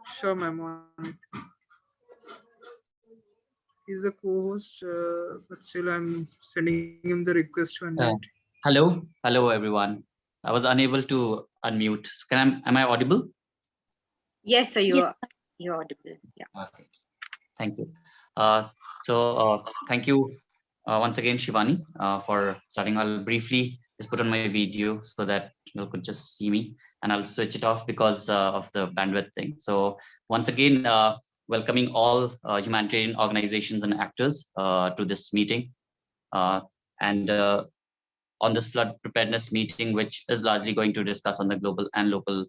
Sure, ma'am. He's the co-host, but still I'm sending him the request to unmute. Hello everyone. I was unable to unmute. Am I audible? Yes, sir, Yes. you're audible. Yeah. Okay. Thank you. Thank you once again, Shivani, for starting. I'll briefly just put on my video so that you could just see me, and I'll switch it off because of the bandwidth thing. So once again, welcoming all humanitarian organizations and actors to this meeting. And on this flood preparedness meeting, which is largely going to discuss on the global and local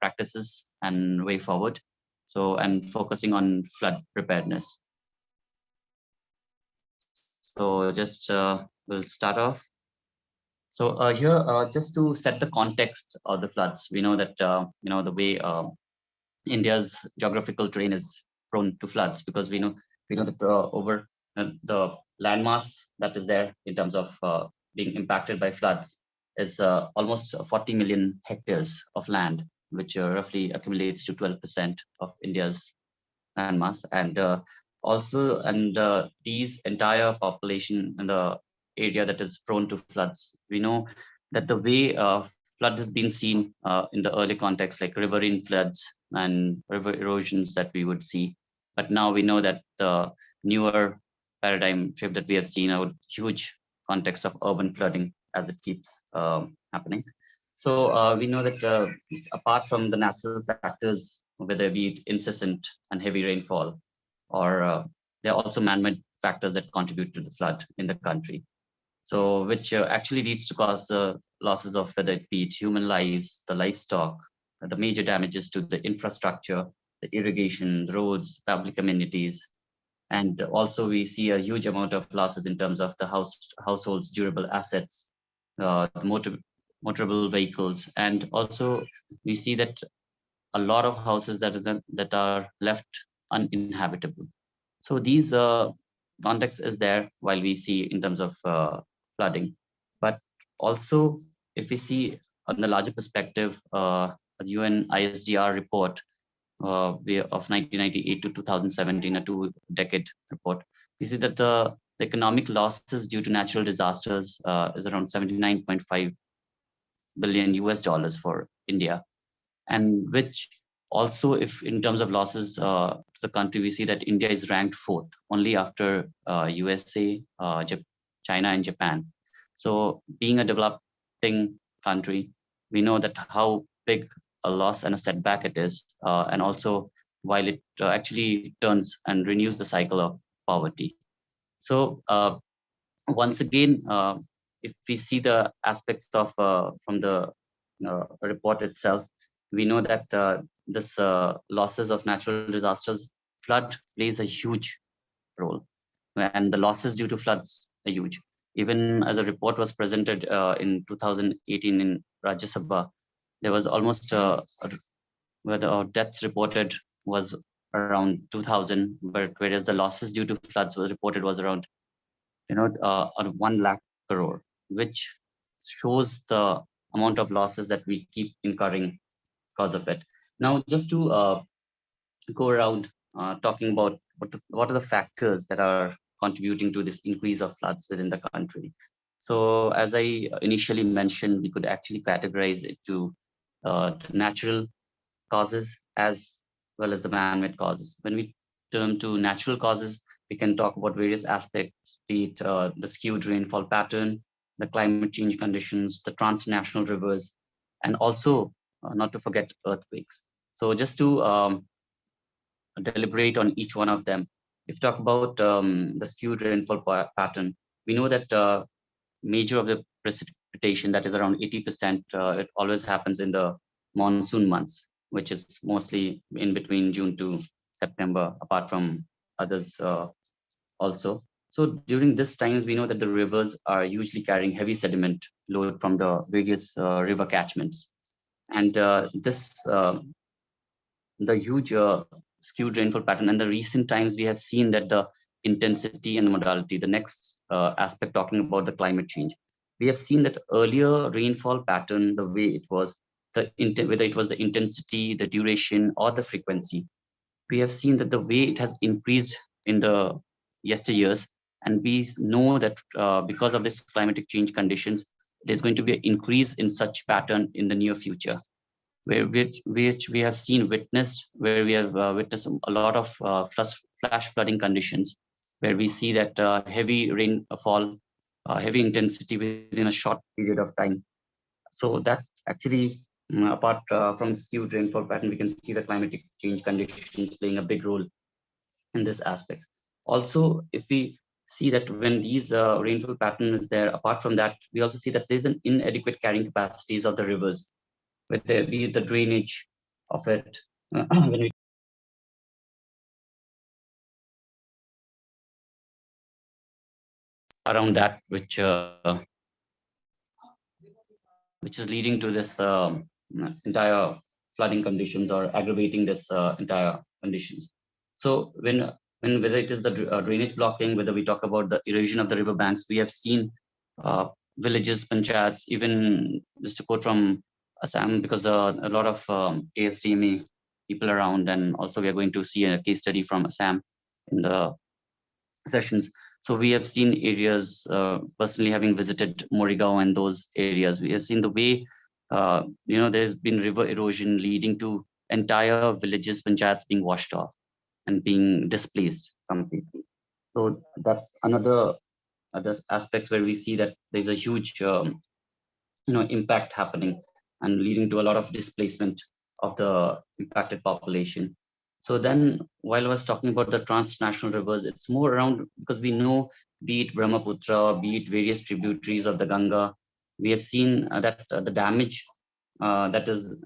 practices and way forward. So, and focusing on flood preparedness. So just we'll start off. So here, just to set the context of the floods, we know that, the way India's geographical terrain is prone to floods, because we know that over the landmass that is there in terms of being impacted by floods is almost 40 million hectares of land, which roughly accumulates to 12% of India's landmass. And these entire population in the area that is prone to floods, we know that the way flood has been seen in the early context, like riverine floods and river erosions that we would see. But now we know that the newer paradigm shift that we have seen, a huge context of urban flooding as it keeps happening. So we know that apart from the natural factors, whether be it incessant and heavy rainfall, or there are also man-made factors that contribute to the flood in the country. So which actually leads to cause losses of whether it be human lives, the livestock, the major damages to the infrastructure, the irrigation, the roads, public amenities. And also we see a huge amount of losses in terms of the households' durable assets, motorable vehicles. And also we see that a lot of houses that are left uninhabitable. So these context is there while we see in terms of flooding. But also, if we see on the larger perspective, a UN ISDR report of 1998 to 2017, a 2-decade report, we see that the economic losses due to natural disasters is around $79.5 billion US for India, and which also, if in terms of losses to the country, we see that India is ranked 4th, only after USA, China, and Japan. So being a developing country, we know that how big a loss and a setback it is, and also while it actually turns and renews the cycle of poverty. So once again, if we see the aspects of from the report itself, we know that this losses of natural disasters, flood plays a huge role, and the losses due to floods are huge. Even as a report was presented in 2018 in Rajya Sabha, there was almost where the deaths reported was around 2,000, but whereas the losses due to floods was reported was around 1 lakh crore, which shows the amount of losses that we keep incurring because of it. Now, just to go around talking about what are the factors that are contributing to this increase of floods within the country. So as I initially mentioned, we could actually categorize it to natural causes as well as the man-made causes. When we turn to natural causes, we can talk about various aspects, be it the skewed rainfall pattern, the climate change conditions, the transnational rivers, and also not to forget earthquakes. So just to deliberate on each one of them, if you talk about the skewed rainfall pattern, we know that major of the precipitation, that is around 80%, it always happens in the monsoon months, which is mostly in between June to September, apart from others also. So during this times, we know that the rivers are usually carrying heavy sediment load from the various river catchments. And the huge skewed rainfall pattern, and the recent times we have seen that the intensity and the modality, the next aspect talking about the climate change, we have seen that earlier rainfall pattern, the way it was, whether it was the intensity, the duration, or the frequency. We have seen that the way it has increased in the yesteryears, and we know that because of this climatic change conditions, there's going to be an increase in such pattern in the near future, which we have witnessed, where we have witnessed a lot of flash flooding conditions, where we see that heavy rainfall, heavy intensity within a short period of time. So that actually, apart from this huge rainfall pattern, we can see the climatic change conditions playing a big role in this aspect. Also, if we see that when these rainfall pattern is there, apart from that, we also see that there's an inadequate carrying capacities of the rivers, with be it the drainage of it. When we around that, which is leading to this entire flooding conditions, or aggravating this entire conditions. So when whether it is the drainage blocking, whether we talk about the erosion of the river banks, we have seen villages, panchayats, even just to quote from Assam, because a lot of ASTMA people around, and also we are going to see a case study from Assam in the sessions. So we have seen areas, personally having visited Morigao and those areas, we have seen the way, there's been river erosion leading to entire villages, panchayats being washed off and being displaced completely. So that's another aspects where we see that there's a huge, impact happening and leading to a lot of displacement of the impacted population. So then, while I was talking about the transnational rivers, it's more around, because we know, be it Brahmaputra, be it various tributaries of the Ganga, we have seen that the damage that is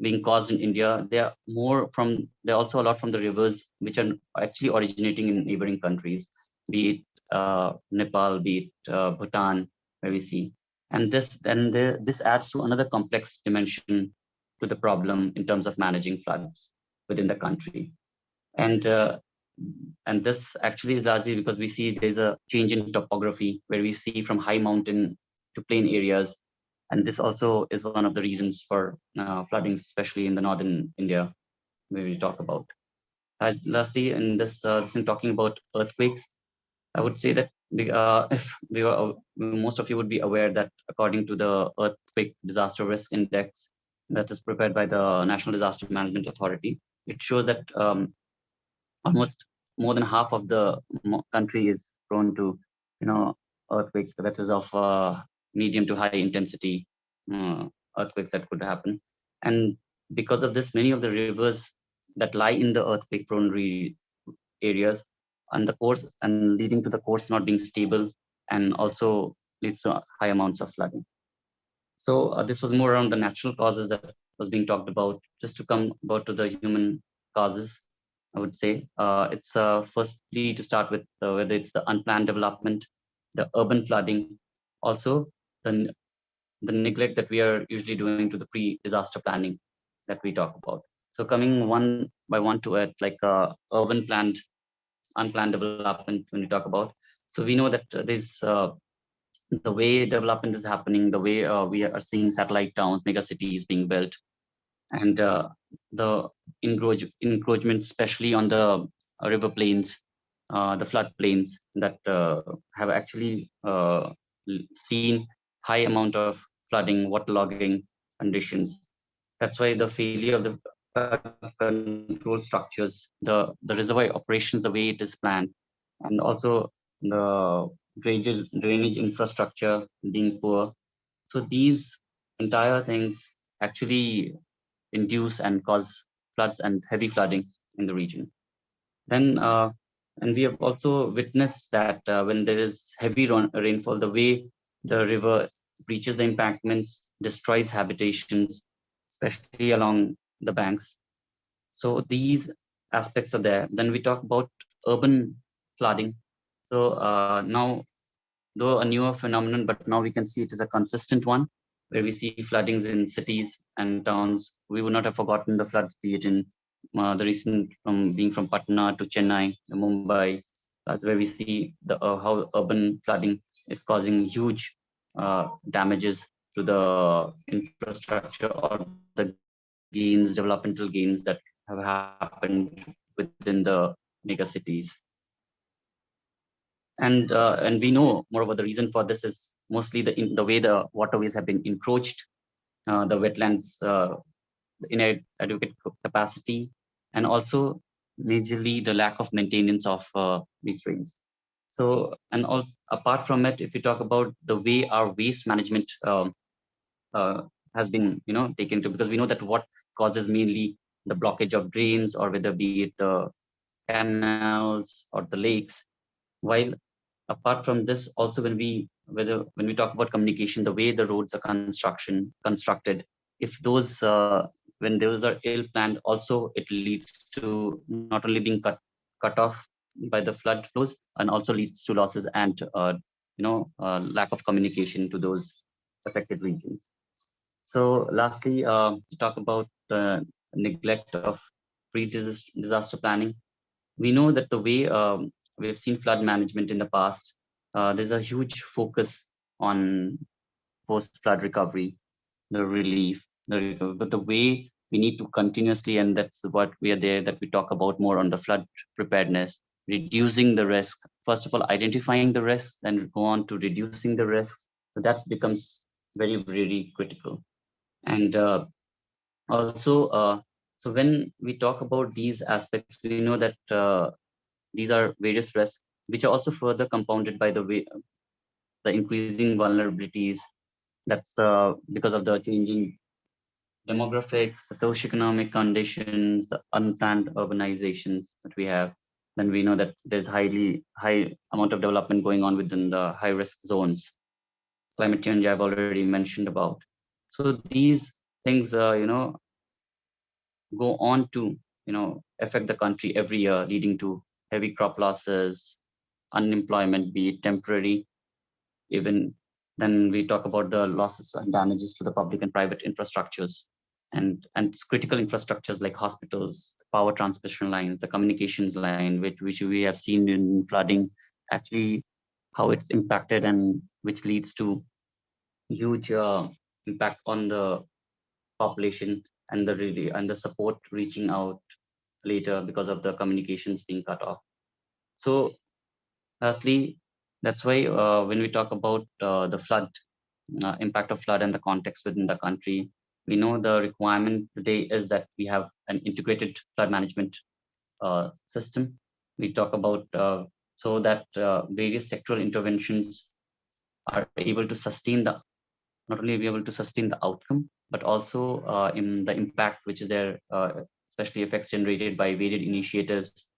being caused in India, they're also a lot from the rivers which are actually originating in neighboring countries, be it Nepal, be it Bhutan, where we see. And this adds to another complex dimension to the problem in terms of managing floods within the country. And this actually is largely because we see there's a change in topography, where we see from high mountain to plain areas. And this also is one of the reasons for flooding, especially in the northern India, where we talk about. Lastly, in this, in talking about earthquakes, I would say that if most of you would be aware that according to the Earthquake Disaster Risk Index that is prepared by the National Disaster Management Authority, it shows that almost more than half of the country is prone to, earthquakes that is of medium to high intensity earthquakes that could happen. And because of this, many of the rivers that lie in the earthquake prone areas, and the course, and leading to the course not being stable, and also leads to high amounts of flooding. So this was more around the natural causes that was being talked about. Just to come about to the human causes, I would say it's firstly to start with whether it's the unplanned development, the urban flooding, also the neglect that we are usually doing to the pre-disaster planning that we talk about. So coming one by one to it, like urban planned, unplanned development when we talk about. So we know that there's the way development is happening, the way we are seeing satellite towns, mega cities being built, and the encroachment, especially on the river plains, the flood plains that have actually seen high amount of flooding, waterlogging conditions. That's why the failure of the control structures, the reservoir operations, the way it is planned, and also the drainage infrastructure being poor. So these entire things actually induce and cause floods and heavy flooding in the region. Then, and we have also witnessed that when there is heavy rainfall, the way the river breaches the embankments, destroys habitations, especially along the banks. So these aspects are there. Then we talk about urban flooding. So now, though a newer phenomenon, but now we can see it as a consistent one, where we see floodings in cities and towns. We would not have forgotten the floods, be it in the recent, from being from Patna to Chennai, Mumbai. That's where we see the how urban flooding is causing huge damages to the infrastructure or the gains, developmental gains that have happened within the mega cities. And we know, moreover, the reason for this is mostly the way the waterways have been encroached, the wetlands, inadequate capacity, and also majorly the lack of maintenance of these drains. So, and apart from it, if you talk about the way our waste management has been, taken to, because we know that what causes mainly the blockage of drains, or whether be it the canals or the lakes. While apart from this, also when we talk about communication, the way the roads are constructed, if those when those are ill planned, also it leads to not only being cut off by the flood flows, and also leads to losses and lack of communication to those affected regions. So lastly, to talk about the neglect of pre-disaster planning, we know that the way we've seen flood management in the past, there's a huge focus on post-flood recovery, the relief, but the way we need to continuously, and that's what we are there, that we talk about more on the flood preparedness, reducing the risk. First of all, identifying the risks, then go on to reducing the risks. So that becomes very, very critical. And also, so when we talk about these aspects, we know that these are various risks, which are also further compounded by the increasing vulnerabilities. That's because of the changing demographics, the socioeconomic conditions, the unplanned urbanizations that we have. Then we know that there's high amount of development going on within the high risk zones. Climate change I've already mentioned about. So these things, go on to, affect the country every year, leading to heavy crop losses, unemployment, be it temporary. Even then we talk about the losses and damages to the public and private infrastructures, and critical infrastructures like hospitals, power transmission lines, the communications line, which we have seen in flooding, actually how it's impacted, and which leads to huge impact on the population, and the support reaching out later because of the communications being cut off. So lastly, that's why when we talk about the flood, impact of flood and the context within the country, we know the requirement today is that we have an integrated flood management system. We talk about so that various sectoral interventions are able to sustain not only be able to sustain the outcome, but also in the impact which is there, especially effects generated by varied initiatives,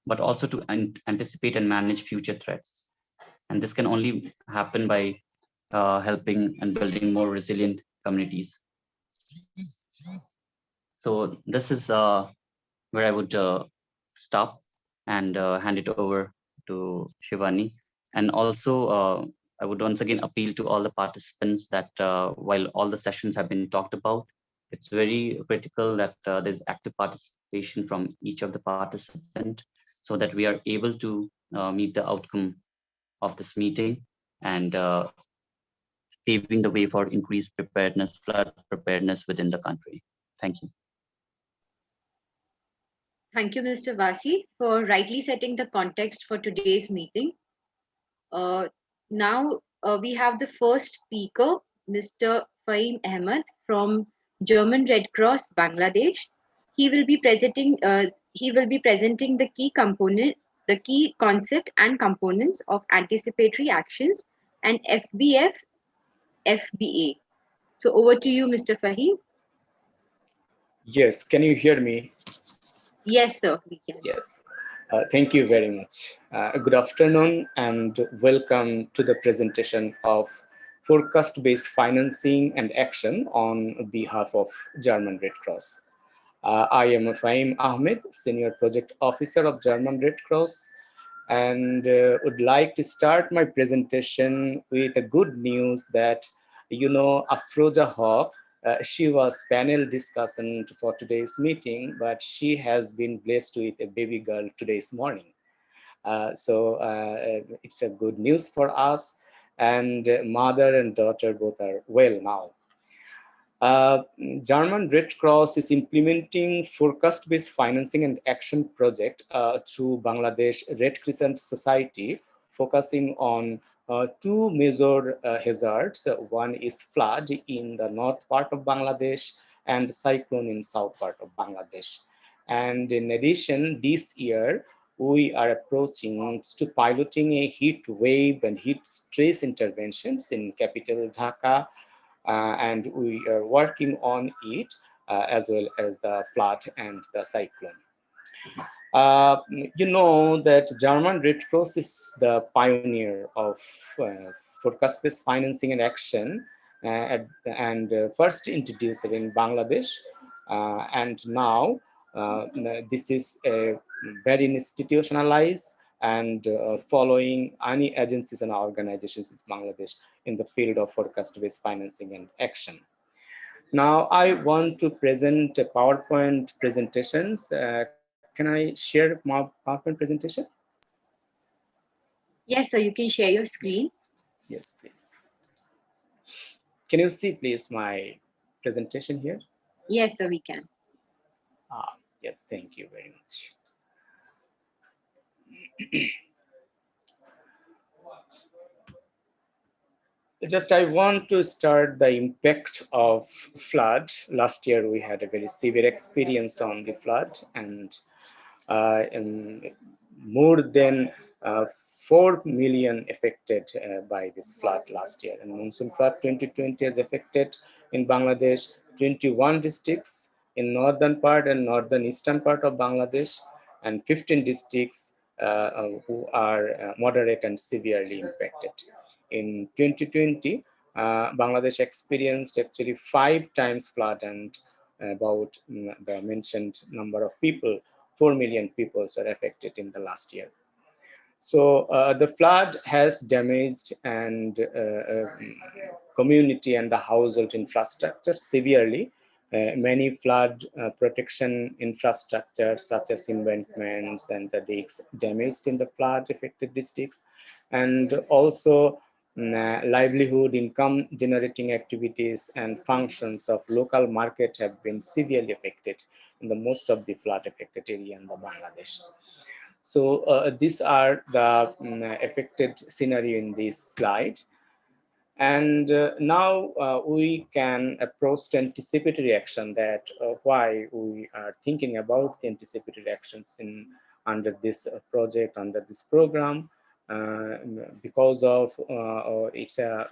but also to anticipate and manage future threats. And this can only happen by helping and building more resilient communities. So this is where I would stop and hand it over to Shivani. And also, I would once again appeal to all the participants that while all the sessions have been talked about, it's very critical that there's active participation from each of the participants, so that we are able to meet the outcome of this meeting, and paving the way for increased preparedness, flood preparedness within the country. Thank you. Thank you, Mr. Vasi, for rightly setting the context for today's meeting. Now we have the first speaker, Mr. Fahim Ahmed from German Red Cross, Bangladesh. He will be presenting. The key concept and components of anticipatory actions and FBF, FBA. So over to you, Mr. Fahim. Yes, can you hear me? Yes, sir, we can. Yes. Thank you very much. Good afternoon and welcome to the presentation of forecast-based financing and action on behalf of German Red Cross. I am Fahim Ahmed, Senior Project Officer of German Red Cross, and would like to start my presentation with the good news that, Afroja Hawk, she was panel discussant for today's meeting, but she has been blessed with a baby girl today's morning. So it's a good news for us. and mother and daughter both are well now. German Red Cross is implementing forecast-based financing and action project through Bangladesh Red Crescent Society, focusing on two major hazards. One is flood in the north part of Bangladesh and cyclone in south part of Bangladesh. And in addition, this year, we are approaching to piloting a heat wave and heat stress interventions in capital Dhaka, and we are working on it as well as the flood and the cyclone. You know that German Red Cross is the pioneer of forecast-based financing and action, and first introduced it in Bangladesh, and now this is a very institutionalized and following any agencies and organizations in Bangladesh in the field of forecast-based financing and action. Now I want to present a PowerPoint presentations. Can I share my PowerPoint presentation? Yes, sir, you can share your screen. Yes, please. Can you see, please, my presentation here? Yes, sir, we can. Yes, thank you very much. Just I want to start the impact of flood. Last year we had a very severe experience on the flood, and more than 4 million affected by this flood last year. And monsoon flood 2020 has affected in Bangladesh 21 districts in northern part and northern eastern part of Bangladesh, and 15 districts who are moderate and severely impacted. In 2020, Bangladesh experienced actually 5 times flood, and about the mentioned number of people, 4 million people are affected in the last year. So the flood has damaged and community and the household infrastructure severely. Many flood protection infrastructure such as embankments and the dikes damaged in the flood affected districts, and also livelihood, income generating activities and functions of local market have been severely affected in the most of the flood affected area in the Bangladesh. So these are the affected scenario in this slide. And now we can approach the anticipatory action, that why we are thinking about the anticipatory actions in under this project, under this program, because of it's a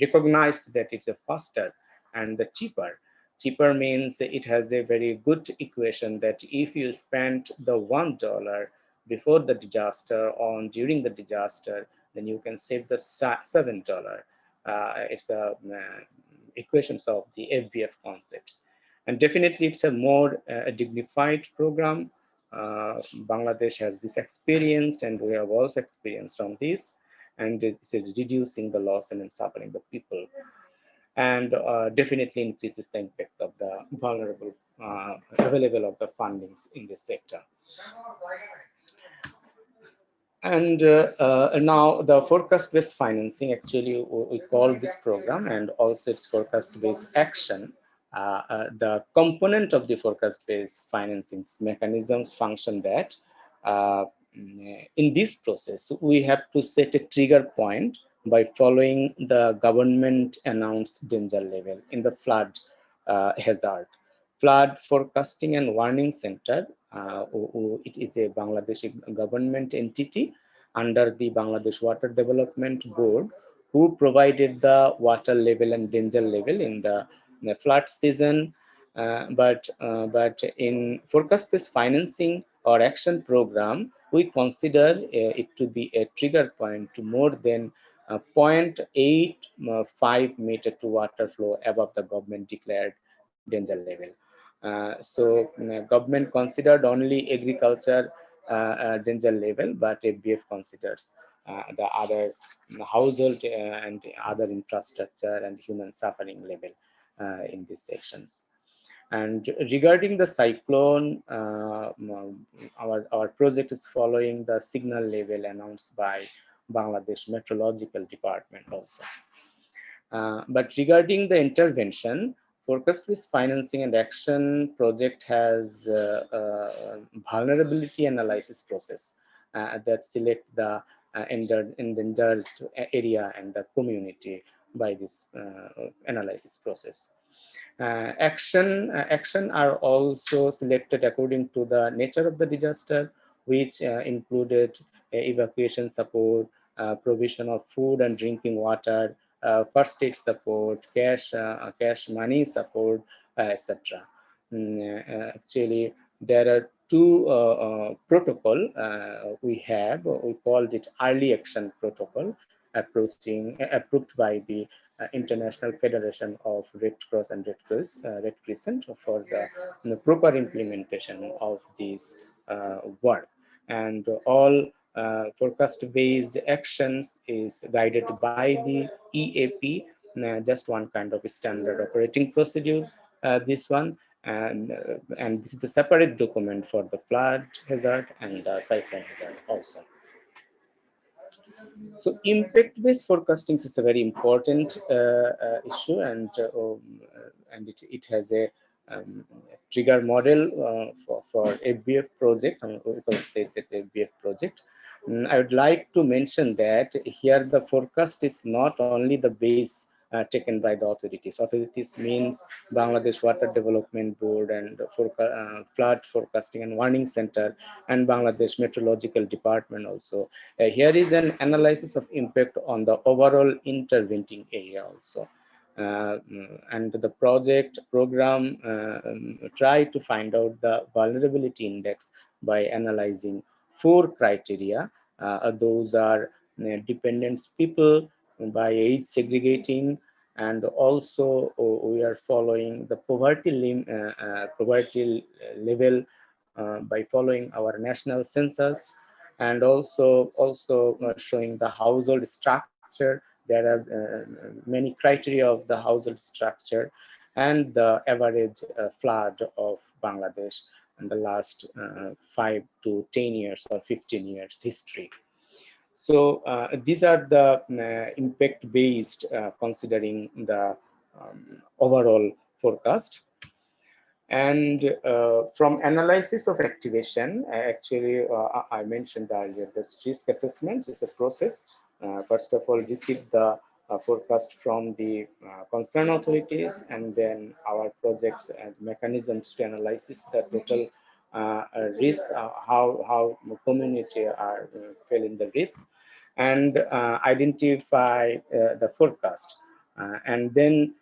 recognized that it's a faster and the cheaper. Cheaper means it has a very good equation that if you spend the $1 before the disaster on during the disaster, then you can save the $7. It's a equations of the FBF concepts, and definitely it's a more dignified program. Bangladesh has this experience, and we have also experienced on this, and it's reducing the loss and suffering the people, and definitely increases the impact of the vulnerable available of the fundings in this sector. And now the forecast-based financing, actually we call this program, and also it's forecast-based action. The component of the forecast-based financing mechanisms function that in this process, we have to set a trigger point by following the government announced danger level in the flood hazard. Flood Forecasting and Warning Center, it is a Bangladeshi government entity under the Bangladesh Water Development Board, who provided the water level and danger level in the flood season. But in forecast-based financing or action program, we consider it to be a trigger point to more than 0.85 meter to water flow above the government declared danger level. So government considered only agriculture danger level, but FBF considers the other household and other infrastructure and human suffering level in these sections. And regarding the cyclone, our project is following the signal level announced by Bangladesh Meteorological Department also. But regarding the intervention, forecast-based financing and action project has vulnerability analysis process that select the endangered area and the community by this analysis process. Action are also selected according to the nature of the disaster, which included evacuation support, provision of food and drinking water, first aid support, cash money support, etc. Actually, there are two protocol we called it early action protocol, approved by the International Federation of Red Cross and Red Crescent for the proper implementation of this work. And all forecast-based actions is guided by the EAP, just one kind of standard operating procedure. This one, and this is the separate document for the flood hazard and cyclone hazard also. So impact-based forecasting is a very important issue, and it has a trigger model for FBF project. We can say that FBF project. I would like to mention that here the forecast is not only the base taken by the authorities. Authorities means Bangladesh Water Development Board and Flood Forecasting and Warning Center and Bangladesh Meteorological Department also. Here is an analysis of impact on the overall interventing area also. And the program try to find out the vulnerability index by analyzing 4 criteria. Those are dependents people by age segregating, and also we are following the poverty level by following our national census, and also showing the household structure. There are many criteria of the household structure and the average flood of Bangladesh in the last 5 to 10 years or 15 years history. So these are the impact-based considering the overall forecast. And from analysis of activation, actually, I mentioned earlier, this risk assessment is a process. First of all, receive the forecast from the concerned authorities, and then our projects and mechanisms to analyze the total risk, how the community are feeling the risk, and identify the forecast, and then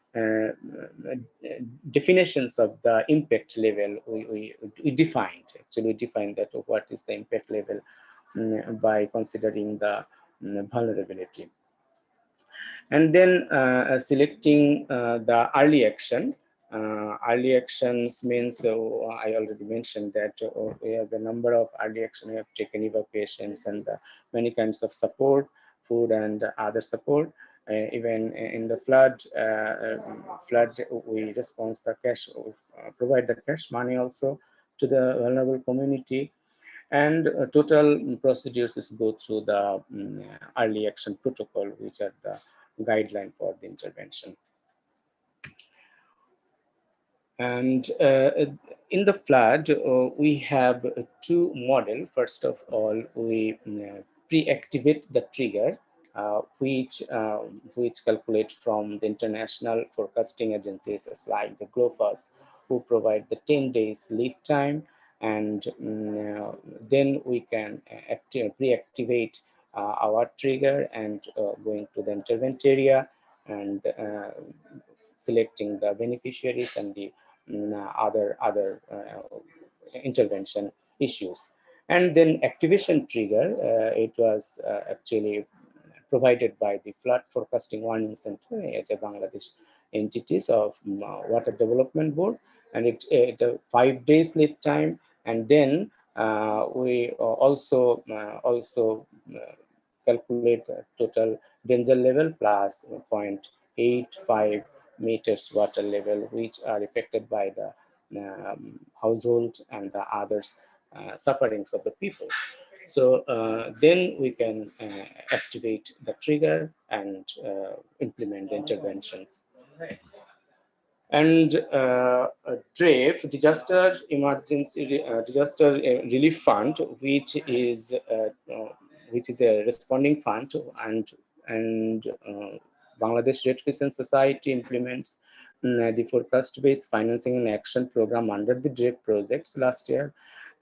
definitions of the impact level we defined. Actually, we defined that what is the impact level by considering the vulnerability. And then selecting the early action. Early actions means, I already mentioned that we have a number of early action. We have taken evacuations and many kinds of support, food and other support. Even in the flood, we respond the cash, provide the cash money also to the vulnerable community. And total procedures is go through the early action protocol, which are the guideline for the intervention. And in the flood, we have 2 models. First of all, we pre-activate the trigger, which calculate from the international forecasting agencies like the GLOFAS, who provide the 10 days lead time. And then we can pre-activate our trigger and going to the intervent area and selecting the beneficiaries and the other intervention issues. And then activation trigger, it was actually provided by the Flood Forecasting Warning Center at the Bangladesh entities of Water Development Board, and it 5 days lead time. And then we also calculate total danger level plus 0.85 meters water level, which are affected by the household and the others sufferings of the people. So then we can activate the trigger and implement the interventions. And DREF, Disaster Relief Fund, which is a responding fund, and Bangladesh Red Crescent Society implements the forecast-based financing and action program under the DREF projects last year.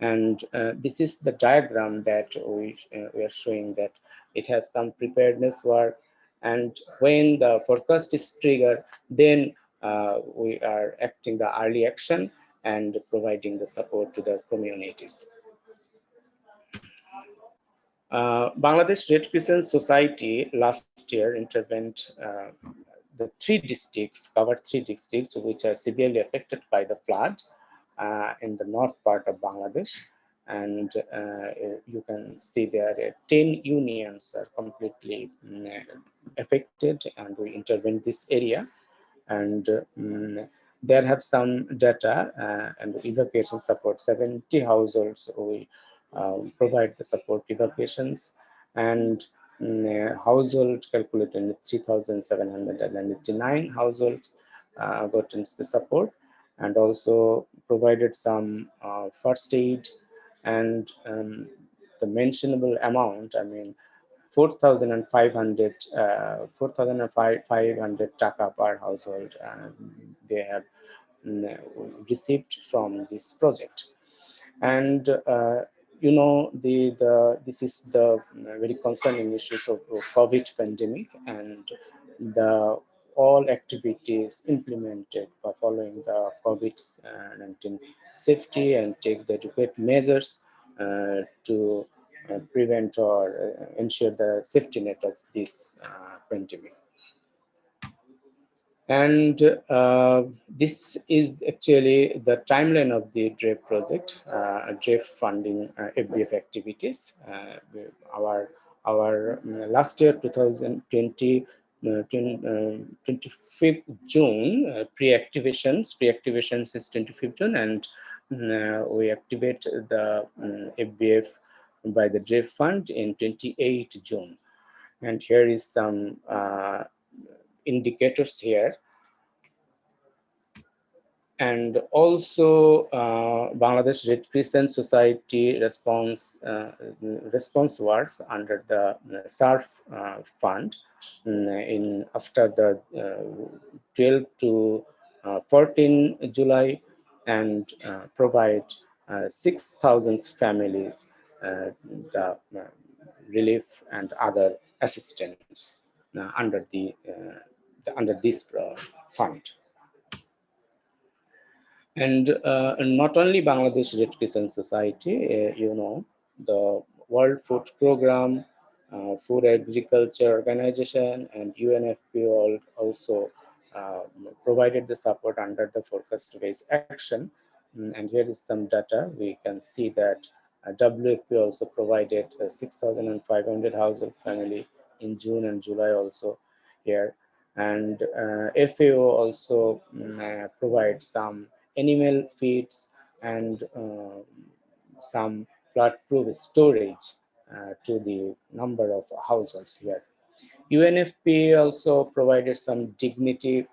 And this is the diagram that we are showing, that it has some preparedness work, and when the forecast is triggered, then we are acting the early action and providing the support to the communities. Bangladesh Red Crescent Society last year intervened the covered three districts which are severely affected by the flood in the north part of Bangladesh. And you can see there 10 unions are completely affected, and we intervened this area. And there have some data and evacuation support. 70 households we provide the support evacuations, and household calculated 3,789 households gotten the support, and also provided some first aid, and the mentionable amount, I mean, 4,500 taka per household they have received from this project. And this is the very concerning issues of COVID pandemic, and the all activities implemented by following the COVID-19 safety and take the adequate measures to prevent or ensure the safety net of this pandemic. And this is actually the timeline of the DREF project, DREF funding FBF activities. Our last year, 2020, 25th June, pre-activations is 25th June, and we activate the FBF by the DREF fund in 28th June. And here is some indicators here. And also Bangladesh Red Crescent Society response works under the SARF fund after the 12 to 14 July, and provide 6,000 families the relief and other assistance under this fund. And not only Bangladesh Red Crescent Society, the World Food Program, Food Agriculture Organization, and UNFPA also provided the support under the forecast-based action. And here is some data. We can see that WFP also provided 6,500 household family in June and July also here. And FAO also provides some animal feeds and some flood-proof storage to the number of households here. UNFPA also provided some dignity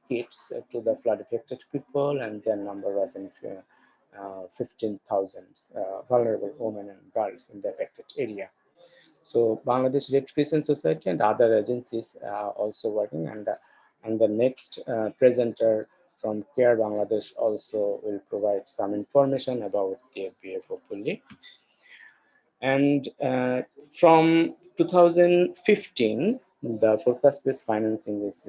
kits to the flood-affected people, and their number was in 15,000 vulnerable women and girls in the affected area. So Bangladesh Red Crescent Society and other agencies are also working, and the next presenter from Care Bangladesh also will provide some information about the FBF hopefully. And from 2015, the forecast-based financing is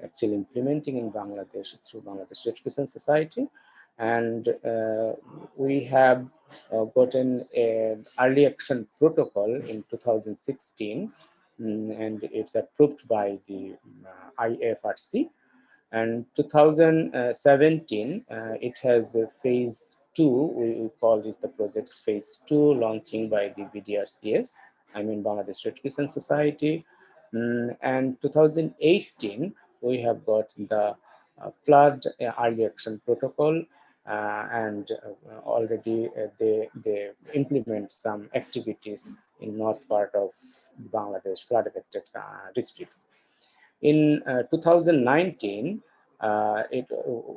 actually implementing in Bangladesh through Bangladesh Red Crescent Society. And we have gotten an early action protocol in 2016, and it's approved by the IFRC. And 2017, it has a phase 2, we call this the project's phase 2, launching by the BDRCS, I mean Bangladesh Red Crescent Society. And 2018, we have got the flood early action protocol, and already they implement some activities in north part of Bangladesh flood affected districts. In 2019,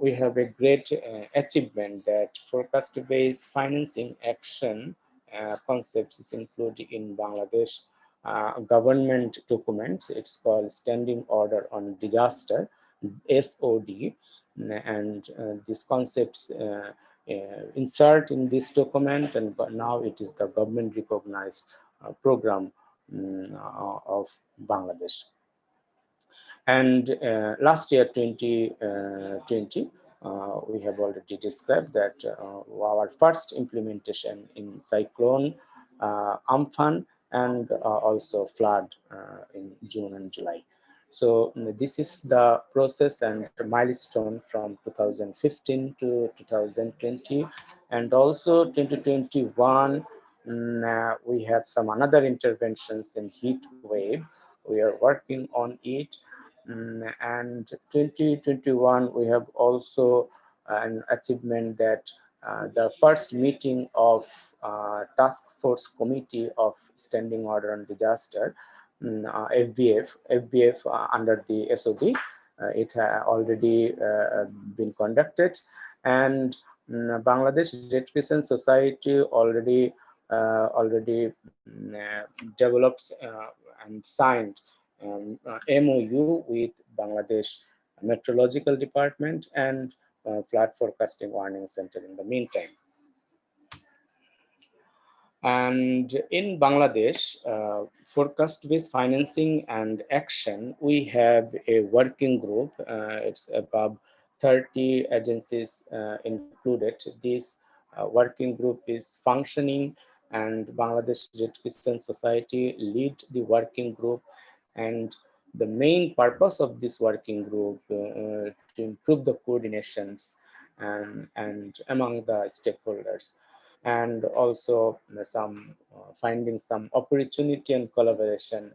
we have a great achievement that forecast-based financing action concepts is included in Bangladesh government documents. It's called Standing Order on Disaster, SOD, and these concepts insert in this document, and but now it is the government recognized program of Bangladesh. And last year, 2020, we have already described that our first implementation in cyclone Amphan and also flood in June and July. So this is the process and milestone from 2015 to 2020, and also 2021. We have some another interventions in heat wave. We are working on it. And 2021, we have also an achievement that the first meeting of Task Force Committee of Standing Order on Disaster, FBF under the SOD, it already been conducted, and Bangladesh Red Crescent Society already developed and signed MOU with Bangladesh Meteorological Department and Flood Forecasting Warning Center in the meantime. And in Bangladesh, forecast-based financing and action, we have a working group. It's above 30 agencies included. This working group is functioning, and Bangladesh Red Crescent Society lead the working group. And the main purpose of this working group to improve the coordinations and among the stakeholders, and also some finding some opportunity and collaboration,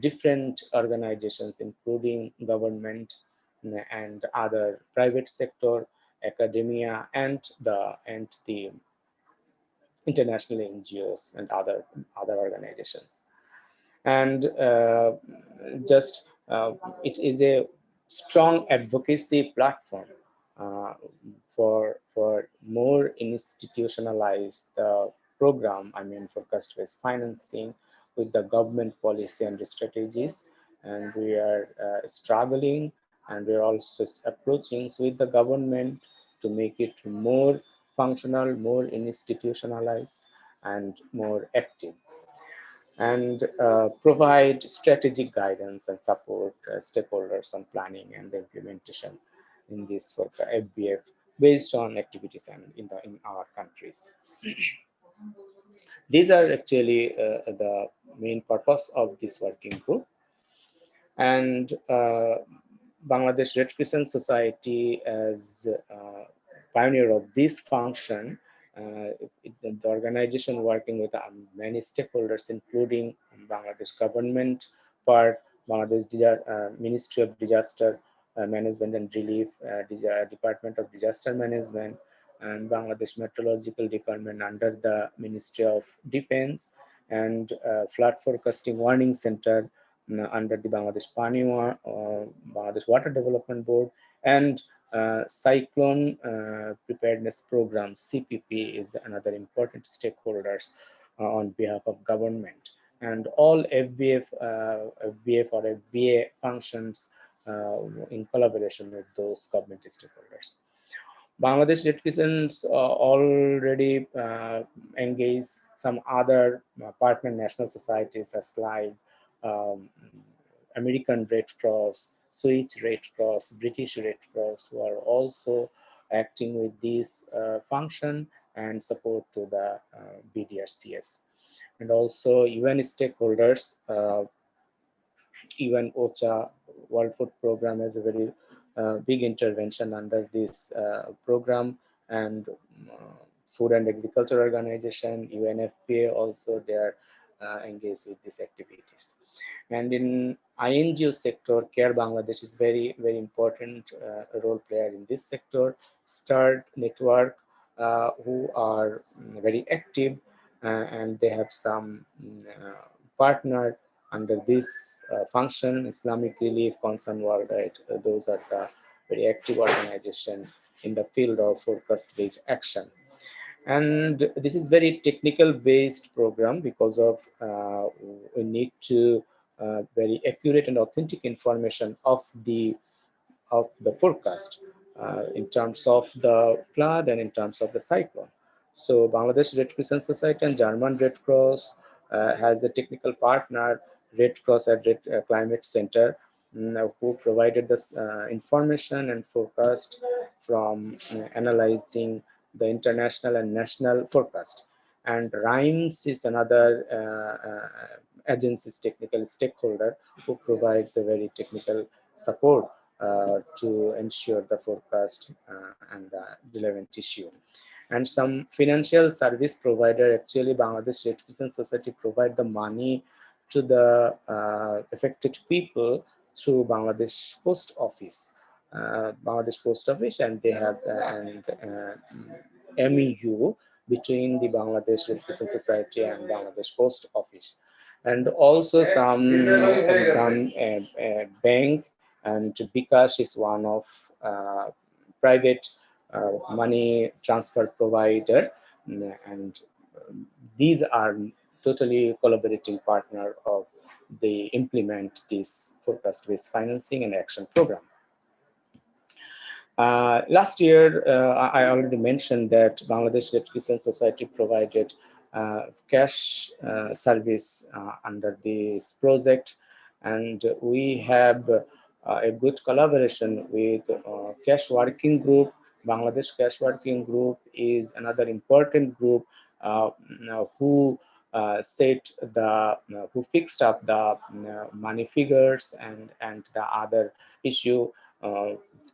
different organizations including government and other private sector, academia, and the international NGOs and other organizations. And just it is a strong advocacy platform for more institutionalized program, I mean forecast-based financing with the government policy and strategies. And we are struggling, and we're also approaching with the government to make it more functional, more institutionalized, and more active, and provide strategic guidance and support stakeholders on planning and implementation in this for FBF based on activities and in our countries. These are actually the main purpose of this working group. And Bangladesh Red Crescent Society, as pioneer of this function, the organization working with many stakeholders, including Bangladesh government part, Bangladesh Ministry of Disaster Management and Relief, Department of Disaster Management, and Bangladesh Meteorological Department under the Ministry of Defense, and Flood Forecasting Warning Center under the Bangladesh Bangladesh Water Development Board, and Cyclone Preparedness Program, CPP, is another important stakeholders on behalf of government. And all FBF or FBA functions in collaboration with those government stakeholders. Bangladesh Red Crescent already engaged some other partner national societies as like American Red Cross, Swiss Red Cross, British Red Cross, who are also acting with this function and support to the BDRCS. And also UN stakeholders, even OCHA, World Food Program, has a very big intervention under this program, and Food and Agriculture Organization, UNFPA, also they are engage with these activities. And in INGO sector, Care Bangladesh is very, very important role player in this sector. START network, who are very active, and they have some partner under this function, Islamic Relief, Concern Worldwide. Those are the very active organization in the field of focus-based action. And this is very technical based program because of we need to very accurate and authentic information of the forecast in terms of the flood and in terms of the cyclone. So Bangladesh Red Crescent Society and German Red Cross has a technical partner, Red Cross at Red Climate Center, who provided this information and forecast from analyzing the international and national forecast. And RIMES is another agency's technical stakeholder who provides the very technical support to ensure the forecast and the relevant issue. And some financial service provider, actually Bangladesh Red Crescent Society, provide the money to the affected people through Bangladesh Post Office. Bangladesh Post Office, and they have an MEU between the Bangladesh Red Crescent Society and Bangladesh Post Office. And also some bank, and Bikash is one of private money transfer provider, and these are totally collaborating partner of they implement this forecast-based financing and action program. Last year, I already mentioned that Bangladesh Red Crescent Society provided cash service under this project, and we have a good collaboration with Cash Working Group. Bangladesh Cash Working Group is another important group who set the who fixed up the money figures and the other issue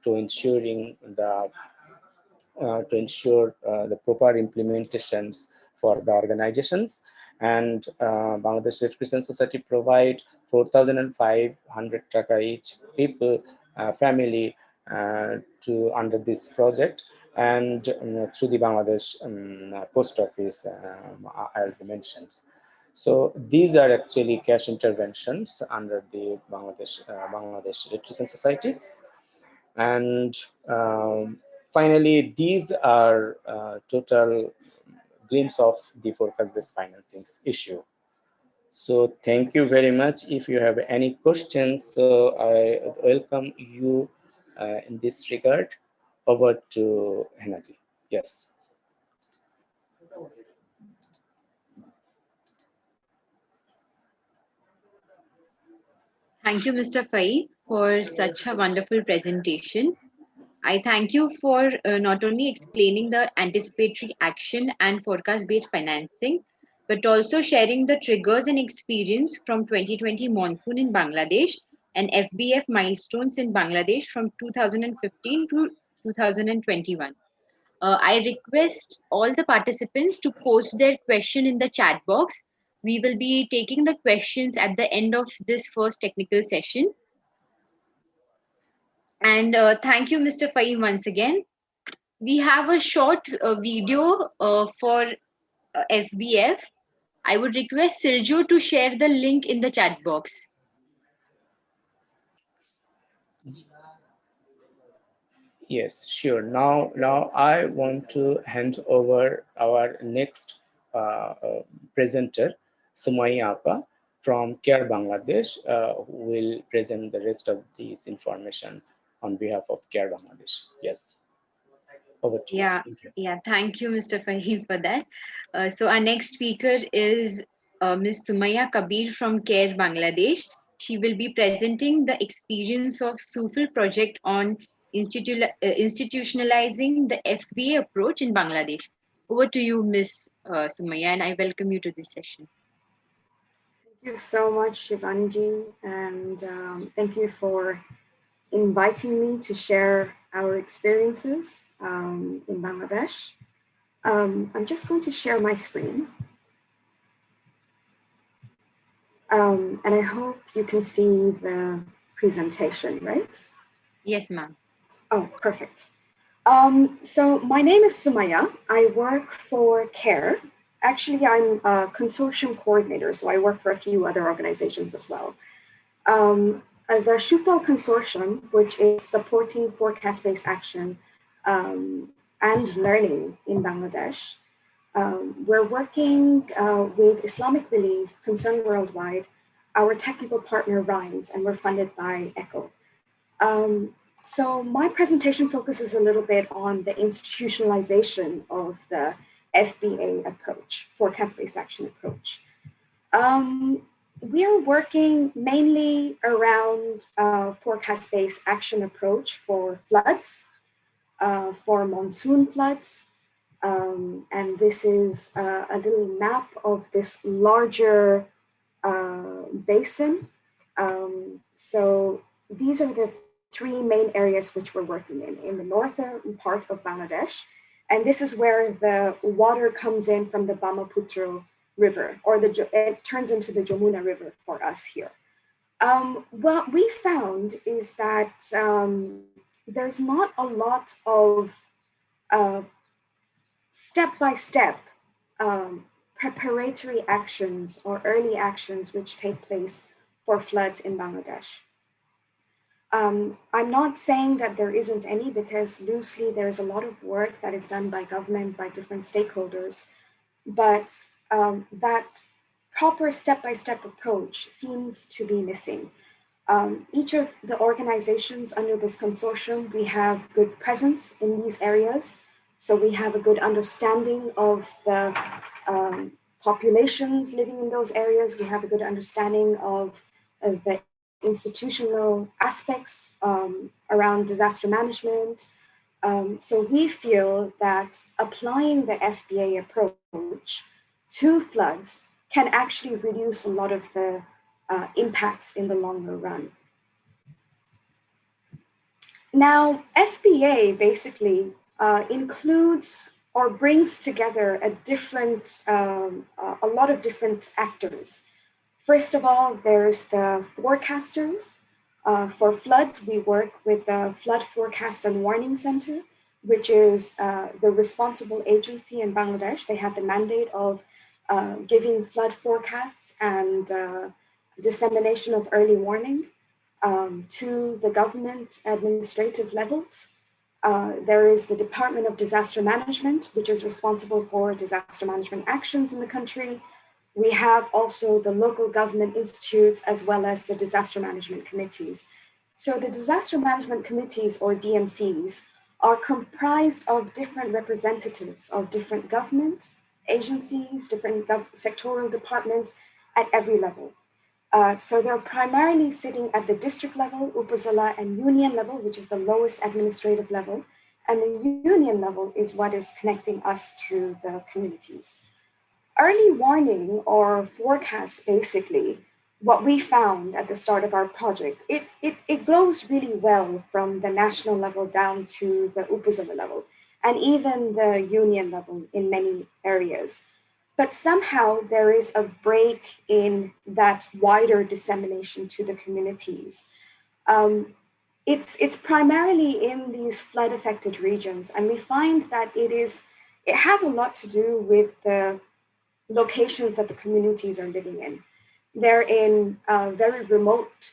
to ensuring the the proper implementations for the organizations. And Bangladesh Red Crescent Society provide 4,500 taka each people family to under this project, and through the Bangladesh Post Office I already mentioned. So these are actually cash interventions under the Bangladesh Red Crescent Societies. And finally, these are total glimpse of the forecast-based financing issue. So thank you very much. If you have any questions, so I welcome you in this regard. Over to Henaji. Yes. Thank you, Mr. Fai, for such a wonderful presentation. I thank you for not only explaining the anticipatory action and forecast-based financing, but also sharing the triggers and experience from 2020 monsoon in Bangladesh and FBF milestones in Bangladesh from 2015 to 2021. I request all the participants to post their question in the chat box. We will be taking the questions at the end of this first technical session. And thank you, Mr. Fai, once again. We have a short video for FBF. I would request Siljo to share the link in the chat box. Yes, sure. Now I want to hand over our next presenter, Sumaya Apa from Care Bangladesh, who will present the rest of this information on behalf of Care Bangladesh. Yes. Over to Yeah, you. Thank you, Mr. Fahim, for that. So our next speaker is Ms. Sumaya Kabir from Care Bangladesh. She will be presenting the experience of SUFL project on institutionalizing the FBA approach in Bangladesh. Over to you, Ms. Sumaya, and I welcome you to this session. Thank you so much, Shivanji, and thank you for inviting me to share our experiences in Bangladesh. I'm just going to share my screen. And I hope you can see the presentation, right? Yes, ma'am. Oh, perfect. So my name is Sumaya. I work for CARE. Actually, I'm a consortium coordinator, so I work for a few other organizations as well. The Shufal Consortium, which is supporting forecast-based action and learning in Bangladesh. We're working with Islamic Relief, Concern Worldwide, our technical partner RINES, and we're funded by ECHO. So my presentation focuses a little bit on the institutionalization of the FBA approach, forecast-based action approach. We are working mainly around forecast-based action approach for floods, for monsoon floods. And this is a little map of this larger basin. So these are the three main areas which we're working in the northern part of Bangladesh. And this is where the water comes in from the Brahmaputra River, or it turns into the Jamuna River for us here. What we found is that there's not a lot of step-by-step preparatory actions or early actions which take place for floods in Bangladesh. I'm not saying that there isn't any, because loosely there's a lot of work that is done by government, by different stakeholders, but that proper step-by-step approach seems to be missing. Each of the organizations under this consortium, we have good presence in these areas. So we have a good understanding of the populations living in those areas. We have a good understanding of the institutional aspects around disaster management. So we feel that applying the FBA approach to floods can actually reduce a lot of the impacts in the longer run. Now, FBA basically includes or brings together a lot of different actors. First of all, there's the forecasters. For floods, we work with the Flood Forecast and Warning Center, which is the responsible agency in Bangladesh. They have the mandate of giving flood forecasts and dissemination of early warning to the government administrative levels. There is the Department of Disaster Management, which is responsible for disaster management actions in the country. We have also the local government institutes, as well as the disaster management committees. So the disaster management committees, or DMCs, are comprised of different representatives of different government agencies, different sectoral departments at every level. So they're primarily sitting at the district level, Upazila, and union level, which is the lowest administrative level. And the union level is what is connecting us to the communities. Early warning or forecast, basically, what we found at the start of our project, it glows really well from the national level down to the Upazila level, and even the union level in many areas. But somehow there is a break in that wider dissemination to the communities. It's primarily in these flood affected regions. And we find that it has a lot to do with the locations that the communities are living in. They're in very remote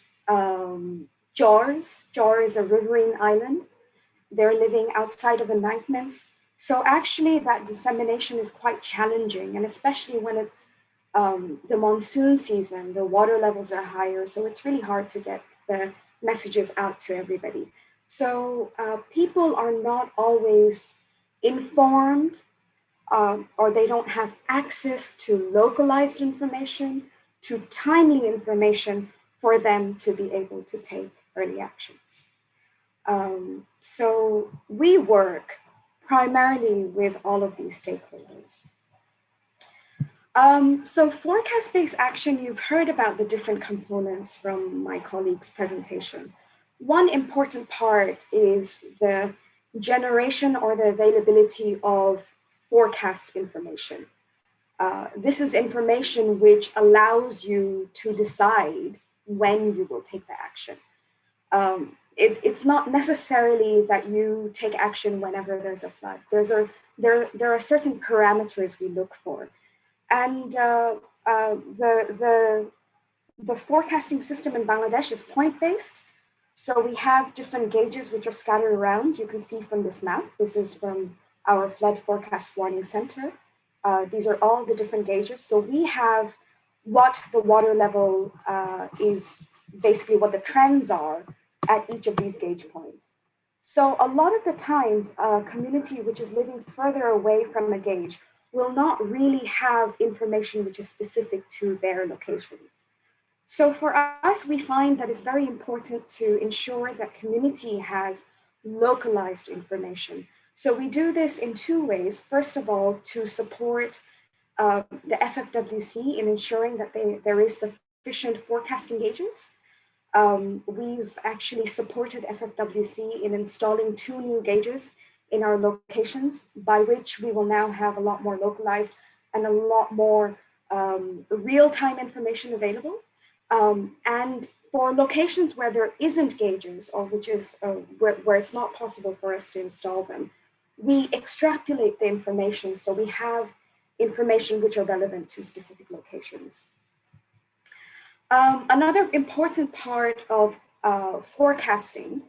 Jars. Jar is a riverine island. They're living outside of embankments. So actually that dissemination is quite challenging, and especially when it's the monsoon season, the water levels are higher. So it's really hard to get the messages out to everybody. So people are not always informed, or they don't have access to localized information, to timely information for them to be able to take early actions. So we work primarily with all of these stakeholders. So forecast-based action, you've heard about the different components from my colleague's presentation. One important part is the generation or the availability of forecast information. This is information which allows you to decide when you will take the action. It's not necessarily that you take action whenever there's a flood. There are certain parameters we look for. And the forecasting system in Bangladesh is point-based. So we have different gauges which are scattered around. You can see from this map. This is from our Flood Forecast Warning Center. These are all the different gauges. So we have what the water level is, basically what the trends are at each of these gauge points. So a lot of the times, a community which is living further away from a gauge will not really have information which is specific to their locations. So for us, we find that it's very important to ensure that community has localized information. So we do this in two ways. First of all, to support the FFWC in ensuring that there is sufficient forecasting gauges. We've actually supported FFWC in installing 2 new gauges in our locations, by which we will now have a lot more localized and a lot more real-time information available. And for locations where there isn't gauges, or which is where it's not possible for us to install them, we extrapolate the information so we have information which are relevant to specific locations. Another important part of forecasting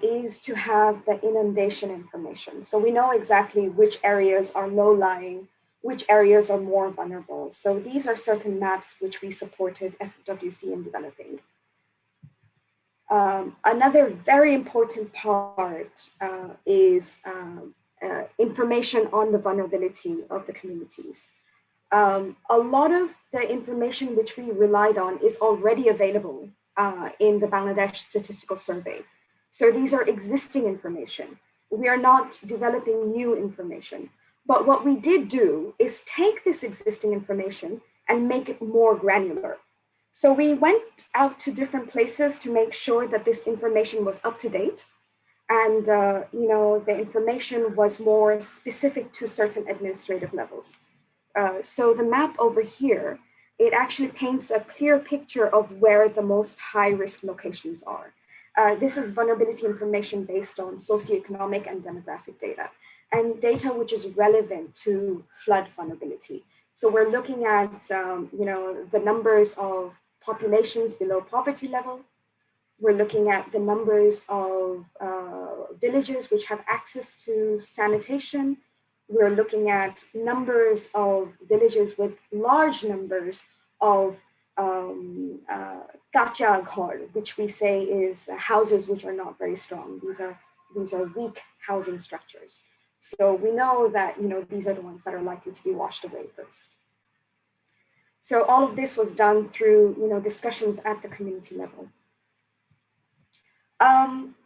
is to have the inundation information. So we know exactly which areas are low-lying, which areas are more vulnerable. So these are certain maps which we supported FWC in developing. Another very important part is information on the vulnerability of the communities. A lot of the information which we relied on is already available in the Bangladesh Statistical Survey. So these are existing information. We are not developing new information. But what we did do is take this existing information and make it more granular. So we went out to different places to make sure that this information was up to date. And the information was more specific to certain administrative levels. So the map over here, it actually paints a clear picture of where the most high-risk locations are. This is vulnerability information based on socioeconomic and demographic data, and data which is relevant to flood vulnerability. So we're looking at the numbers of populations below poverty level. We're looking at the numbers of villages which have access to sanitation. We're looking at numbers of villages with large numbers of kacha ghar, which we say is houses which are not very strong. These are weak housing structures. So we know that these are the ones that are likely to be washed away first. So all of this was done through discussions at the community level.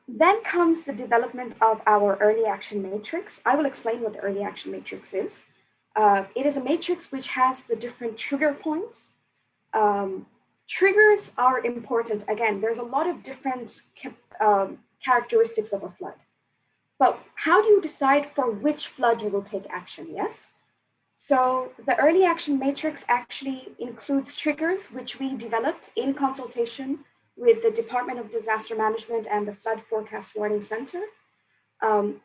Then comes the development of our early action matrix. I will explain what the early action matrix is. It is a matrix which has the different trigger points. Triggers are important. Again, there's a lot of different characteristics of a flood. But how do you decide for which flood you will take action, yes? So the early action matrix actually includes triggers which we developed in consultation with the Department of Disaster Management and the Flood Forecast Warning Center.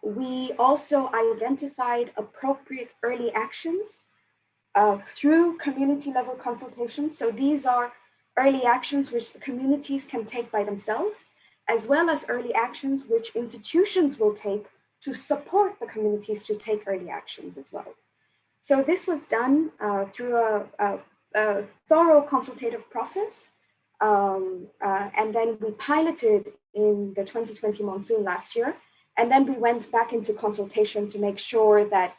We also identified appropriate early actions through community level consultations. So these are early actions which the communities can take by themselves, as well as early actions which institutions will take to support the communities to take early actions as well. So this was done through a thorough consultative process. And then we piloted in the 2020 monsoon last year. And then we went back into consultation to make sure that,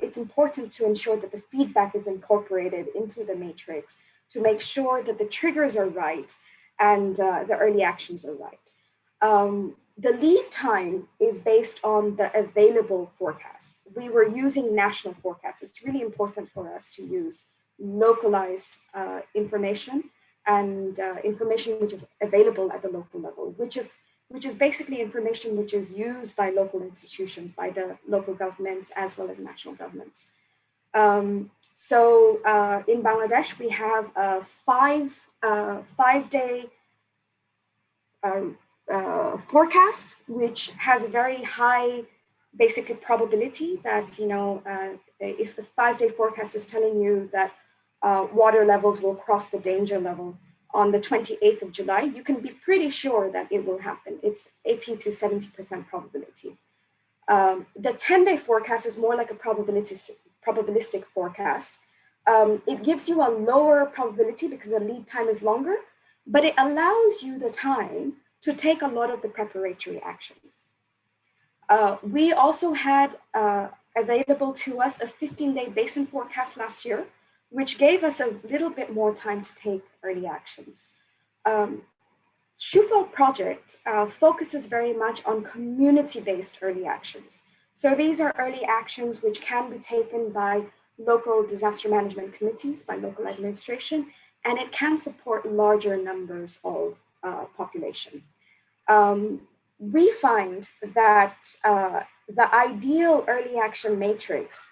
it's important to ensure that the feedback is incorporated into the matrix to make sure that the triggers are right and the early actions are right. The lead time is based on the available forecasts. We were using national forecasts. It's really important for us to use localized information and information which is available at the local level, which is basically information which is used by local institutions, by the local governments, as well as national governments. So in Bangladesh, we have a five-day forecast, which has a very high, basically, probability that, you know, if the 5-day forecast is telling you that water levels will cross the danger level on the 28th of July, you can be pretty sure that it will happen. It's 80 to 70% probability. The 10-day forecast is more like a probabilistic forecast. It gives you a lower probability because the lead time is longer, but it allows you the time to take a lot of the preparatory actions. We also had available to us a 15-day basin forecast last year, which gave us a little bit more time to take early actions. Shufal project focuses very much on community-based early actions. So these are early actions which can be taken by local disaster management committees, by local administration, and it can support larger numbers of population. We find that the ideal early action matrix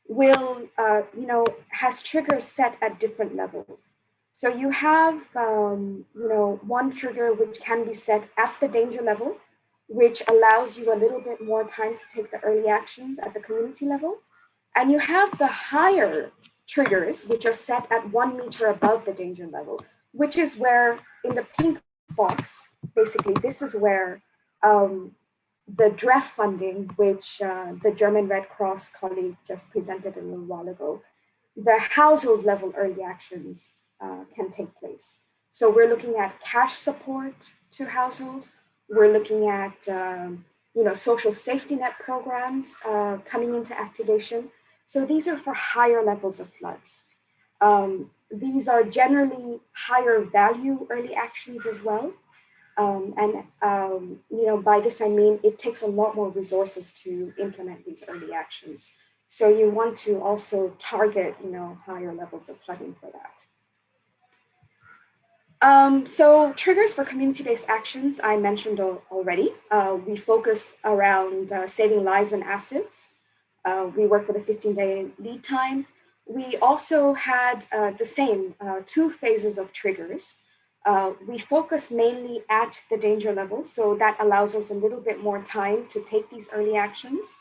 will, you know, has triggers set at different levels. So you have, you know, one trigger which can be set at the danger level, which allows you a little bit more time to take the early actions at the community level. And you have the higher triggers, which are set at 1 meter above the danger level, which is where in the pink box, basically, this is where the DREF funding, which the German Red Cross colleague just presented a little while ago, the household level early actions can take place. So we're looking at cash support to households. We're looking at you know, social safety net programs coming into activation. So these are for higher levels of floods. These are generally higher value early actions as well. You know, by this I mean it takes a lot more resources to implement these early actions. So you want to also target, you know, higher levels of flooding for that. So triggers for community-based actions, I mentioned already. We focus around saving lives and assets. We work with a 15-day lead time. We also had the same 2 phases of triggers. We focus mainly at the danger level, so that allows us a little bit more time to take these early actions.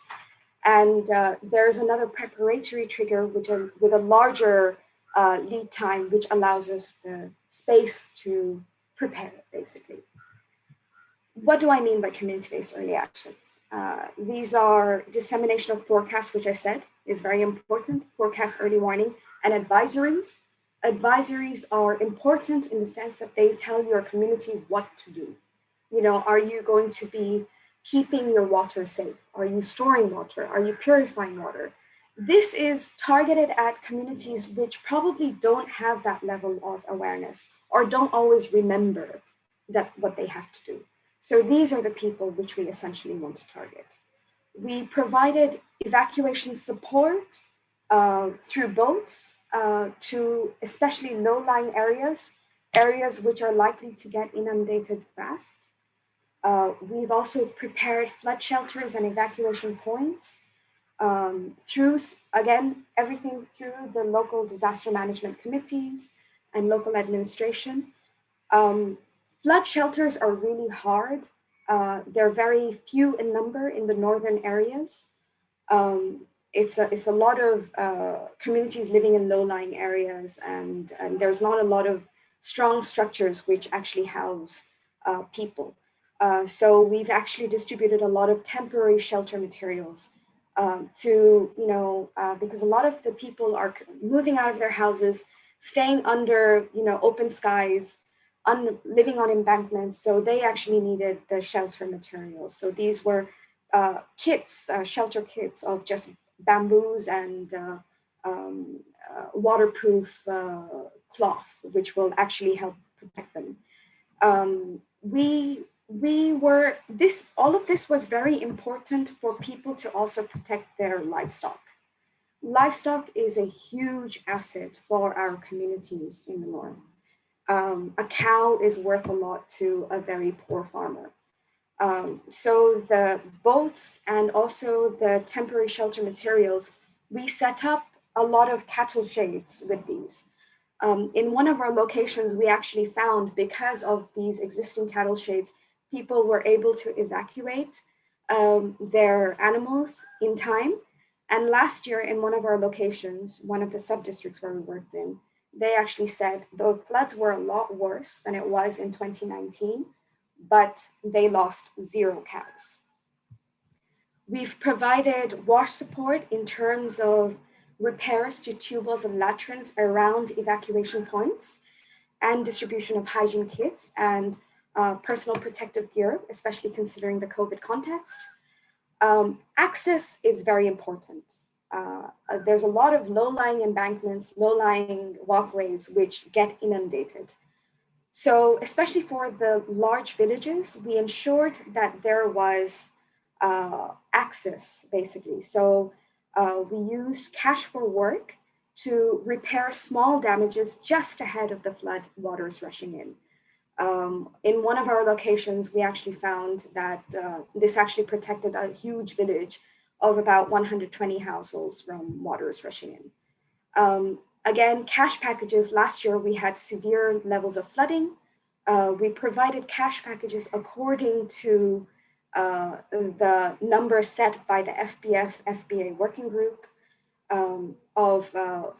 And there's another preparatory trigger, which with a larger lead time, which allows us the space to prepare, basically. What do I mean by community-based early actions? These are dissemination of forecasts, which I said is very important, forecast, early warning, and advisories. Advisories are important in the sense that they tell your community what to do. You know, are you going to be keeping your water safe? Are you storing water? Are you purifying water? This is targeted at communities which probably don't have that level of awareness or don't always remember that what they have to do. So these are the people which we essentially want to target. We provided evacuation support through boats to especially low-lying areas, areas which are likely to get inundated fast. We've also prepared flood shelters and evacuation points through, again, everything through the local disaster management committees and local administration. Flood shelters are really hard. They're very few in number in the northern areas. It's a lot of communities living in low-lying areas, and there's not a lot of strong structures which actually house people. So we've actually distributed a lot of temporary shelter materials to, you know, because a lot of the people are moving out of their houses, staying under, you know, open skies, living on embankments. So they actually needed the shelter materials. So these were kits, shelter kits of just bamboos and waterproof cloth, which will actually help protect them. All of this was very important for people to also protect their livestock. Livestock is a huge asset for our communities in the north. A cow is worth a lot to a very poor farmer. So the boats and also the temporary shelter materials, we set up a lot of cattle shades with these. In one of our locations, we actually found, because of these existing cattle shades, people were able to evacuate their animals in time. And last year, in one of our locations, one of the sub-districts where we worked in, they actually said the floods were a lot worse than it was in 2019, but they lost 0 cows. We've provided wash support in terms of repairs to tube wells and latrines around evacuation points, and distribution of hygiene kits and personal protective gear, especially considering the COVID context. Access is very important. There's a lot of low-lying embankments, low-lying walkways, which get inundated. So especially for the large villages, we ensured that there was access, basically. So we used cash for work to repair small damages just ahead of the flood waters rushing in. In one of our locations, we actually found that this actually protected a huge village of about 120 households from waters rushing in. Again, cash packages. Last year, we had severe levels of flooding. We provided cash packages according to the number set by the FBA working group of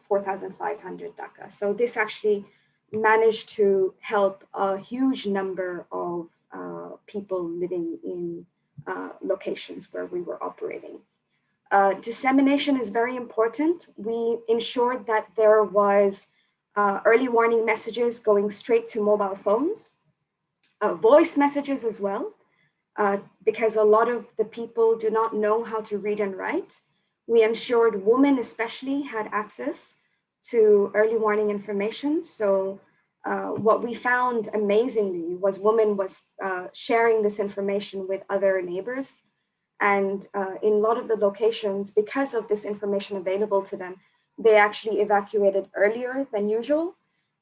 4,500 taka. So this actually managed to help a huge number of people living in locations where we were operating. Dissemination is very important. We ensured that there was early warning messages going straight to mobile phones, voice messages as well, because a lot of the people do not know how to read and write. We ensured women especially had access to early warning information. So what we found amazingly was women was sharing this information with other neighbors. And in a lot of the locations, because of this information available to them, they actually evacuated earlier than usual,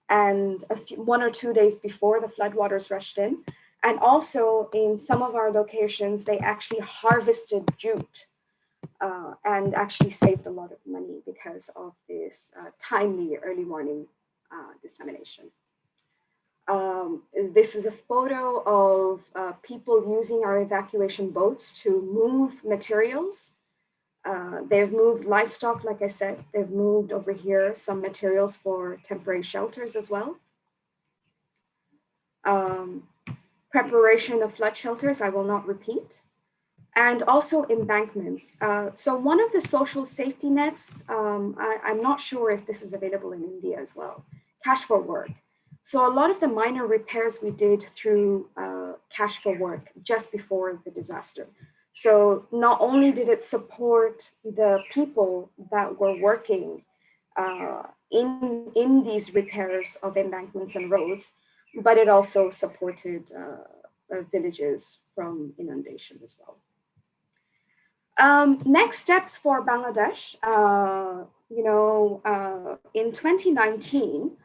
and 1 or 2 days before the floodwaters rushed in. And also in some of our locations, they actually harvested jute and actually saved a lot of money because of this timely early warning dissemination. This is a photo of people using our evacuation boats to move materials. They've moved livestock, like I said. They've moved over here some materials for temporary shelters as well. Preparation of flood shelters, I will not repeat. And also embankments. So one of the social safety nets, I'm not sure if this is available in India as well, cash for work. So a lot of the minor repairs we did through cash for work just before the disaster. So not only did it support the people that were working in these repairs of embankments and roads, but it also supported villages from inundation as well. Next steps for Bangladesh, in 2019,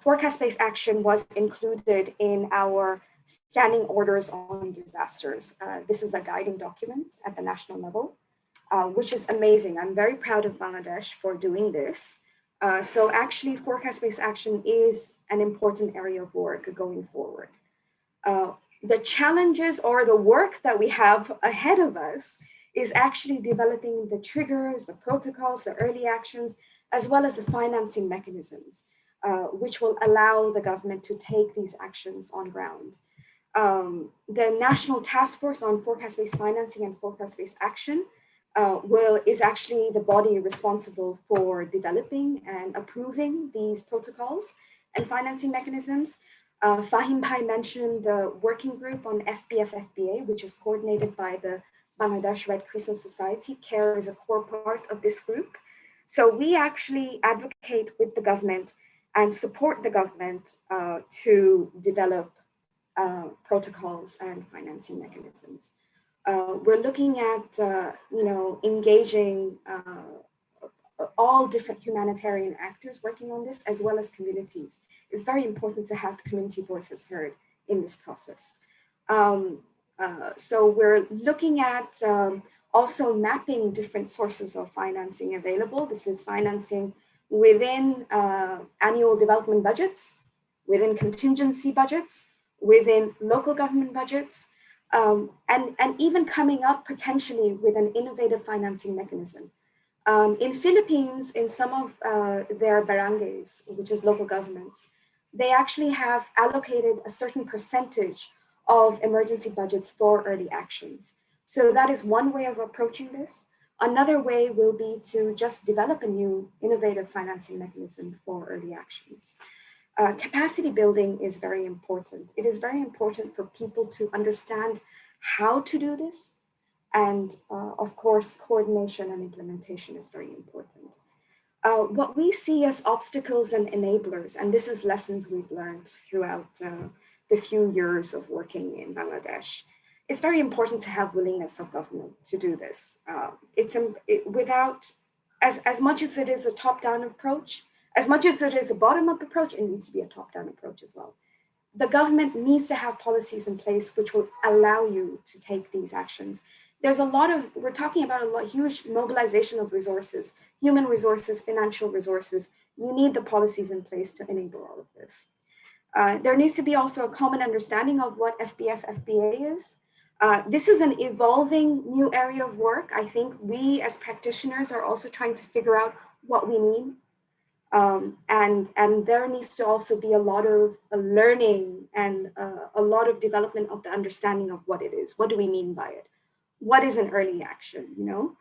forecast-based action was included in our standing orders on disasters. This is a guiding document at the national level, which is amazing. I'm very proud of Bangladesh for doing this. So actually, forecast-based action is an important area of work going forward. The challenges or the work that we have ahead of us is actually developing the triggers, the protocols, the early actions, as well as the financing mechanisms, which will allow the government to take these actions on ground. The National Task Force on Forecast-Based Financing and Forecast-Based Action is actually the body responsible for developing and approving these protocols and financing mechanisms. Fahim Bhai mentioned the working group on FBA, which is coordinated by the Bangladesh Red Crescent Society. CARE is a core part of this group. So we actually advocate with the government and support the government to develop protocols and financing mechanisms. We're looking at, engaging all different humanitarian actors working on this, as well as communities. It's very important to have community voices heard in this process. So we're looking at Also mapping different sources of financing available. This is financing within annual development budgets, within contingency budgets, within local government budgets, and even coming up potentially with an innovative financing mechanism. In Philippines, in some of their barangays, which is local governments, they actually have allocated a certain percentage of emergency budgets for early actions. So that is one way of approaching this. Another way will be to just develop a new innovative financing mechanism for early actions. Capacity building is very important. It is very important for people to understand how to do this. And of course, coordination and implementation is very important. What we see as obstacles and enablers, and this is lessons we've learned throughout the few years of working in Bangladesh, it's very important to have willingness of government to do this. As much as it is a top-down approach, as much as it is a bottom-up approach, it needs to be a top-down approach as well. The government needs to have policies in place which will allow you to take these actions. There's a lot of, we're talking about a huge mobilization of resources, human resources, financial resources. You need the policies in place to enable all of this. There needs to be also a common understanding of what FBF, FBA is. This is an evolving new area of work. I think we as practitioners are also trying to figure out what we need. And there needs to also be a lot of learning and a lot of development of the understanding of what it is. What do we mean by it? What is an early action, you know?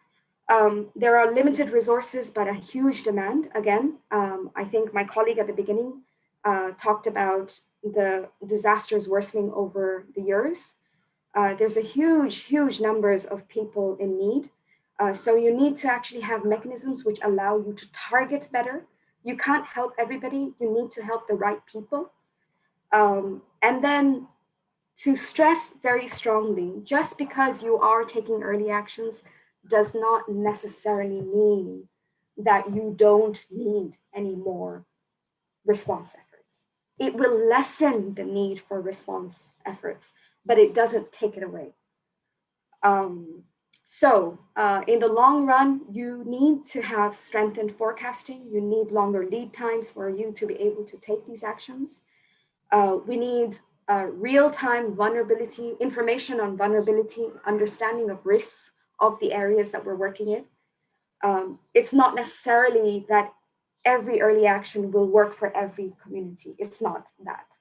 There are limited resources, but a huge demand. Again, I think my colleague at the beginning talked about the disasters worsening over the years. There's a huge numbers of people in need. So you need to actually have mechanisms which allow you to target better. You can't help everybody, you need to help the right people. And then to stress very strongly, just because you are taking early actions does not necessarily mean that you don't need any more response efforts. It will lessen the need for response efforts, but it doesn't take it away. So in the long run, you need to have strengthened forecasting. You need longer lead times for you to be able to take these actions. We need real-time vulnerability, information on vulnerability, understanding of risks of the areas that we're working in. It's not necessarily that every early action will work for every community. It's not that.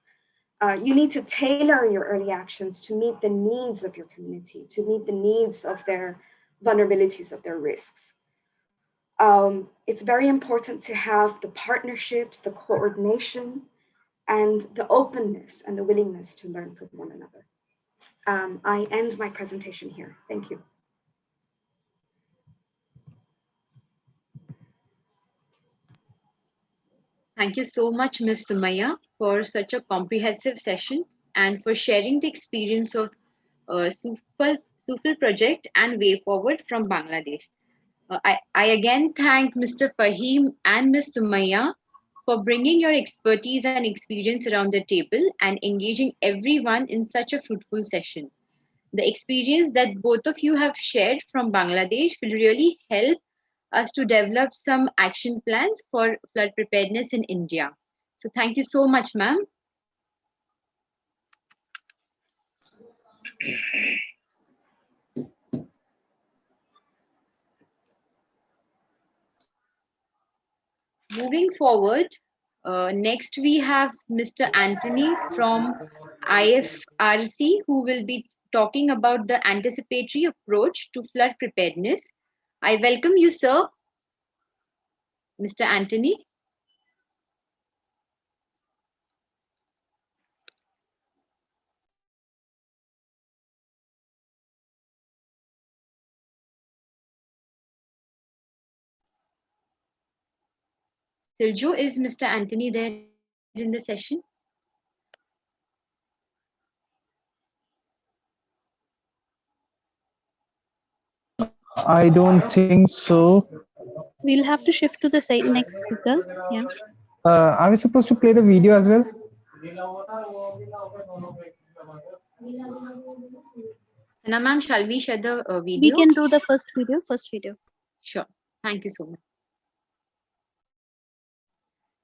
You need to tailor your early actions to meet the needs of your community, to meet the needs of their vulnerabilities, of their risks. It's very important to have the partnerships, the coordination, and the openness and the willingness to learn from one another. I end my presentation here. Thank you. Thank you so much, Ms. Sumaya, for such a comprehensive session and for sharing the experience of Sufal project and way forward from Bangladesh. I again thank Mr. Fahim and Ms. Sumaya for bringing your expertise and experience around the table and engaging everyone in such a fruitful session. The experience that both of you have shared from Bangladesh will really help us to develop some action plans for flood preparedness in India. So thank you so much, ma'am. Moving forward, next we have Mr. Anthony from IFRC, who will be talking about the anticipatory approach to flood preparedness. I welcome you, sir. Mr. Anthony. Siljo, is Mr. Anthony there in the session? I don't think so. We'll have to shift to the next speaker. Yeah. Are we supposed to play the video as well? Now, ma'am, shall we share the video? We can do the first video. Sure. Thank you so much.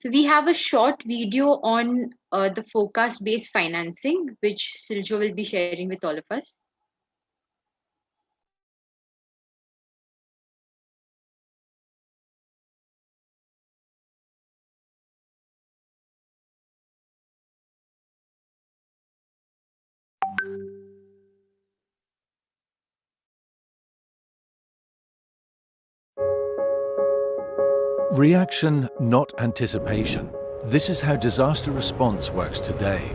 So we have a short video on the forecast-based financing, which Siljo will be sharing with all of us. Reaction, not anticipation. This is how disaster response works today.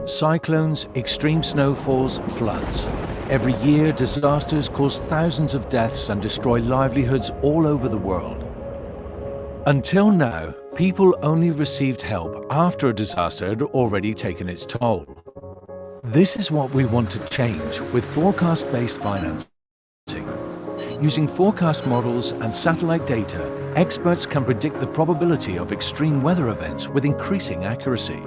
Cyclones, extreme snowfalls, floods. Every year, disasters cause thousands of deaths and destroy livelihoods all over the world. Until now, people only received help after a disaster had already taken its toll. This is what we want to change with forecast-based financing. Using forecast models and satellite data, experts can predict the probability of extreme weather events with increasing accuracy.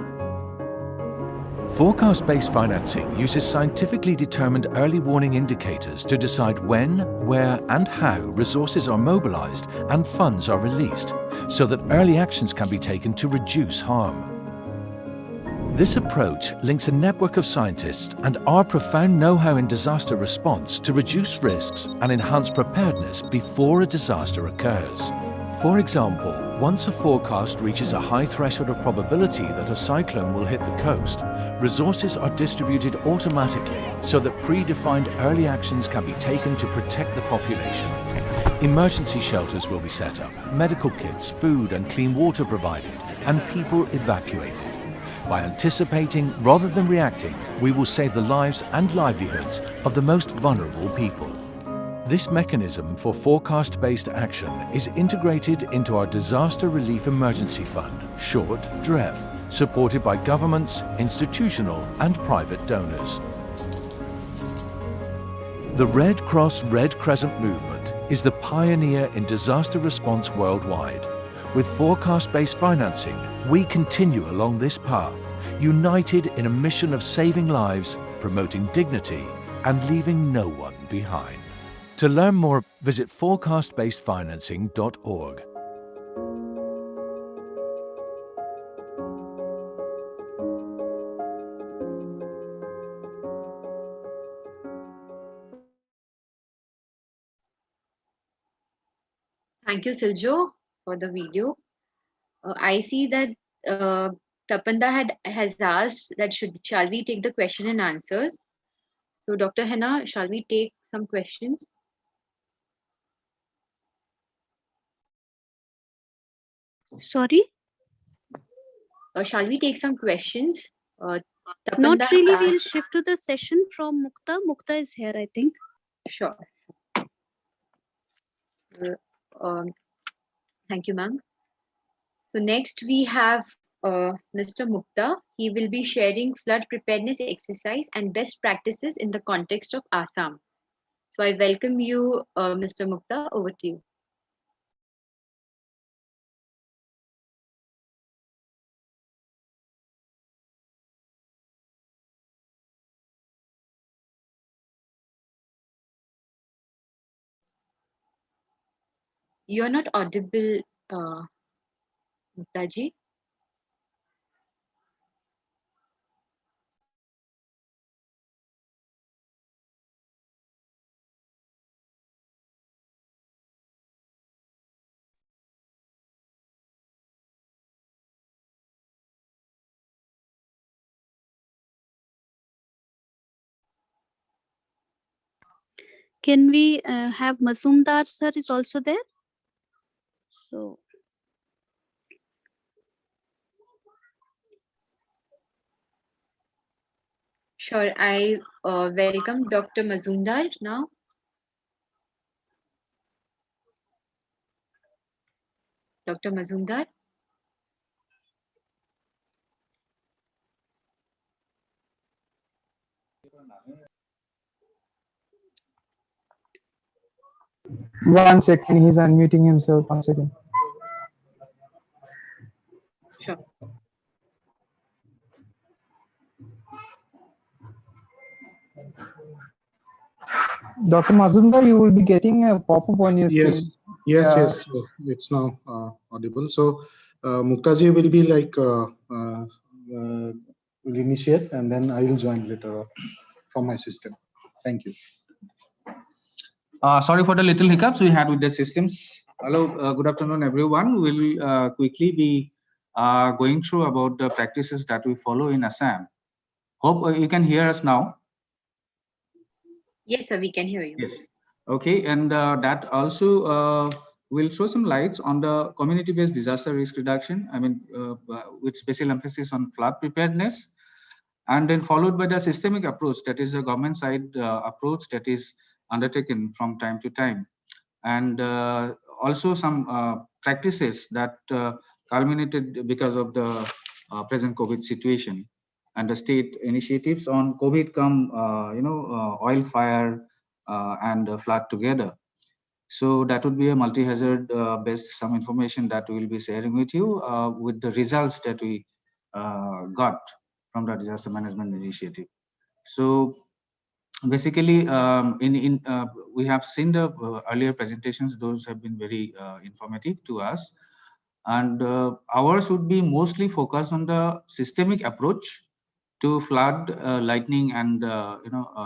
Forecast-based financing uses scientifically determined early warning indicators to decide when, where, and how resources are mobilized and funds are released, so that early actions can be taken to reduce harm. This approach links a network of scientists and our profound know-how in disaster response to reduce risks and enhance preparedness before a disaster occurs. For example, once a forecast reaches a high threshold of probability that a cyclone will hit the coast, resources are distributed automatically so that predefined early actions can be taken to protect the population. Emergency shelters will be set up, medical kits, food and clean water provided, and people evacuated. By anticipating rather than reacting, we will save the lives and livelihoods of the most vulnerable people. This mechanism for forecast-based action is integrated into our Disaster Relief Emergency Fund, short DREF, supported by governments, institutional and private donors. The Red Cross Red Crescent movement is the pioneer in disaster response worldwide. With forecast-based financing, we continue along this path, united in a mission of saving lives, promoting dignity, and leaving no one behind. To learn more, visit forecastbasedfinancing.org. Thank you, Siljo, for the video. I see that Tapanda has asked that shall we take the question and answers? So, Dr. Henna, shall we take some questions? Sorry, Shall we take some questions? not Tapanda really. has We'll asked- shift to the session from Mukta. Mukta is here, I think. Sure. Thank you, ma'am. So next we have Mr. Mukta. He will be sharing flood preparedness exercise and best practices in the context of Assam. So I welcome you, Mr. Mukta. Over to you. You're not audible, Muktaji. Can we have Mazumdar sir is also there? So Sure. I welcome Dr. Mazumdar now. Dr. Mazumdar. One second, he's unmuting himself. 1 second. Sure. Dr. Mazumdar, you will be getting a pop-up on your Yes, screen. yes, Yeah. yes. So it's now audible. So Muktaji will be like will initiate, and then I will join later from my system. Thank you. Sorry for the little hiccups we had with the systems. Hello, good afternoon, everyone. We'll quickly be going through about the practices that we follow in Assam. Hope you can hear us now. Yes, sir, we can hear you. Yes. Okay, and that also will throw some lights on the community-based disaster risk reduction. I mean, with special emphasis on flood preparedness, and then followed by the systemic approach, that is a government side approach that is undertaken from time to time, and also some practices that culminated because of the present COVID situation, and the state initiatives on COVID come, oil fire and flood together. So that would be a multi-hazard based some information that we will be sharing with you with the results that we got from the disaster management initiative. So basically, we have seen the earlier presentations; those have been very informative to us, and ours would be mostly focused on the systemic approach to flood, lightning, and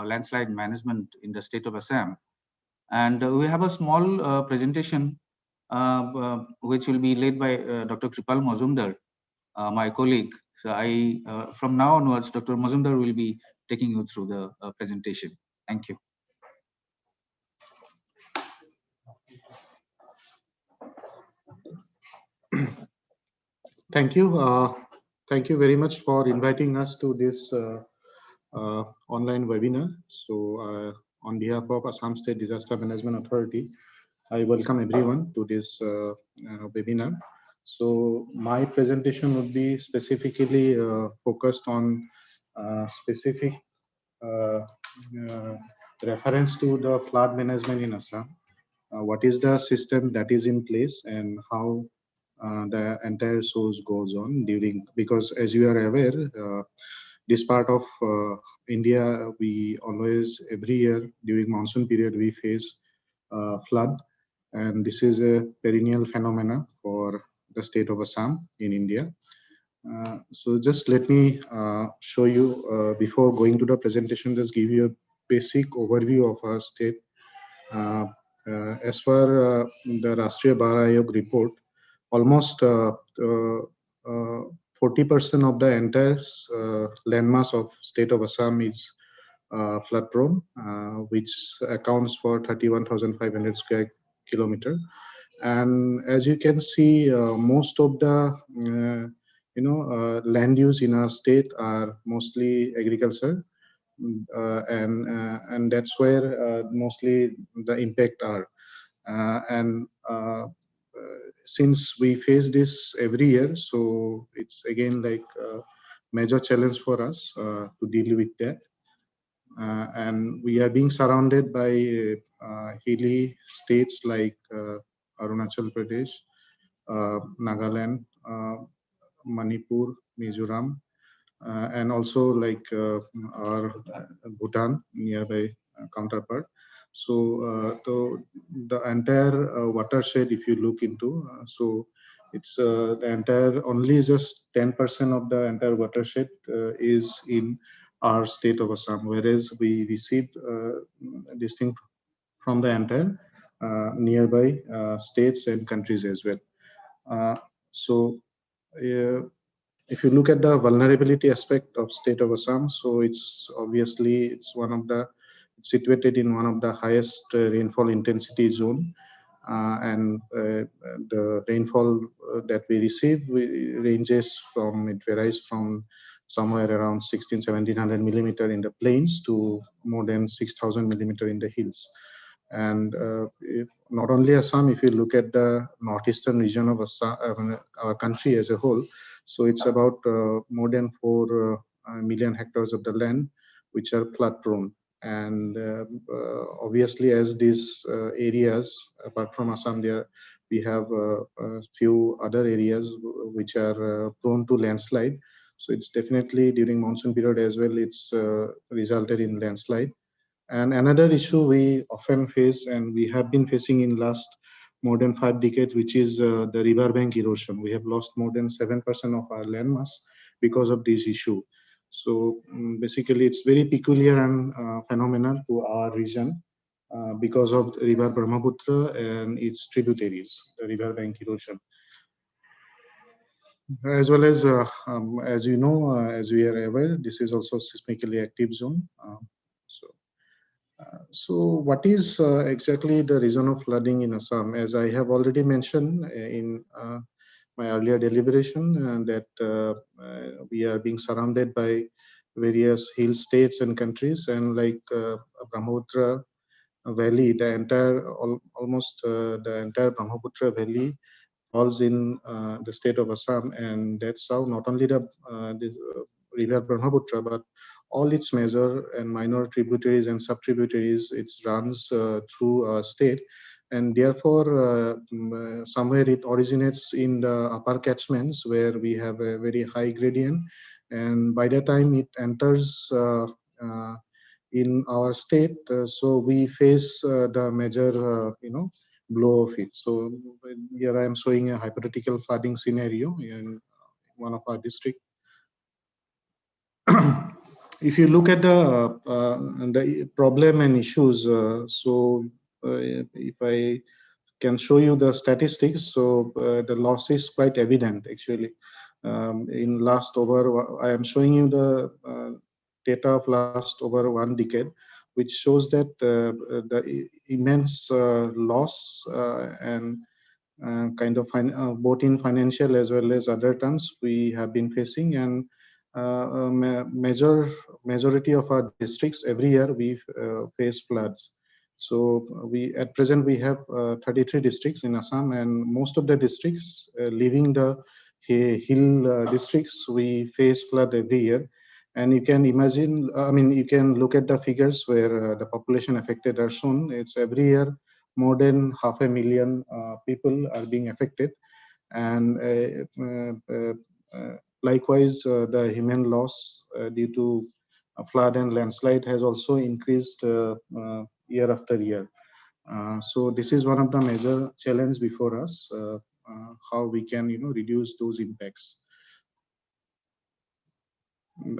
landslide management in the state of Assam. And we have a small presentation which will be led by Dr. Kripal Mazumdar, my colleague. So from now onwards, Dr. Mazumdar will be taking you through the presentation. Thank you. Thank you. Thank you very much for inviting us to this online webinar. So on behalf of Assam State Disaster Management Authority, I welcome everyone to this webinar. So my presentation would be specifically focused on specific reference to the flood management in Assam. What is the system that is in place, and how the entire source goes on during, because as you are aware, this part of India, we always, every year during monsoon period, we face flood, and this is a perennial phenomena for the state of Assam in India. So just let me show you, before going to the presentation, just give you a basic overview of our state. As per the Rashtriya Bar Ayog report, almost 40% of the entire landmass of state of Assam is flood prone, which accounts for 31,500 square kilometer. And as you can see, most of the land use in our state are mostly agriculture, and that's where mostly the impact are. Since we face this every year, so it's again like a major challenge for us to deal with that. And we are being surrounded by hilly states like Arunachal Pradesh, Nagaland, Manipur, Mizoram, and also like our Bhutan nearby counterpart. So the entire watershed, if you look into, so it's the entire, only just 10% of the entire watershed is in our state of Assam, whereas we received this thing from the entire nearby states and countries as well. If you look at the vulnerability aspect of state of Assam, so it's obviously it's situated in one of the highest rainfall intensity zone, and the rainfall that we receive it varies from somewhere around 1700 millimeter in the plains to more than 6,000 millimeter in the hills. And not only Assam, if you look at the northeastern region of Assam, our country as a whole, so it's about more than 4 million hectares of the land which are flood prone. And obviously, as these areas, apart from Assam, we have a few other areas which are prone to landslide. So it's definitely during monsoon period as well, it's resulted in landslide. And another issue we often face, and we have been facing in last more than 5 decades, which is the riverbank erosion. We have lost more than 7% of our landmass because of this issue. So basically, it's very peculiar and phenomenon to our region because of river Brahmaputra and its tributaries, the riverbank erosion. As well as you know, as we are aware, this is also seismically active zone. So what is exactly the reason of flooding in Assam? As I have already mentioned in my earlier deliberation, that we are being surrounded by various hill states and countries, and like Brahmaputra Valley, the entire almost the entire Brahmaputra Valley falls in the state of Assam, and that's how not only the river Brahmaputra, but all its major and minor tributaries and sub-tributaries, it runs through a state, and therefore somewhere it originates in the upper catchments where we have a very high gradient, and by the time it enters in our state, so we face the major, blow of it. So here I am showing a hypothetical flooding scenario in one of our districts. If you look at the problem and issues, if I can show you the statistics, so the loss is quite evident actually. In last over, I am showing you the data of last over 1 decade, which shows that the immense loss and kind of both in financial as well as other terms we have been facing, and majority of our districts every year we face floods. So we at present we have 33 districts in Assam, and most of the districts, leaving the hill districts, we face flood every year. And you can imagine, I mean, you can look at the figures where the population affected are shown. It's every year more than 500,000 people are being affected, and likewise the human loss due to flood and landslide has also increased year after year. So this is one of the major challenge before us, how we can reduce those impacts.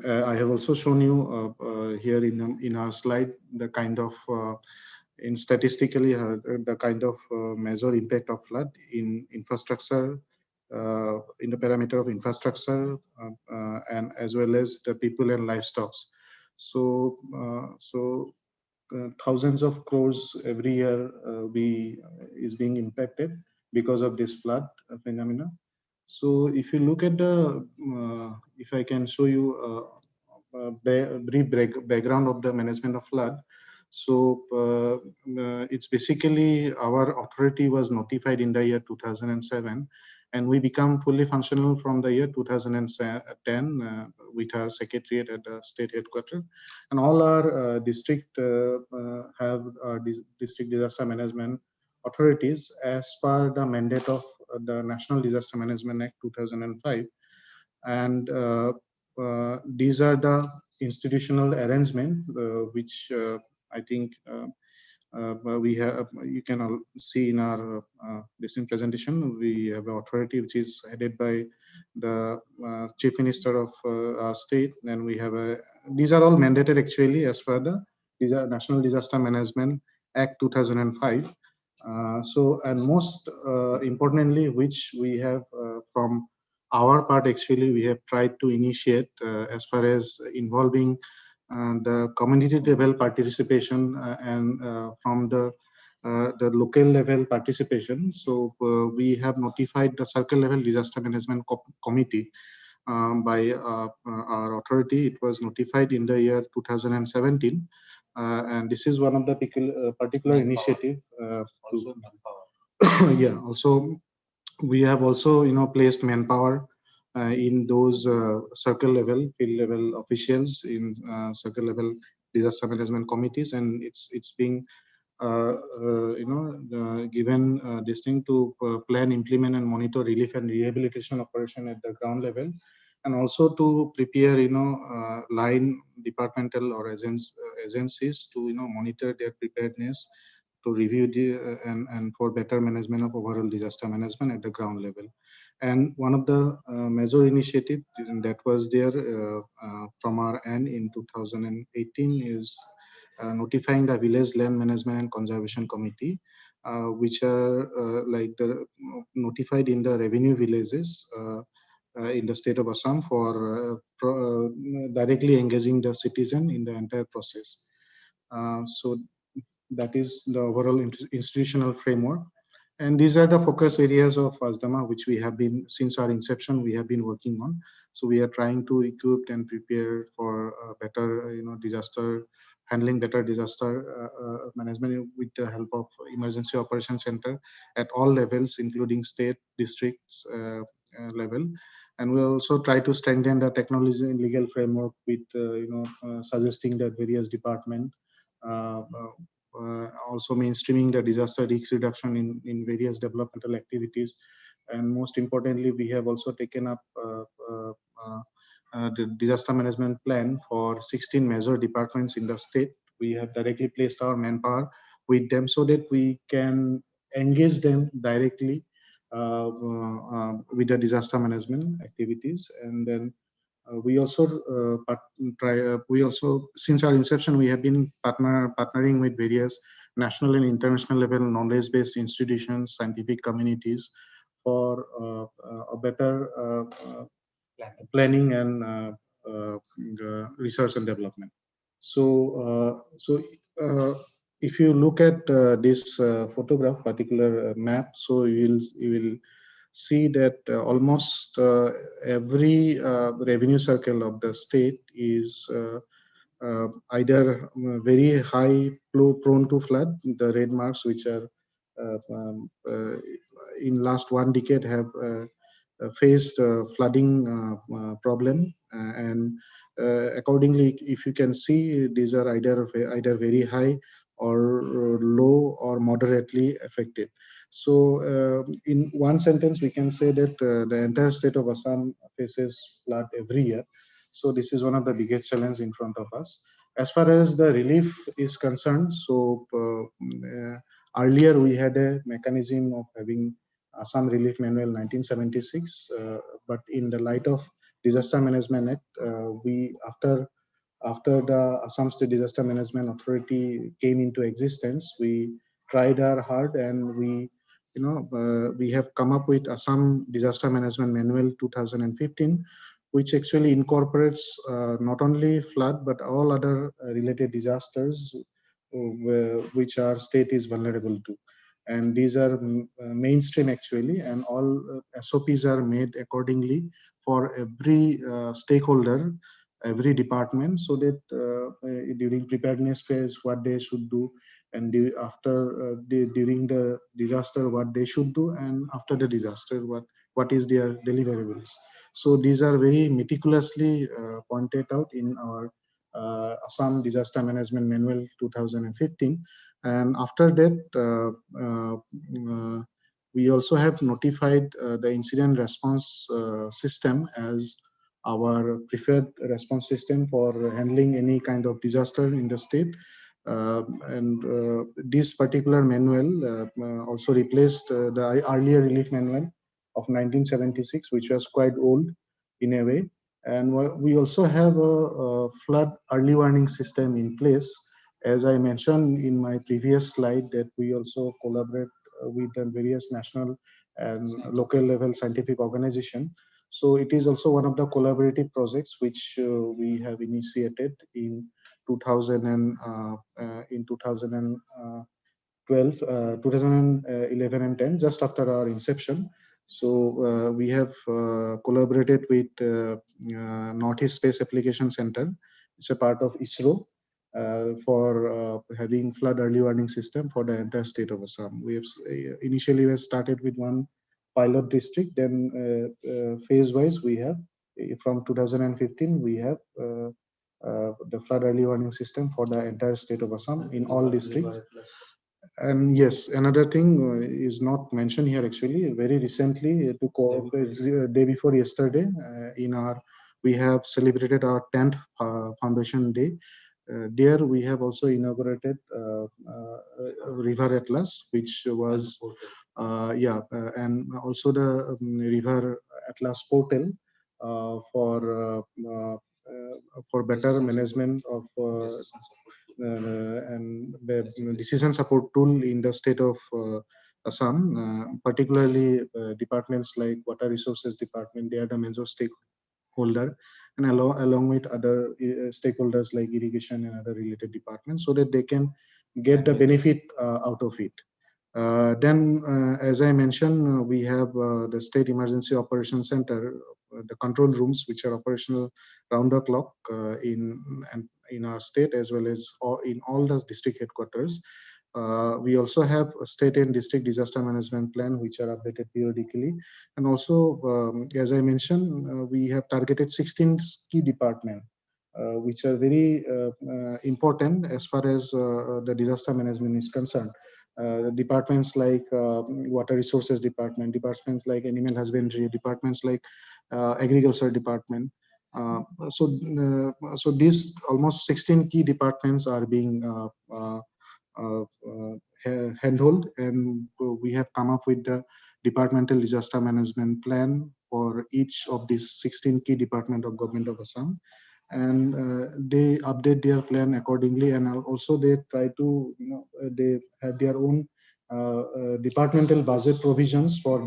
I have also shown you here in our slide the kind of in statistically the kind of major impact of flood in infrastructure, in the parameter of infrastructure, and as well as the people and livestock. So thousands of crores every year is being impacted because of this flood phenomena. So if you look at the, if I can show you a brief background of the management of flood. So it's basically our authority was notified in the year 2007, and we become fully functional from the year 2010 with our secretariat at the state headquarters, and all our district have district disaster management authorities as per the mandate of the National Disaster Management Act 2005, and these are the institutional arrangement which I think we have. You can see in our this presentation. We have an authority which is headed by the Chief Minister of our state, and we have a. These are all mandated actually as per the National Disaster Management Act 2005. So, and most importantly, which we have from our part, actually, we have tried to initiate as far as involving the community level participation and from the local level participation. So we have notified the circle level disaster management committee by our authority. It was notified in the year 2017. And this is one of the particular initiative. Yeah, also we have also placed manpower in those circle level, field level officials in circle level disaster management committees, and it's being given this thing to plan, implement, and monitor relief and rehabilitation operation at the ground level. and also to prepare, line departmental or agencies to, monitor their preparedness, to review and for better management of overall disaster management at the ground level. And one of the major initiatives that was there from our end in 2018 is notifying the Village Land Management and Conservation Committee, which are notified in the revenue villages in the state of Assam for directly engaging the citizen in the entire process. So that is the overall institutional framework. And these are the focus areas of ASDAMA, which we have been, since our inception, we have been working on. So we are trying to equip and prepare for better, disaster handling, better disaster management with the help of Emergency Operations Center at all levels, including state, districts level. And we'll also try to strengthen the technology and legal framework with, suggesting that various departments also mainstreaming the disaster risk reduction in various developmental activities. And most importantly, we have also taken up the disaster management plan for 16 major departments in the state. We have directly placed our manpower with them so that we can engage them directly with the disaster management activities. And then we also since our inception, we have been partnering with various national and international level knowledge-based institutions, scientific communities for a better planning and research and development. So, if you look at this photograph, particular map, so you will see that almost every revenue circle of the state is either very high prone to flood, the red marks, which are in last one decade have faced flooding problem, and accordingly, if you can see, these are either very high or low or moderately affected. So in one sentence, we can say that the entire state of Assam faces flood every year. So this is one of the biggest challenges in front of us. As far as the relief is concerned, so earlier we had a mechanism of having Assam Relief Manual 1976, but in the light of Disaster Management Act, we after the Assam State Disaster Management Authority came into existence, we tried our hard and we have come up with Assam Disaster Management Manual 2015, which actually incorporates not only flood but all other related disasters which our state is vulnerable to. And these are mainstream actually, and all SOPs are made accordingly for every stakeholder, every department, so that during preparedness phase what they should do, and during the disaster what they should do, and after the disaster what is their deliverables. So these are very meticulously pointed out in our Assam Disaster Management Manual 2015. And after that, we also have notified the incident response system as our preferred response system for handling any kind of disaster in the state. This particular manual also replaced the earlier relief manual of 1976, which was quite old in a way. And we also have a flood early warning system in place. As I mentioned in my previous slide, that we also collaborate with the various national and local level scientific organization. So it is also one of the collaborative projects which we have initiated in 2011 and 10, just after our inception. So we have collaborated with Northeast Space Application Center. It's a part of ISRO for having flood early warning system for the entire state of Assam. We have initially started with one pilot district, then phase-wise we have, from 2015, we have the flood early warning system for the entire state of Assam in all districts. And yes, another thing is not mentioned here actually. Very recently, to cooperate, day before yesterday, we have celebrated our 10th Foundation Day. There we have also inaugurated River Atlas, which was and also the River Atlas portal for better management of and the decision support tool in the state of Assam, particularly departments like Water Resources Department. They are the major stakeholder, and along with other stakeholders like irrigation and other related departments, so that they can get the benefit out of it. As I mentioned, we have the State Emergency Operations Center, the control rooms, which are operational round the clock in our state, as well as in all the district headquarters. We also have a state and district disaster management plan, which are updated periodically. And also, as I mentioned, we have targeted 16 key departments, which are very important as far as the disaster management is concerned. Departments like Water Resources Department, departments like Animal Husbandry, departments like Agriculture Department. So these almost 16 key departments are being handled, and we have come up with the departmental disaster management plan for each of these 16 key departments of Government of Assam, and they update their plan accordingly, and also they try to, they have their own departmental budget provisions for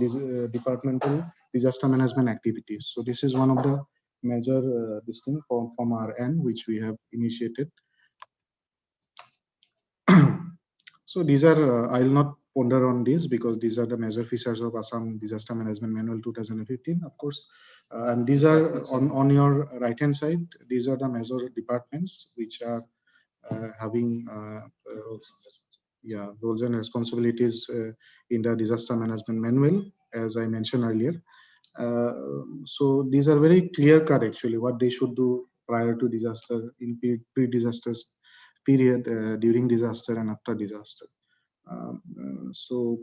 departmental disaster management activities. So this is one of the major this thing from our end, which we have initiated. So these are, I'll not ponder on this because these are the major features of Assam Disaster Management Manual 2015, of course. And these are on your right hand side. These are the major departments which are having roles and responsibilities in the Disaster Management Manual, as I mentioned earlier. So these are very clear cut actually what they should do prior to disaster, in pre-disasters period, during disaster and after disaster. So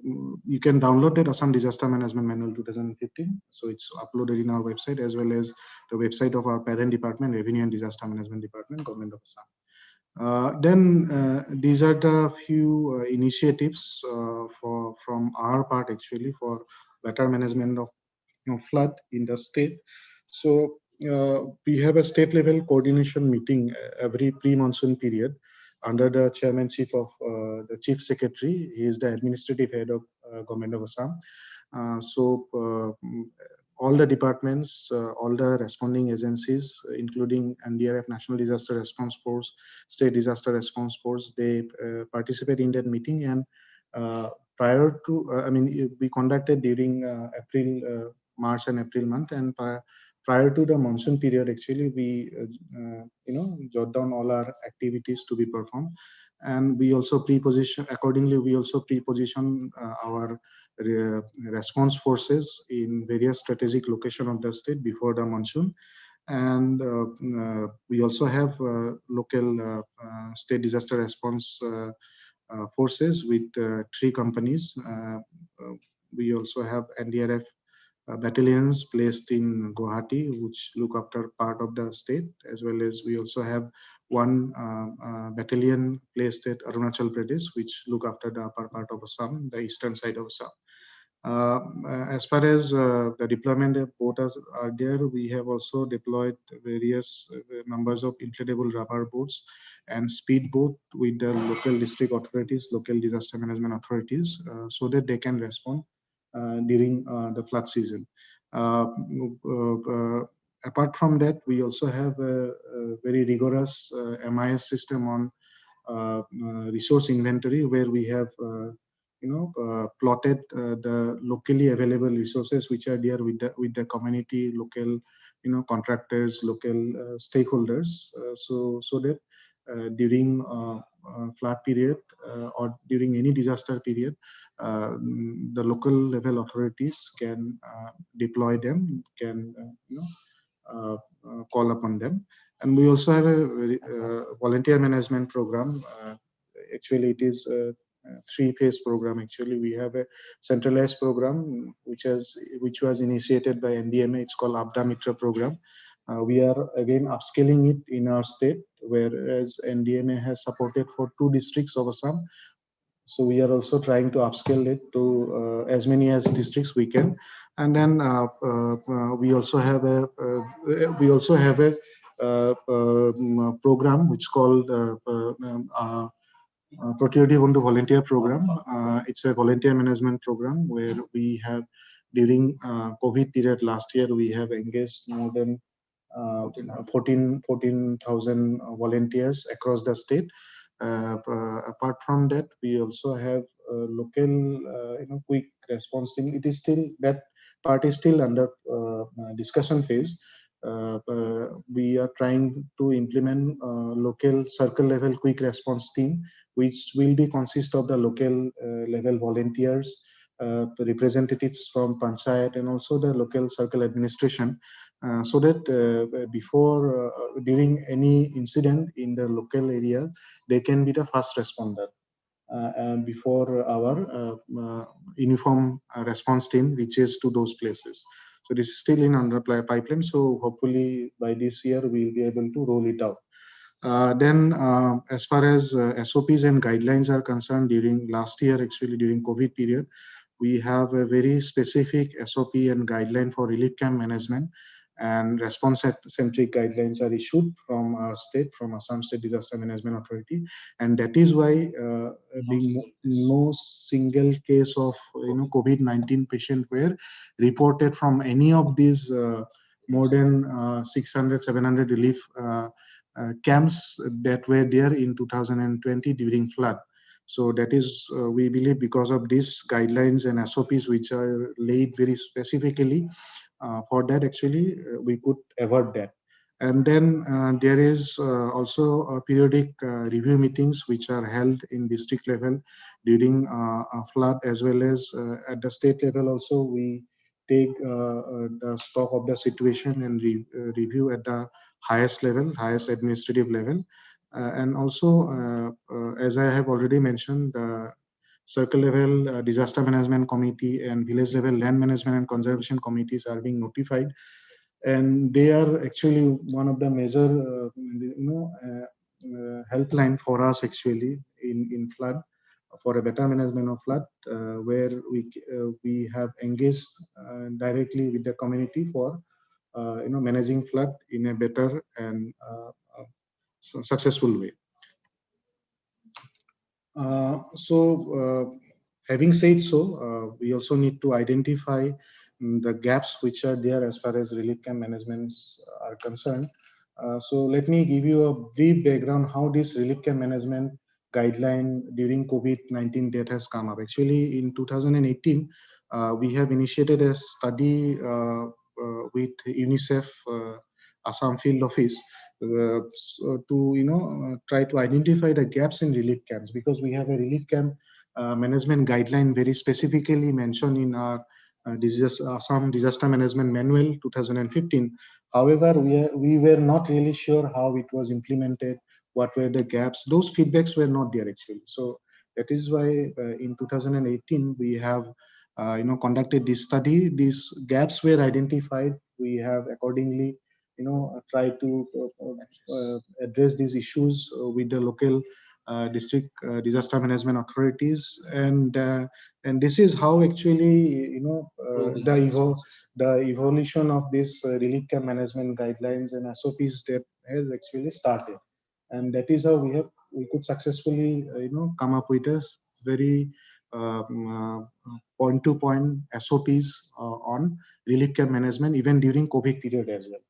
you can download that Assam Disaster Management Manual 2015. So it's uploaded in our website, as well as the website of our parent department, Revenue and Disaster Management Department, Government of Assam. These are the few initiatives from our part actually for better management of flood in the state. So we have a state level coordination meeting every pre-monsoon period under the chairmanship of the chief secretary. He is the administrative head of Government of Assam. All the departments, all the responding agencies, including NDRF, National Disaster Response Force, State Disaster Response Force, they participate in that meeting. And prior to, we conducted during March and April month, and prior to the monsoon period, actually, we jot down all our activities to be performed, and we also pre-position accordingly. We also pre-position our response forces in various strategic locations of the state before the monsoon, and we also have local state disaster response forces with 3 companies. We also have NDRF battalions placed in Guwahati, which look after part of the state, as well as we also have one battalion placed at Arunachal Pradesh, which look after the upper part of Assam, the eastern side of Assam. As far as the deployment of boats are there, we have also deployed various numbers of inflatable rubber boats and speed boat with the local district authorities, local disaster management authorities, so that they can respond during the flood season. Apart from that, we also have a very rigorous MIS system on resource inventory, where we have plotted the locally available resources which are there with the community, local contractors, local stakeholders, so that during flood period or during any disaster period, the local level authorities can deploy them, can call upon them. And we also have a volunteer management program. Actually, it is three-phase program. Actually, we have a centralized program which was initiated by NDMA. It's called Abda Mitra program. We are again upscaling it in our state, whereas NDMA has supported for 2 districts of Assam. So we are also trying to upscale it to as many as districts we can. And then we also have a program which is called Procurity Bundu Volunteer Program. It's a volunteer management program where we have, during COVID period last year, we have engaged more than 14,000 volunteers across the state. Apart from that, we also have local, quick response team. It is still, that part is still under discussion phase. We are trying to implement local circle level quick response team, which will be consist of the local level volunteers, the representatives from Panchayat, and also the local circle administration, so that during any incident in the local area, they can be the first responder before our uniform response team reaches to those places. So this is still in under pipeline. So hopefully by this year we'll be able to roll it out. Then as far as SOPs and guidelines are concerned, during last year, actually during COVID period, we have a very specific SOP and guideline for relief camp management, and response-centric guidelines are issued from our state, from Assam State Disaster Management Authority, and that is why being no single case of COVID-19 patient were reported from any of these more than 600-700 relief camps that were there in 2020 during flood. So that is, we believe, because of these guidelines and SOPs which are laid very specifically for that, actually we could avoid that. And then there is also periodic review meetings which are held in district level during a flood, as well as at the state level also. We take the stock of the situation and review at the highest level, highest administrative level. And also, as I have already mentioned, the circle level disaster management committee and village level land management and conservation committees are being notified, and they are actually one of the major helpline for us actually in flood, for a better management of flood, where we have engaged directly with the community for managing flood in a better and successful way. Having said so, we also need to identify the gaps which are there as far as relief camp managements are concerned. So let me give you a brief background how this relief camp management guideline during COVID-19 that has come up. Actually, in 2018, we have initiated a study with Unicef Assam Field Office to try to identify the gaps in relief camps, because we have a relief camp management guideline very specifically mentioned in our Assam Disaster Management Manual 2015. However, we were not really sure how it was implemented, what were the gaps. Those feedbacks were not there actually. So that is why in 2018 we have conducted this study. These gaps were identified. We have accordingly try to address these issues with the local district disaster management authorities, and this is how actually the evolution of this relief camp management guidelines and SOPs that has actually started, and that is how we could successfully come up with a very point-to-point SOPs on relief camp management even during COVID period as well.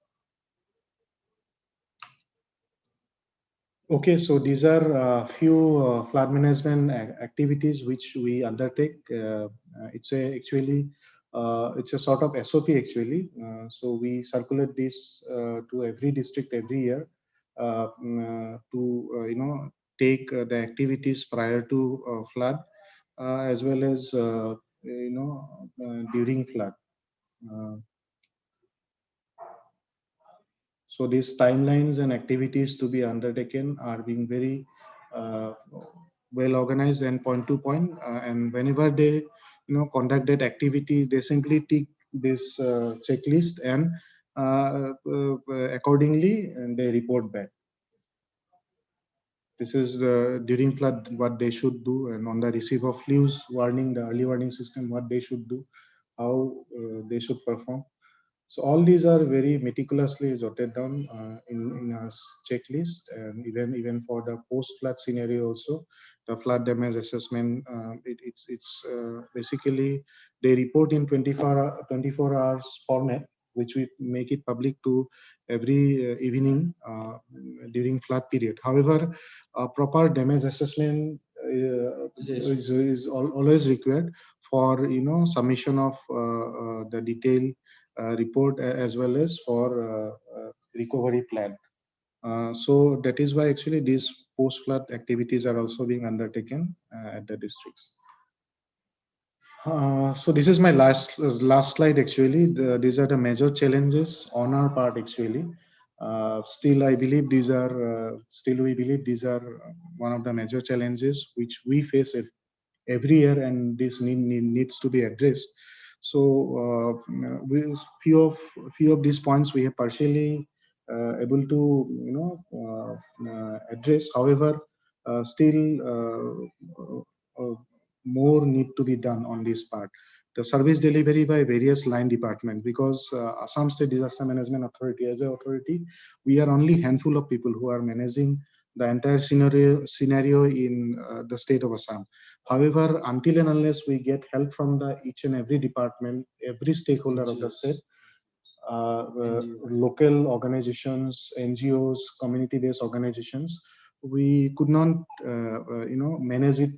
Okay, so these are a few flood management activities which we undertake. It's a sort of SOP actually. So we circulate this to every district every year to take the activities prior to flood as well as during flood. So these timelines and activities to be undertaken are being very well organized and point to point, and whenever they conduct that activity, they simply tick this checklist, and accordingly and they report back. This is during flood what they should do, and on the receive of leaves warning, the early warning system, what they should do, how they should perform. So all these are very meticulously jotted down in our checklist, and even for the post-flood scenario also, the flood damage assessment. It's basically they report in 24 hours format, which we make it public to every evening during flood period. However, proper damage assessment is always required for submission of the detailed report as well as for recovery plan. So that is why actually these post-flood activities are also being undertaken at the districts. So this is my last slide actually. These are the major challenges on our part actually. Still, I believe these are we believe these are one of the major challenges which we face every year, and this needs to be addressed. So few of these points we have partially able to address. However, still more need to be done on this part. The service delivery by various line departments, because Assam State Disaster Management Authority as an authority, we are only handful of people who are managing the entire scenario in the state of Assam. However, until and unless we get help from each and every department, every stakeholder of the state, local organizations, NGOs, community-based organizations, we could not, manage it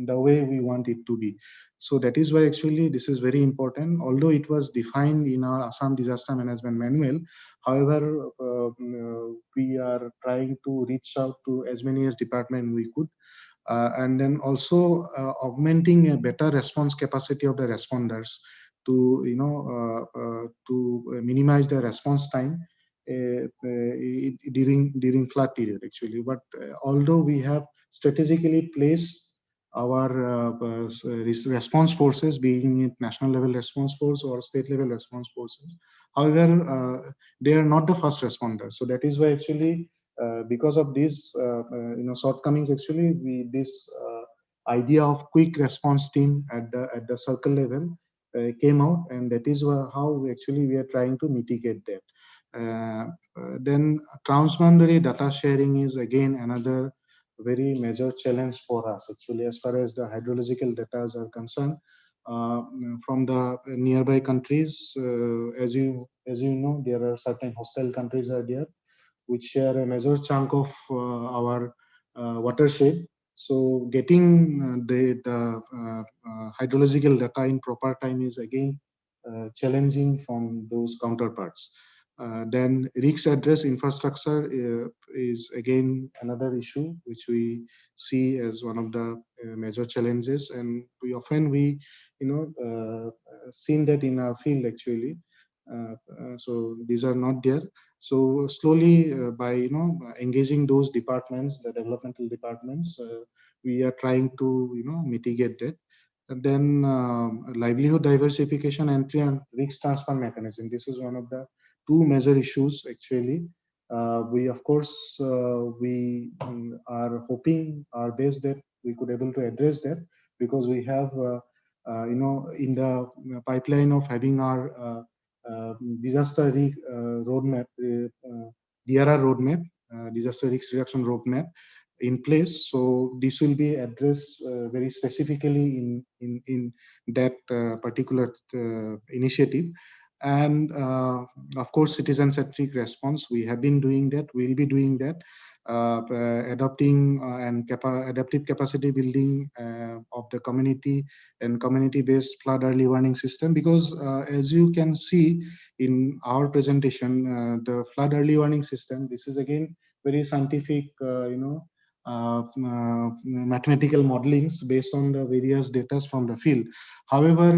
the way we want it to be. So that is why actually this is very important. Although it was defined in our Assam Disaster Management Manual, however, we are trying to reach out to as many as department we could. And then also augmenting a better response capacity of the responders to minimize the response time during flood period actually. But although we have strategically placed our response forces, being it national level response force or state level response forces, however, they are not the first responders. So that is why actually because of these shortcomings, actually this idea of quick response team at the circle level came out, and that is how we are trying to mitigate that. Then transboundary data sharing is again another very major challenge for us actually, as far as the hydrological data are concerned. From the nearby countries, as you know, there are certain hostile countries are there which share a major chunk of our watershed. So getting the hydrological data in proper time is again challenging from those counterparts. Then risk address infrastructure is again another issue which we see as one of the major challenges, and we often seen that in our field actually. So these are not there. So slowly by engaging those departments, the developmental departments, we are trying to mitigate that. And then livelihood diversification, entry and risk transfer mechanism. This is one of the two major issues actually. We of course we are hoping our best that we could able to address that, because we have in the pipeline of having our disaster roadmap, DRR roadmap, disaster risk reduction roadmap in place. So this will be addressed very specifically in that particular initiative. And of course, citizen-centric response, we have been doing that, we'll be doing that, adopting and adaptive capacity building of the community and community-based flood early warning system. Because as you can see in our presentation, the flood early warning system, this is again very scientific, mathematical modelings based on the various data from the field. However,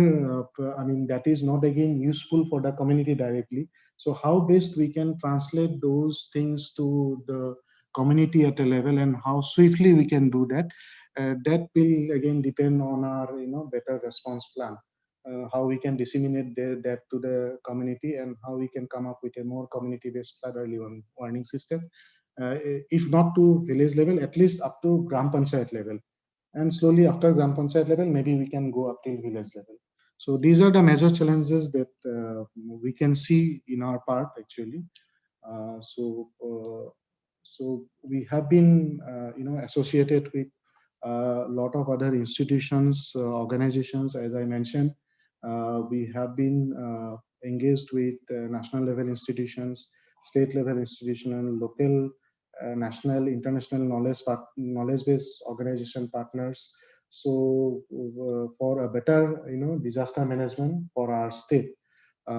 I mean, that is not again useful for the community directly. So how best we can translate those things to the community at a level, and how swiftly we can do that. That will again depend on our better response plan, how we can disseminate that to the community, and how we can come up with a more community-based flood early warning system. If not to village level, at least up to Gram Panchayat level. And slowly after Gram Panchayat level, maybe we can go up till village level. So these are the major challenges that we can see in our part actually. So we have been associated with a lot of other institutions, organizations, as I mentioned. We have been engaged with national level institutions, state level institutions, local, national, international knowledge-based organization partners. So for a better disaster management for our state.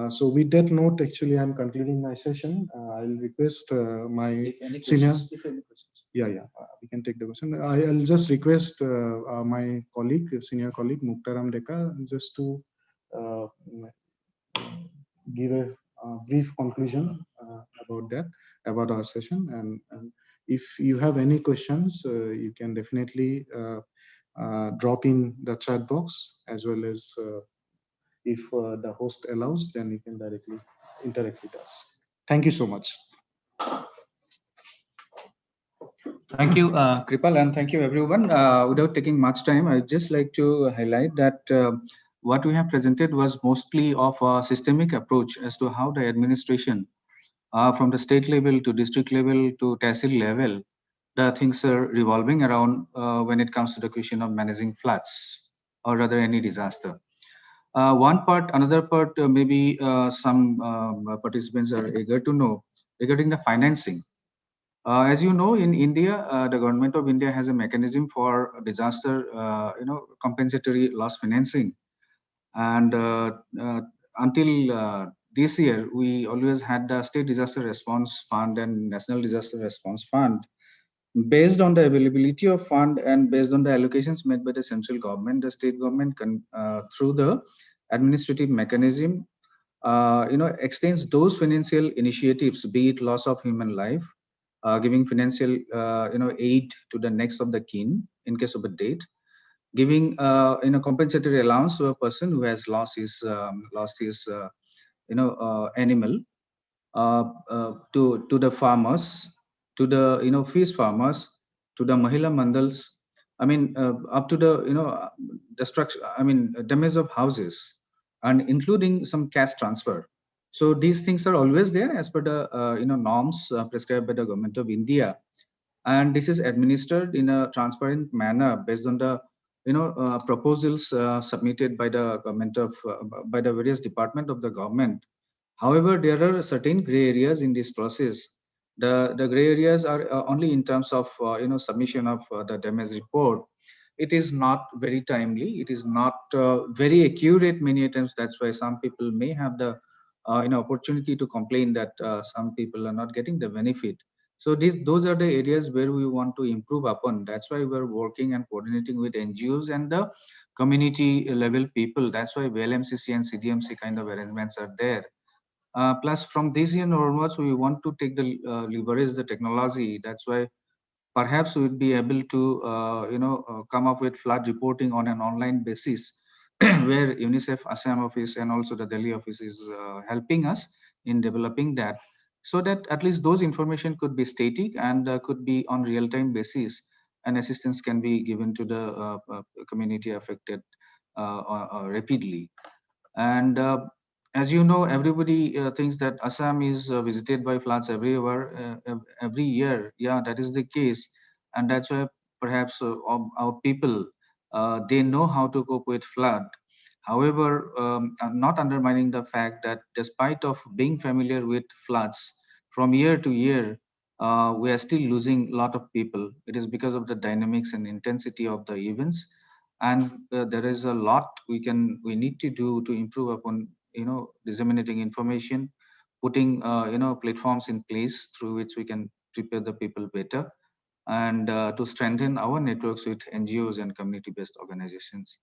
So with that note, actually, I'm concluding my session. I'll request my senior. Yeah, we can take the question. I'll just request my colleague, senior colleague, Muktaram Deka, just to give a brief conclusion about that, about our session. And if you have any questions, you can definitely drop in the chat box, as well as if the host allows, then you can directly interact with us. Thank you so much. Thank you, Kripal, and thank you, everyone. Without taking much time, I'd just like to highlight that what we have presented was mostly of a systemic approach as to how the administration, from the state level to district level to tehsil level, the things are revolving around when it comes to the question of managing floods or rather any disaster. Another part, maybe some participants are eager to know regarding the financing. As you know, in India, the government of India has a mechanism for disaster, compensatory loss financing. And until this year, we always had the State Disaster Response Fund and National Disaster Response Fund. Based on the availability of fund and based on the allocations made by the central government, the state government can, through the administrative mechanism, extends those financial initiatives, be it loss of human life, giving financial aid to the next of the kin in case of a death, giving compensatory allowance to a person who has lost his animal, to the farmers, to the fish farmers, to the mahila mandals. I mean, up to the destruction. I mean, damage of houses, and including some cash transfer. So these things are always there as per the norms prescribed by the government of India, and this is administered in a transparent manner based on the proposals submitted by the government of by the various department of the government. However, there are certain gray areas in this process. The gray areas are only in terms of submission of the damage report. It is not very timely. It is not very accurate many times. That's why some people may have the opportunity to complain that some people are not getting the benefit. So those are the areas where we want to improve upon. That's why we're working and coordinating with NGOs and the community level people. That's why VLMCC and CDMC kind of arrangements are there. Plus, from this year onwards, we want to take the leverage the technology. That's why perhaps we'll be able to come up with flood reporting on an online basis, where Unicef Assam office and also the Delhi office is helping us in developing that, so that at least those information could be static and could be on real-time basis, and assistance can be given to the community affected rapidly. And as you know, everybody thinks that Assam is visited by floods every year. Yeah, that is the case, and that's why perhaps our people they know how to cope with flood. However, I'm not undermining the fact that despite of being familiar with floods from year to year, we are still losing a lot of people. It is because of the dynamics and intensity of the events, and there is a lot we need to do to improve upon disseminating information, putting platforms in place through which we can prepare the people better, and to strengthen our networks with NGOs and community-based organizations.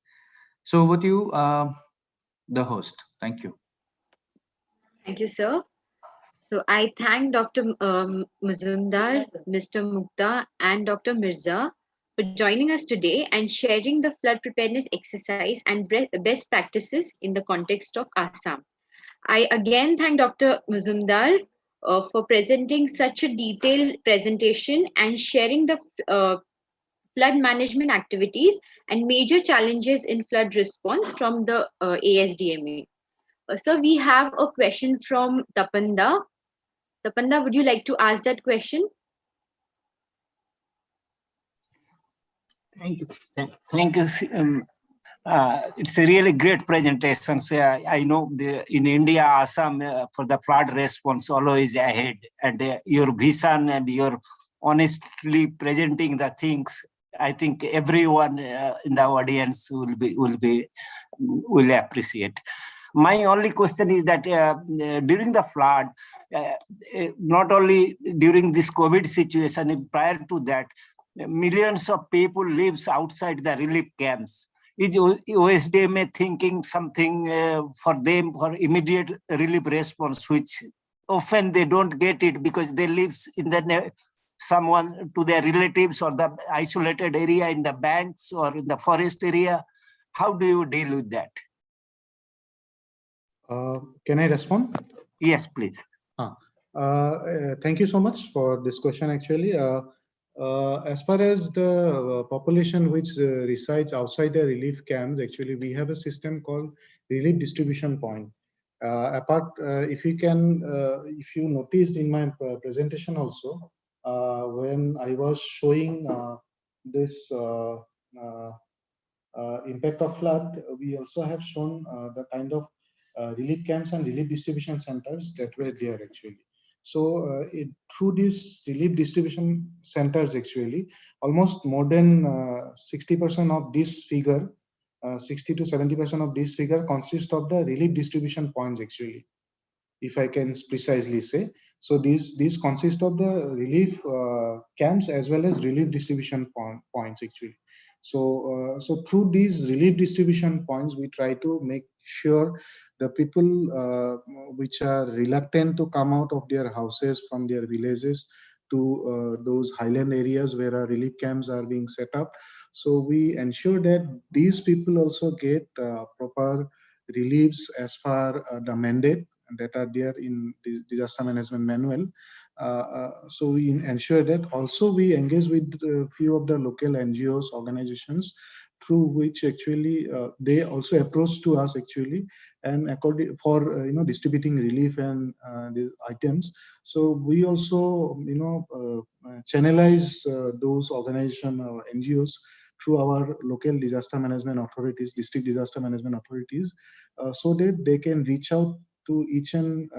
So over to you, the host. Thank you. Thank you, sir. So I thank Dr. Mazumdar, Mr. Mukta, and Dr. Mirza for joining us today and sharing the flood preparedness exercise and best practices in the context of Assam. I again thank Dr. Mazumdar for presenting such a detailed presentation and sharing the flood management activities and major challenges in flood response from the ASDMA. So we have a question from Tapanda. Tapanda, would you like to ask that question? Thank you. Thank you. It's a really great presentation. So I know in India, Assam, for the flood response, always ahead. And your vision and your honestly presenting the things, I think everyone in the audience will appreciate. My only question is that during the flood, not only during this COVID situation, prior to that, millions of people lives outside the relief camps. Is OSDMA thinking something for them for immediate relief response, which often they don't get it because they live in the someone to their relatives or the isolated area in the banks or in the forest area? How do you deal with that? Can I respond? Yes, please. Thank you so much for this question. Actually, as far as the population which resides outside the relief camps, actually we have a system called relief distribution point. If you noticed in my presentation also, when I was showing this impact of flood, we also have shown the kind of relief camps and relief distribution centers that were there actually. So through these relief distribution centers, actually, almost more than 60% of this figure, 60 to 70% of this figure consists of the relief distribution points actually, if I can precisely say. So these consist of the relief camps as well as relief distribution points actually. So through these relief distribution points, we try to make sure the people which are reluctant to come out of their houses from their villages to those highland areas where our relief camps are being set up. So we ensure that these people also get proper reliefs as far the mandate that are there in the disaster management manual. So we ensure that. Also we engage with a few of the local NGOs, organizations, through which actually they also approach to us actually, and according for distributing relief and the items. So we also channelize those organizations or NGOs through our local disaster management authorities, district disaster management authorities, so that they can reach out to each and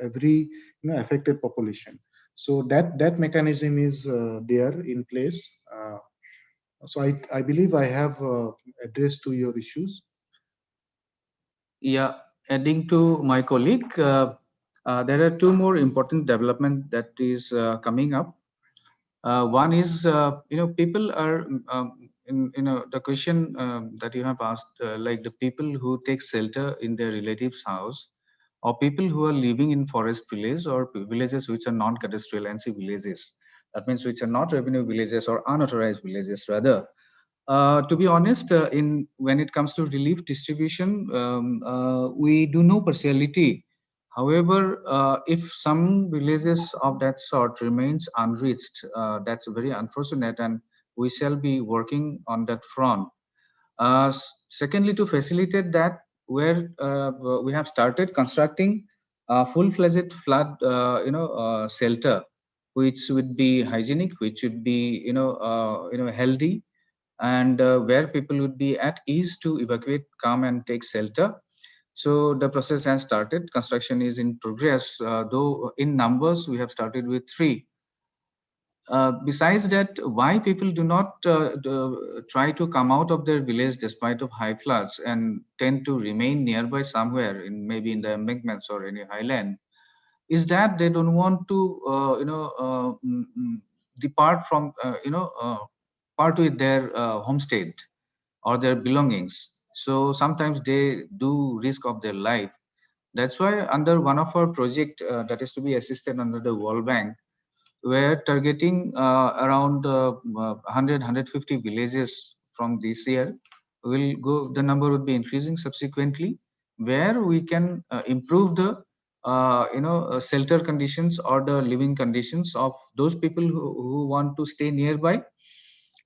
every affected population. So that mechanism is there in place. So I believe I have addressed to your issues. Yeah, adding to my colleague, there are two more important developments that is coming up. One is, people are, the question that you have asked, like the people who take shelter in their relatives' house, or people who are living in forest villages or villages which are non-cadastral NC villages. That means which are not revenue villages or unauthorized villages rather. To be honest, when it comes to relief distribution, we do no partiality. However, if some villages of that sort remains unreached, that's very unfortunate, and we shall be working on that front. Secondly, to facilitate that, where we have started constructing a full-fledged flood, shelter, which would be hygienic, which would be healthy, and where people would be at ease to evacuate, come and take shelter. So the process has started. Construction is in progress, though in numbers we have started with 3. Besides that, why people do not try to come out of their village despite of high floods and tend to remain nearby somewhere, maybe in the embankments or any highland, is that they don't want to depart from part with their homestead or their belongings. So sometimes they do risk of their life. That's why under one of our project that is to be assisted under the World Bank, we're targeting around 150 villages from this year. The number would be increasing subsequently, where we can improve the shelter conditions or the living conditions of those people who want to stay nearby,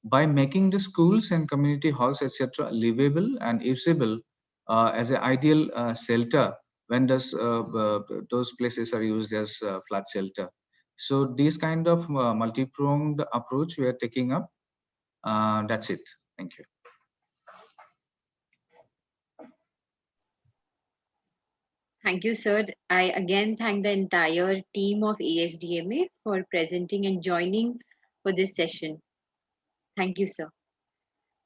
by making the schools and community halls, etc., livable and usable as an ideal shelter when those places are used as flood shelter. So this kind of multi-pronged approach we are taking up. That's it. Thank you. Thank you, sir. I again thank the entire team of ASDMA for presenting and joining for this session. Thank you, sir.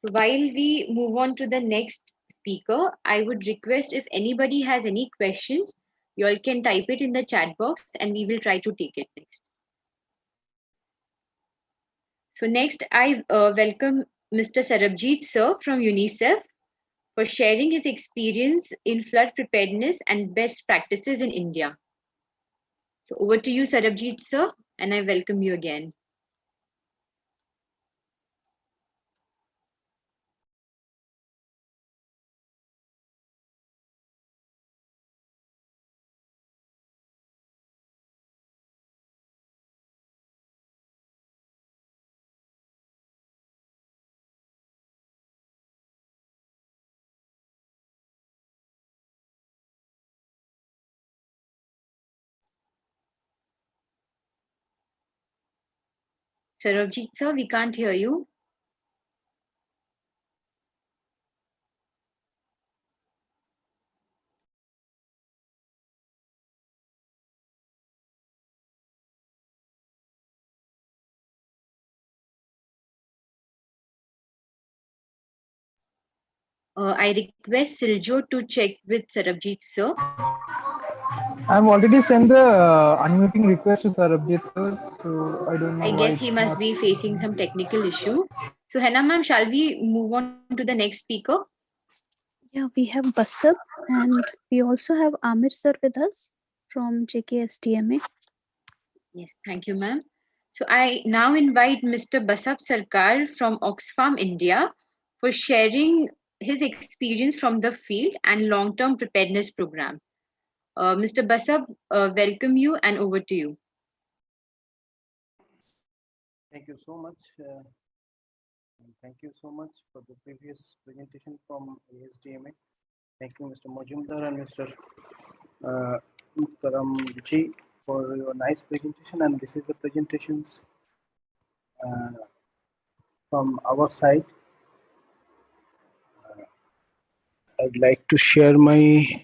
So while we move on to the next speaker, I would request if anybody has any questions, you all can type it in the chat box and we will try to take it next. So next, I welcome Mr. Sarabjit Sir from Unicef for sharing his experience in flood preparedness and best practices in India. So over to you, Sarabjit Sir, and I welcome you again. Sarabjit Sir, we can't hear you. I request Siljo to check with Sarabjit Sir. I've already sent the unmuting request to Sarabjit Sir, so I don't know. I guess he must be facing some technical issue. So Henna ma'am, shall we move on to the next speaker? Yeah, we have Basab and we also have Amir sir with us from JKSTMA. Yes, thank you, ma'am. So I now invite Mr. Basab Sarkar from Oxfam, India, for sharing his experience from the field and long-term preparedness program. Mr. Basab, welcome you and over to you. Thank you so much. And thank you so much for the previous presentation from ASDMA. Thank you, Mr. Majumdar and Mr. Karamji for your nice presentation. And this is the presentations from our side. I'd like to share my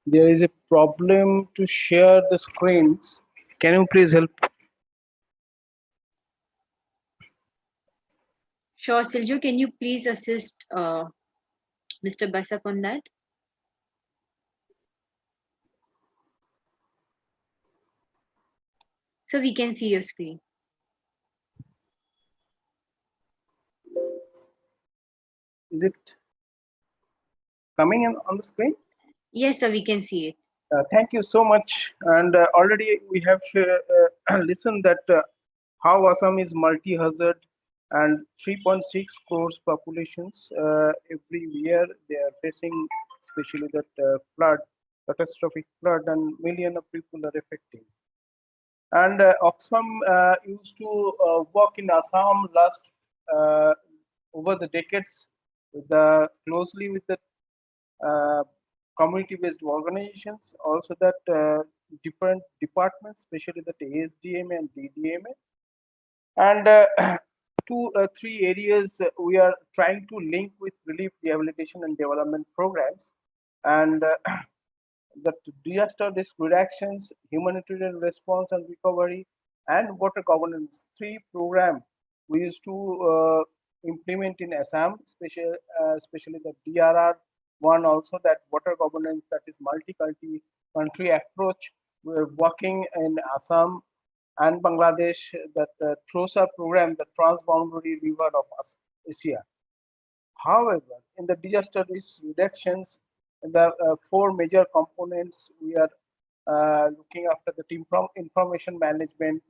there is a problem to share the screens. Can you please help? Sure, Siljo, can you please assist Mr. Basab on that? So we can see your screen. Is it coming in on the screen? Yes, sir, we can see it. Thank you so much. And already we have listened that how Assam is multi-hazard and 3.6 crores populations every year they are facing, especially that flood, catastrophic flood, and millions of people are affected. And Oxfam used to work in Assam last over the decades with closely with the community-based organizations, also that different departments, especially the ASDMA and DDMA. And 2-3 areas we are trying to link with relief, rehabilitation, and development programs. And that disaster risk reductions, humanitarian response and recovery, and water governance, 3 programs we used to implement in Assam, especially the DRR one, also that water governance, that is multi-country approach. We're working in Assam and Bangladesh, that TROSA program, the Transboundary River of Asia. However, in the disaster risk reductions, the four major components we are looking after the information management,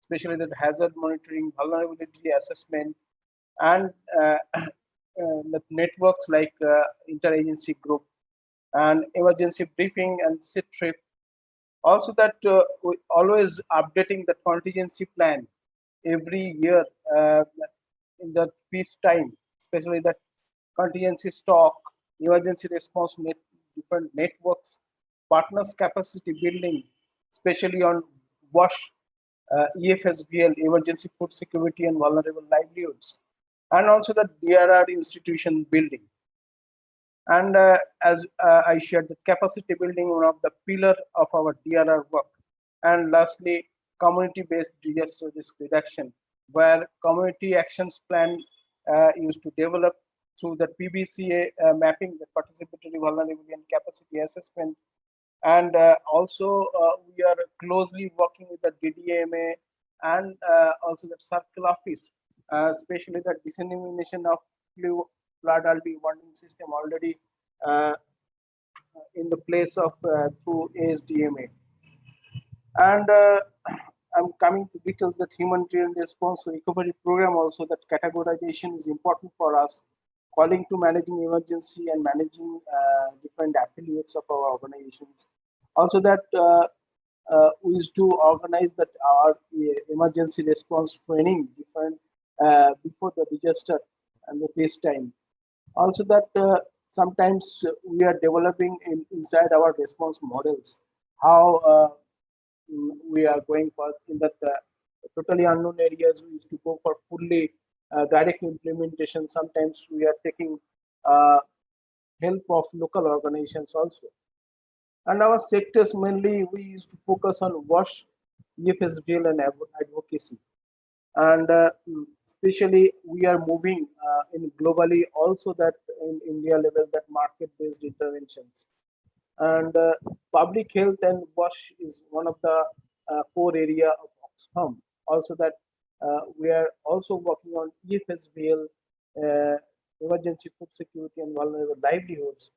especially the hazard monitoring, vulnerability assessment, and the networks like interagency group and emergency briefing and sit trip. Also, that we always updating the contingency plan every year in the peace time, especially that contingency stock, emergency response different networks, partners capacity building, especially on WASH, EFSBL, emergency food security and vulnerable livelihoods, and also the DRR institution building. And as I shared, the capacity building, one of the pillar of our DRR work. And lastly, community-based disaster risk reduction, where community actions plan used to develop through the PBCA mapping, the participatory vulnerability and capacity assessment. And also we are closely working with the DDMA and also the circle office, especially the dissemination of flood early warning system already in the place of through ASDMA. And I'm coming to details that humanitarian response recovery program also, that categorization is important for us, calling to managing emergency and managing different affiliates of our organizations. Also that we used to organize that our emergency response training different before the disaster and the face time. Also that sometimes we are developing inside our response models how we are going for in that totally unknown areas. We used to go for fully direct implementation. Sometimes we are taking help of local organizations also. And our sectors mainly we used to focus on WASH, EFSBL and advocacy. And especially we are moving in globally also that in India level, that market-based interventions. And public health and WASH is one of the core area of Oxfam. Also that we are also working on EFSBL, emergency food security and vulnerable livelihoods,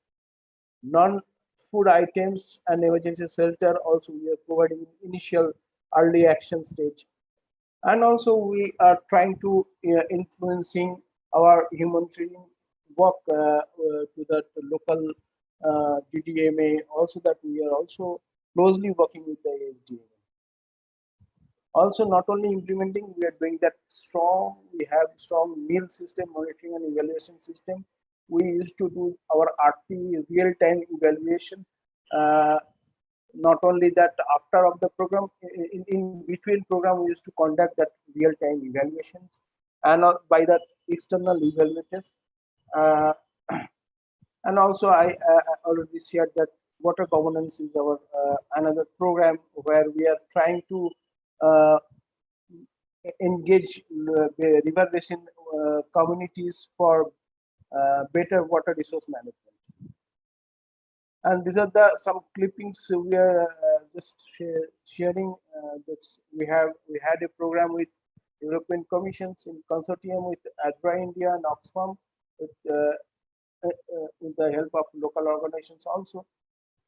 non-food items and emergency shelter. Also we are providing initial early action stage. And also we are trying to influencing our humanitarian work to the local DDMA. Also that we are also closely working with the ASDMA. Also not only implementing, we are doing that strong, we have strong meal system, monitoring and evaluation system. We used to do our RT real-time evaluation. Not only that, after of the program, in between program, we used to conduct that real-time evaluations and by the external evaluators. And also I already shared that water governance is our another program where we are trying to engage the river basin communities for better water resource management. And these are the some clippings we are just sharing. This we had a program with European Commissions in consortium with ADRA India and Oxfam with the help of local organizations also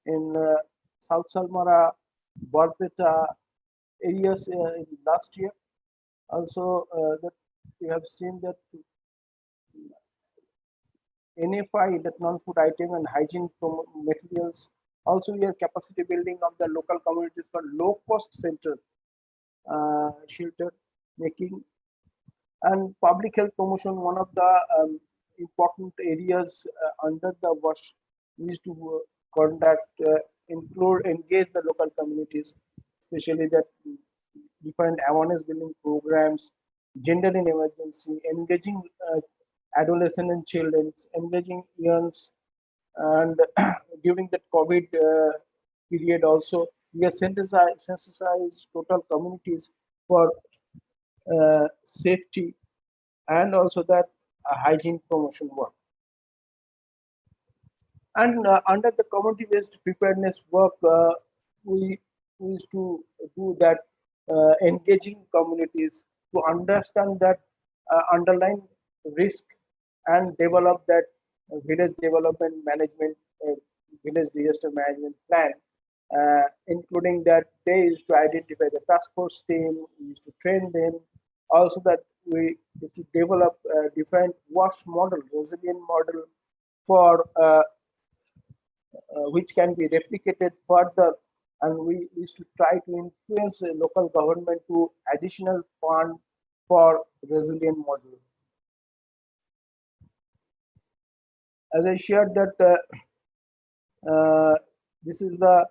in South Salmara, Barpeta areas in last year. Also that we have seen that NFI, that non-food item and hygiene materials. Also we have capacity building of the local communities for low-cost center shelter making. And public health promotion, one of the important areas under the WASH, we used to conduct, engage the local communities, especially that different awareness building programs, gender in emergency, engaging adolescent and children, engaging youngs. And during that COVID period also, we have sensitized total communities for safety and also that hygiene promotion work. And under the community-based preparedness work, we used to do that engaging communities to understand that underlying risk and develop that village development management, village disaster management plan, including that they used to identify the task force team, we used to train them, also that we used to develop different WASH model, resilient model for which can be replicated further, and we used to try to influence the local government to additional fund for resilient model. As I shared that this is the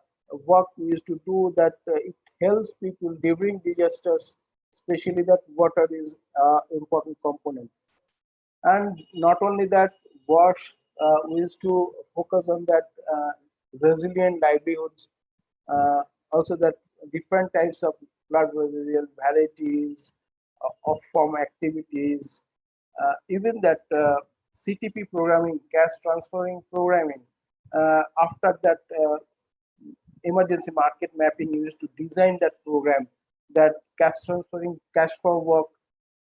work we used to do, that it helps people during disasters, especially that water is important component. And not only that, WASH, we used to focus on that resilient livelihoods, also that different types of flood resilient varieties, off-farm activities, even that CTP programming, cash transferring programming. After that emergency market mapping, we used to design that program, that cash transferring, cash for work,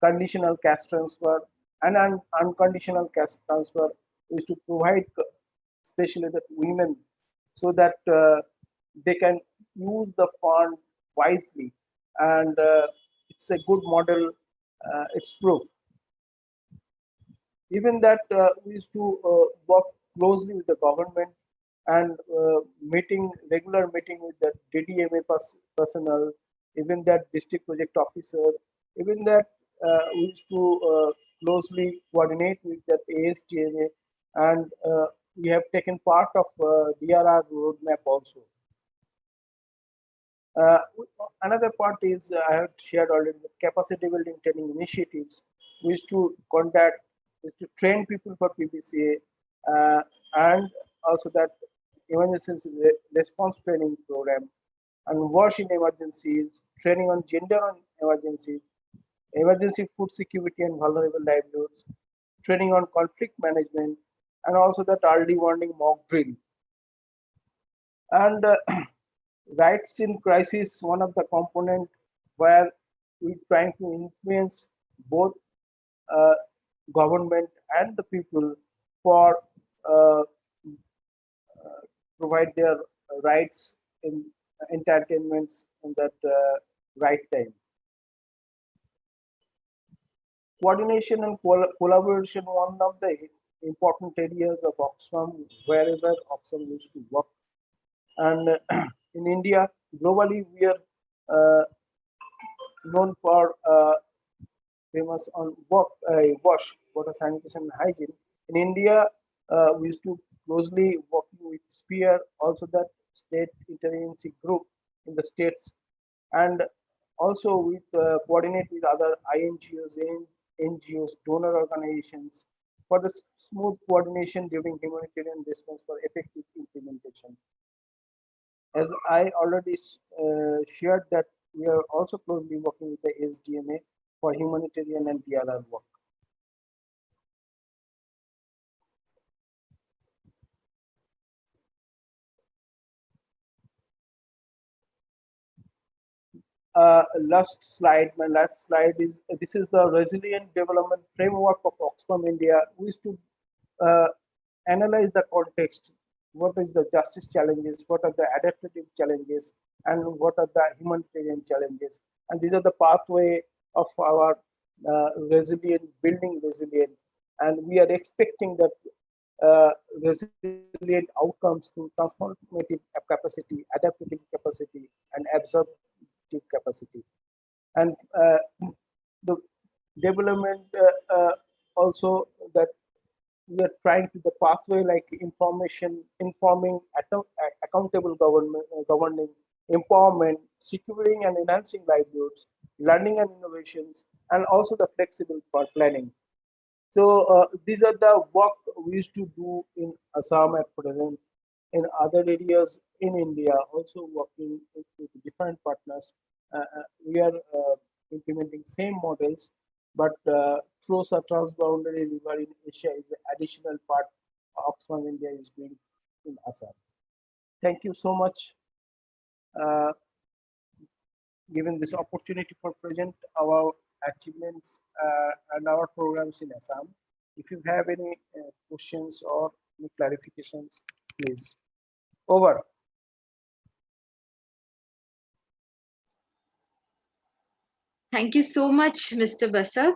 conditional cash transfer, and unconditional cash transfer is to provide, especially that women, so that they can use the fund wisely, and it's a good model. It's proof. Even that we used to work closely with the government and regular meeting with the DDMA personnel, even that district project officer, even that we used to closely coordinate with that ASTMA, and we have taken part of DRR roadmap also. Another part is I have shared already the capacity building training initiatives. We used to conduct, we used to train people for PBCA, and also that emergency response training program, and WASH in emergencies, training on gender on emergencies, emergency food security and vulnerable livelihoods, training on conflict management, and also that early warning mock drill. And rights in crisis, one of the component where we're trying to influence both government and the people for provide their rights in entertainments in that right time. Coordination and collaboration, one of the important areas of Oxfam, wherever Oxfam used to work. And in India, globally, we are known for famous on WASH, water sanitation and hygiene. In India, we used to closely working with SPEAR, also that state interagency group in the states, and also with coordinate with other INGOs, NGOs, donor organizations for the smooth coordination during humanitarian response for effective implementation. As I already shared that we are also closely working with the SDMA for humanitarian and DRR work. Last slide, my last slide is, this is the resilient development framework of Oxfam India. We used to analyze the context. What is the justice challenges? What are the adaptive challenges? And what are the humanitarian challenges? And these are the pathway of our resilient, building resilient. And we are expecting that resilient outcomes through transformative capacity, adaptive capacity, and absorptive capacity. And the development also that we are trying to the pathway like informing, accountable governing, empowerment, securing and enhancing livelihoods, learning and innovations, and also the flexible for planning. So these are the work we used to do in Assam at present, in other areas in India, also working with different partners. We are implementing same models, but through a transboundary river in Asia is the additional part Oxfam India is doing in Assam. Thank you so much. giving this opportunity for present our achievements and our programs in Assam. If you have any questions or any clarifications, please. Over. Thank you so much, Mr. Basar.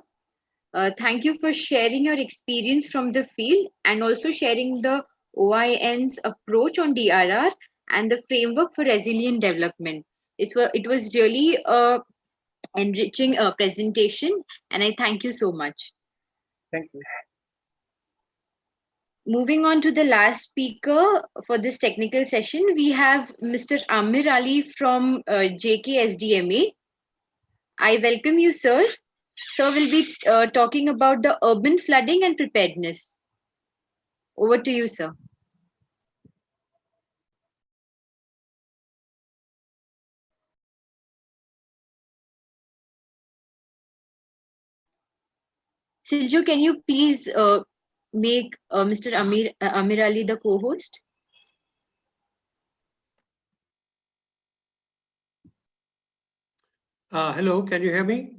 Thank you for sharing your experience from the field and also sharing the OIN's approach on DRR and the framework for resilient development. It was really a enriching presentation, and I thank you so much. Thank you. Moving on to the last speaker for this technical session, we have Mr. Amir Ali from JKSDMA. I welcome you, sir. Sir will be talking about the urban flooding and preparedness. Over to you, sir. Siljo, can you please make Mr. Amir Ali the co-host? Hello, can you hear me?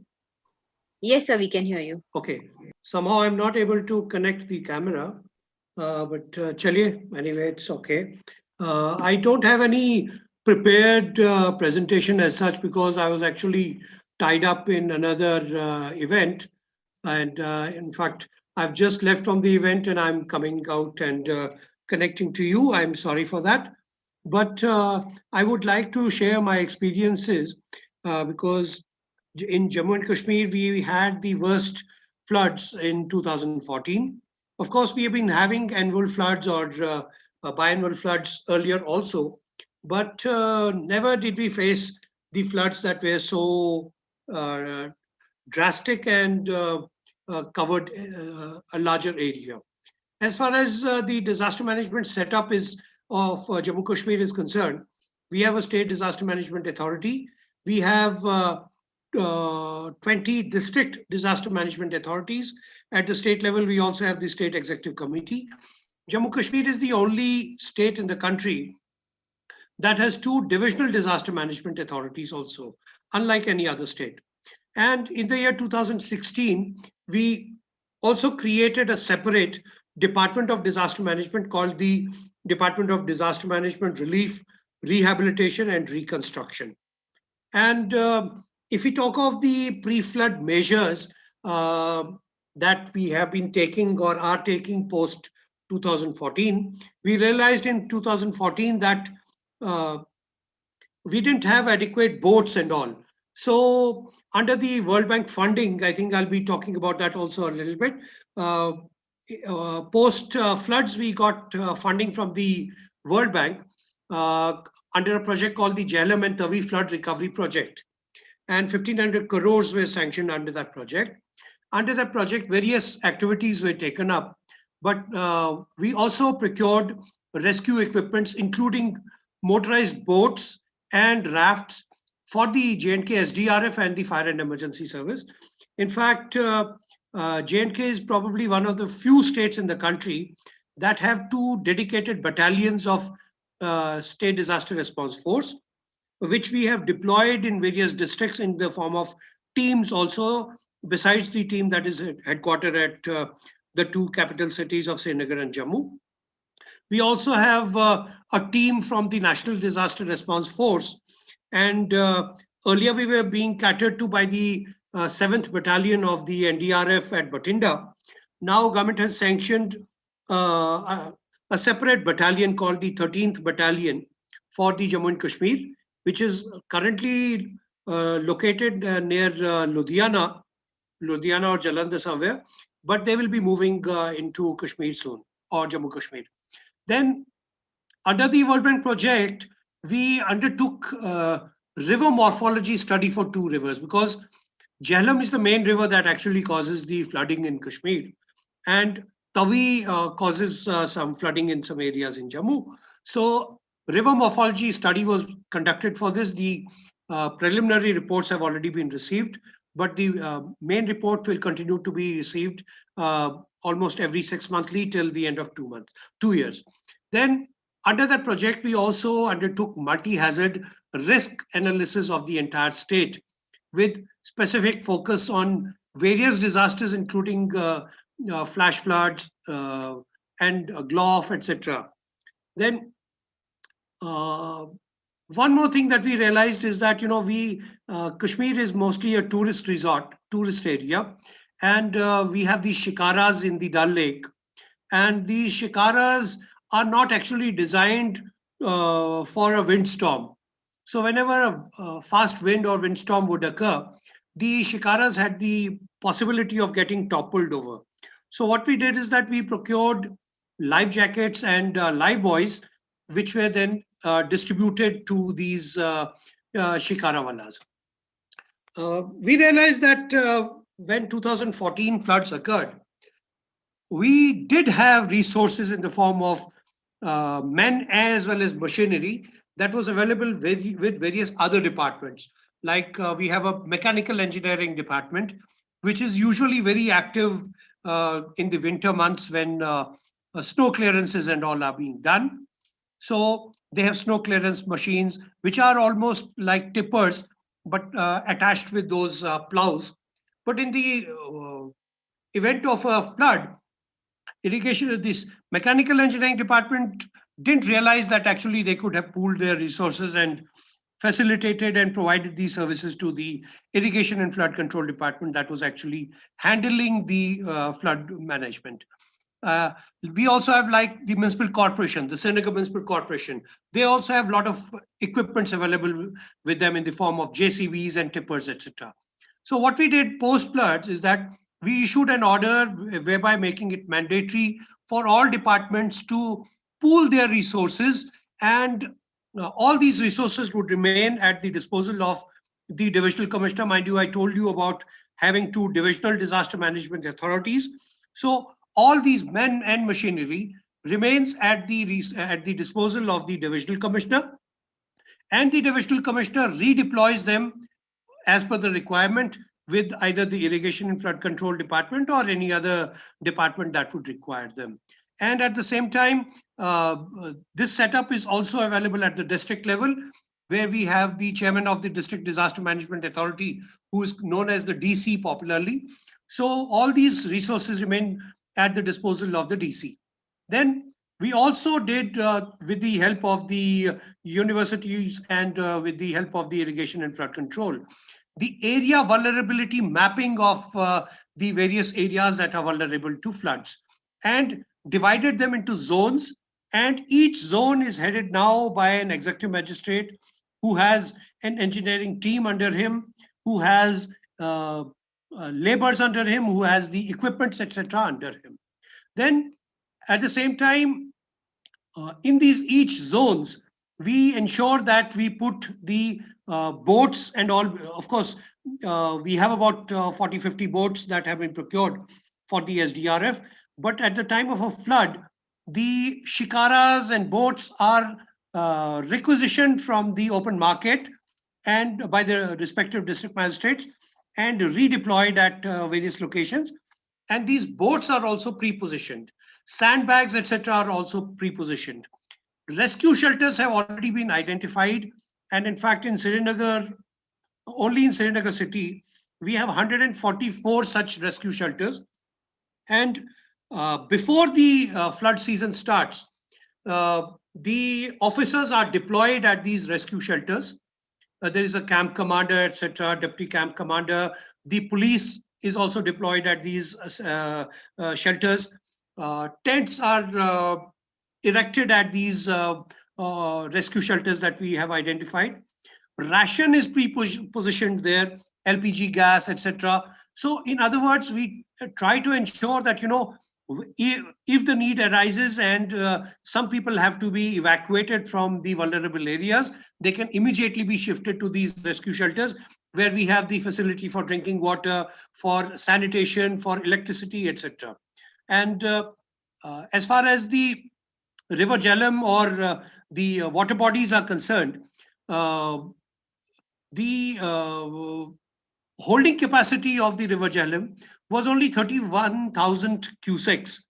Yes, sir, we can hear you. Okay. Somehow I'm not able to connect the camera, but chaliye, anyway, it's okay. I don't have any prepared presentation as such because I was actually tied up in another event. And in fact, I've just left from the event and I'm coming out and connecting to you. I'm sorry for that. But I would like to share my experiences because in Jammu and Kashmir, we had the worst floods in 2014. Of course, we have been having annual floods or biannual floods earlier also, but never did we face the floods that were so drastic and covered a larger area. As far as the disaster management setup of Jammu Kashmir is concerned, we have a state disaster management authority. We have 20 district disaster management authorities. At the state level, we also have the state executive committee. Jammu Kashmir is the only state in the country that has 2 divisional disaster management authorities also, unlike any other state. And in the year 2016, we also created a separate Department of Disaster Management called the Department of Disaster Management, Relief, Rehabilitation and Reconstruction. And if we talk of the pre-flood measures that we have been taking or are taking post 2014, we realized in 2014 that we didn't have adequate boats and all. So under the World Bank funding, I think I'll be talking about that also a little bit. Post floods, we got funding from the World Bank under a project called the Jhelum and Tavi Flood Recovery Project. And 1,500 crores were sanctioned under that project. Under that project, various activities were taken up, but we also procured rescue equipments, including motorized boats and rafts for the J&K SDRF and the Fire and Emergency Service. In fact, J&K is probably one of the few states in the country that have 2 dedicated battalions of State Disaster Response Force, which we have deployed in various districts in the form of teams also, besides the team that is headquartered at the 2 capital cities of Srinagar and Jammu. We also have a team from the National Disaster Response Force. And earlier we were being catered to by the 7th Battalion of the NDRF at Bathinda. Now government has sanctioned a separate battalion called the 13th Battalion for the Jammu and Kashmir, which is currently located near Ludhiana or Jalandhar somewhere, but they will be moving into Kashmir soon, or Jammu Kashmir. Then under the World Bank project, we undertook river morphology study for 2 rivers, because Jhelum is the main river that actually causes the flooding in Kashmir, and Tavi causes some flooding in some areas in Jammu. So river morphology study was conducted for this. The preliminary reports have already been received, but the main report will continue to be received almost every 6 monthly till the end of 2 years. Then under that project, we also undertook multi-hazard risk analysis of the entire state with specific focus on various disasters, including flash floods and GLOF, etc. Then one more thing that we realized is that, Kashmir is mostly a tourist resort, tourist area, and we have these shikaras in the Dal Lake, and these shikaras are not actually designed for a windstorm. So whenever a fast wind or windstorm would occur, the shikaras had the possibility of getting toppled over. So what we did is that we procured life jackets and life buoys, which were then distributed to these shikarawalas. We realized that when 2014 floods occurred, we did have resources in the form of men as well as machinery that was available with various other departments. Like we have a mechanical engineering department, which is usually very active in the winter months when snow clearances and all are being done. So they have snow clearance machines, which are almost like tippers, but attached with those plows. But in the event of a flood, this mechanical engineering department didn't realize that actually they could have pooled their resources and facilitated and provided these services to the irrigation and flood control department that was actually handling the flood management. We also have like the municipal corporation, the Srinagar Municipal Corporation. They also have a lot of equipments available with them in the form of JCBs and tippers, etc. So what we did post floods is that we issued an order whereby making it mandatory for all departments to pool their resources, and all these resources would remain at the disposal of the divisional commissioner. Mind you, I told you about having 2 divisional disaster management authorities. So all these men and machinery remains at the disposal of the divisional commissioner, and the divisional commissioner redeploys them as per the requirement with either the irrigation and flood control department or any other department that would require them. And at the same time, this setup is also available at the district level, where we have the chairman of the District Disaster Management Authority, who is known as the DC popularly. So all these resources remain at the disposal of the DC. Then we also did, with the help of the universities and with the help of the irrigation and flood control, the area vulnerability mapping of the various areas that are vulnerable to floods, and divided them into zones. And each zone is headed now by an executive magistrate who has an engineering team under him, who has laborers under him, who has the equipments, etc. under him. Then at the same time, in these each zones, we ensure that we put the boats and all. Of course, we have about 40-50 boats that have been procured for the SDRF. But at the time of a flood, the shikaras and boats are requisitioned from the open market and by the respective district magistrates and redeployed at various locations. And these boats are also pre-positioned. Sandbags, etc., are also pre-positioned. Rescue shelters have already been identified. And in fact, in Srinagar, only in Srinagar city, we have 144 such rescue shelters. And before the flood season starts, the officers are deployed at these rescue shelters. There is a camp commander, etc., deputy camp commander. The police is also deployed at these shelters. Tents are erected at these rescue shelters that we have identified. Ration is pre-positioned there, LPG gas, etc. So in other words, we try to ensure that, if the need arises and some people have to be evacuated from the vulnerable areas, they can immediately be shifted to these rescue shelters, where we have the facility for drinking water, for sanitation, for electricity, etc. And as far as the river Jhelum or the water bodies are concerned, the holding capacity of the river Jhelum was only 31,000 cusecs.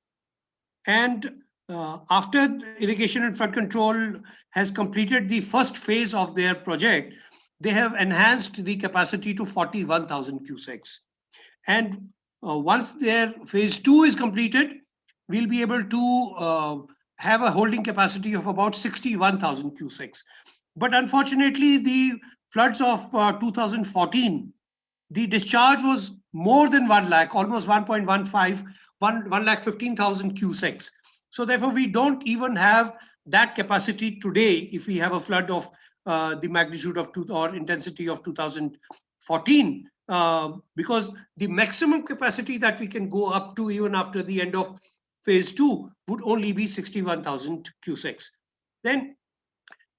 And after Irrigation and Flood Control has completed the first phase of their project, they have enhanced the capacity to 41,000 cusecs. And once their phase 2 is completed, we'll be able to have a holding capacity of about 61,000 cusecs. But unfortunately, the floods of 2014, the discharge was more than 1 lakh, almost 1.15, 1,15,000 cusecs. So therefore, we don't even have that capacity today if we have a flood of the magnitude of or intensity of 2014, because the maximum capacity that we can go up to even after the end of phase 2 would only be 61,000 cusecs. Then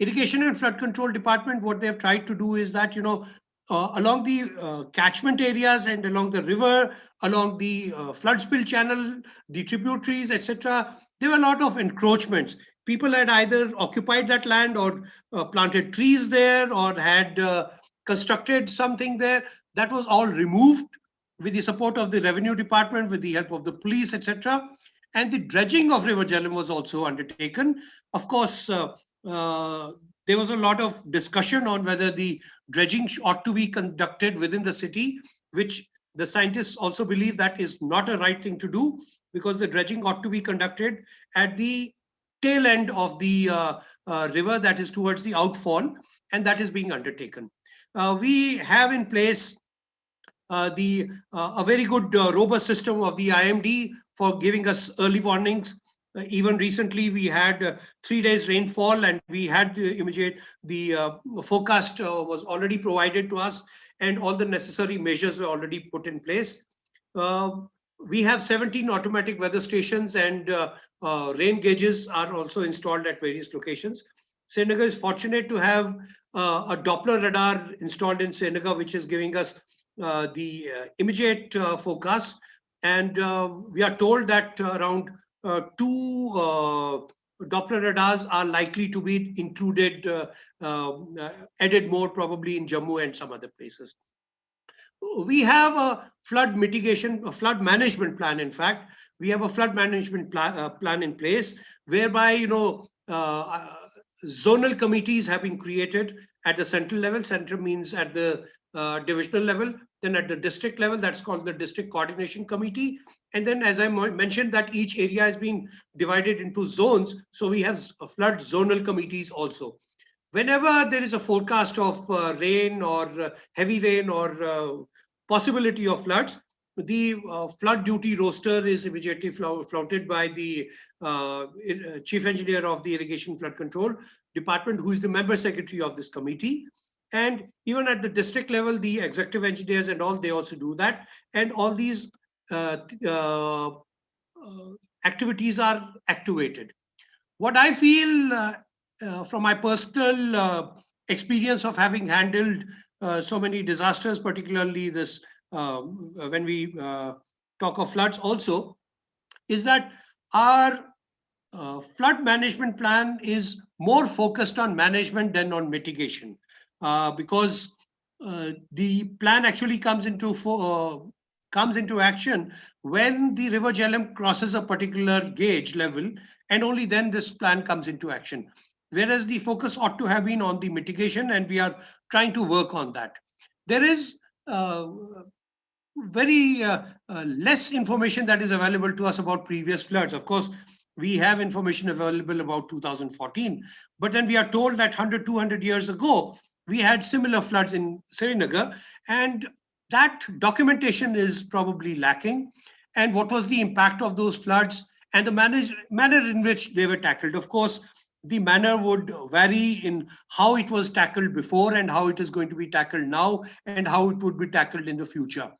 Irrigation and Flood Control Department, what they have tried to do is that, along the catchment areas and along the river, along the flood spill channel, the tributaries, etc., there were a lot of encroachments. People had either occupied that land or planted trees there or had constructed something there. That was all removed with the support of the Revenue Department, with the help of the police, etc. And the dredging of River Jhelum was also undertaken. Of course, there was a lot of discussion on whether the dredging ought to be conducted within the city, which the scientists also believe that is not a right thing to do, because the dredging ought to be conducted at the tail end of the river, that is towards the outfall, and that is being undertaken. We have in place a very good robust system of the IMD for giving us early warnings. Even recently, we had 3 days rainfall, and we had the forecast was already provided to us, and all the necessary measures were already put in place. We have 17 automatic weather stations, and rain gauges are also installed at various locations. Srinagar is fortunate to have a Doppler radar installed in Srinagar, which is giving us the immediate forecast. And we are told that around 2 Doppler radars are likely to be included, added more probably in Jammu and some other places. We have a flood mitigation, a flood management plan. In fact, we have a flood management plan in place, whereby zonal committees have been created at the central level. Central means at the divisional level. Then at the district level, that's called the District Coordination Committee. And then, as I mentioned, that each area has been divided into zones. So we have flood zonal committees also. Whenever there is a forecast of rain or heavy rain or possibility of floods, the flood duty roster is immediately flouted by the Chief Engineer of the Irrigation Flood Control Department, who is the member secretary of this committee. And even at the district level, the executive engineers and all, they also do that. And all these activities are activated. What I feel from my personal experience of having handled so many disasters, particularly this when we talk of floods also, is that our flood management plan is more focused on management than on mitigation, because the plan actually comes into action when the River Jhelum crosses a particular gauge level, and only then this plan comes into action. Whereas the focus ought to have been on the mitigation, and we are trying to work on that. There is very less information that is available to us about previous floods. Of course, we have information available about 2014, but then we are told that 100, 200 years ago, we had similar floods in Srinagar, and that documentation is probably lacking. And what was the impact of those floods and the manner in which they were tackled? Of course, the manner would vary in how it was tackled before and how it is going to be tackled now and how it would be tackled in the future.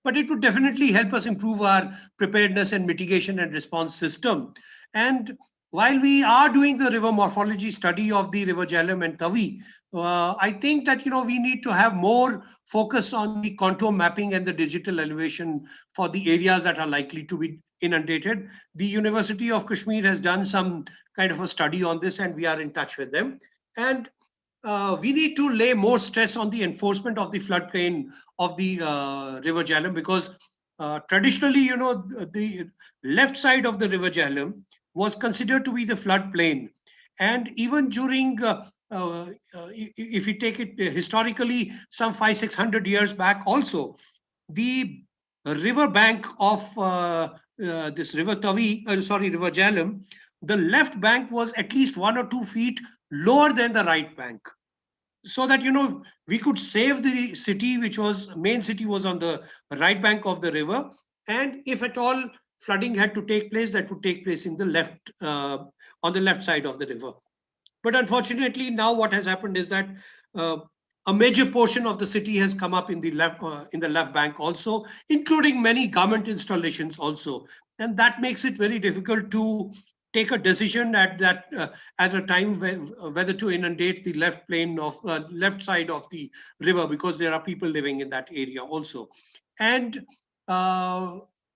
But it would definitely help us improve our preparedness and mitigation and response system. And while we are doing the river morphology study of the River Jhelum and Tavi, I think that we need to have more focus on the contour mapping and the digital elevation for the areas that are likely to be inundated. The University of Kashmir has done some kind of a study on this, and we are in touch with them. And we need to lay more stress on the enforcement of the floodplain of the River Jhelum, because traditionally, the left side of the River Jhelum was considered to be the floodplain. And even during, if you take it historically, some 500-600 years back also, the river bank of this river River Jhelum, the left bank was at least 1 or 2 feet lower than the right bank. So that, we could save the city, which was, main city was on the right bank of the river. And if at all flooding had to take place, that would take place in the left, on the left side of the river. But unfortunately, now what has happened is that a major portion of the city has come up in the left bank also, including many government installations also. And that makes it very difficult to take a decision at a time whether to inundate the left side of the river, because there are people living in that area also. And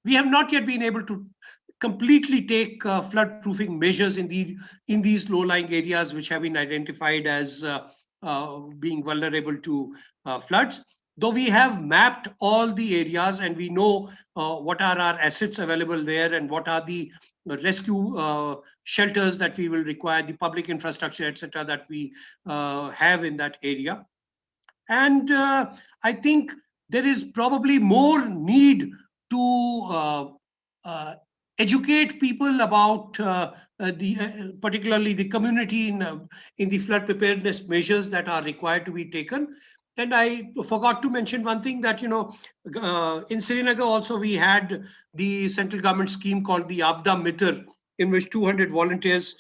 we have not yet been able to completely take flood-proofing measures in these low-lying areas which have been identified as being vulnerable to floods. Though we have mapped all the areas and we know what are our assets available there and what are the rescue shelters that we will require, the public infrastructure, etc., that we have in that area. And I think there is probably more need to educate people about particularly the community in the flood preparedness measures that are required to be taken. And I forgot to mention one thing, that in Srinagar also we had the central government scheme called the Abda Mitra, in which 200 volunteers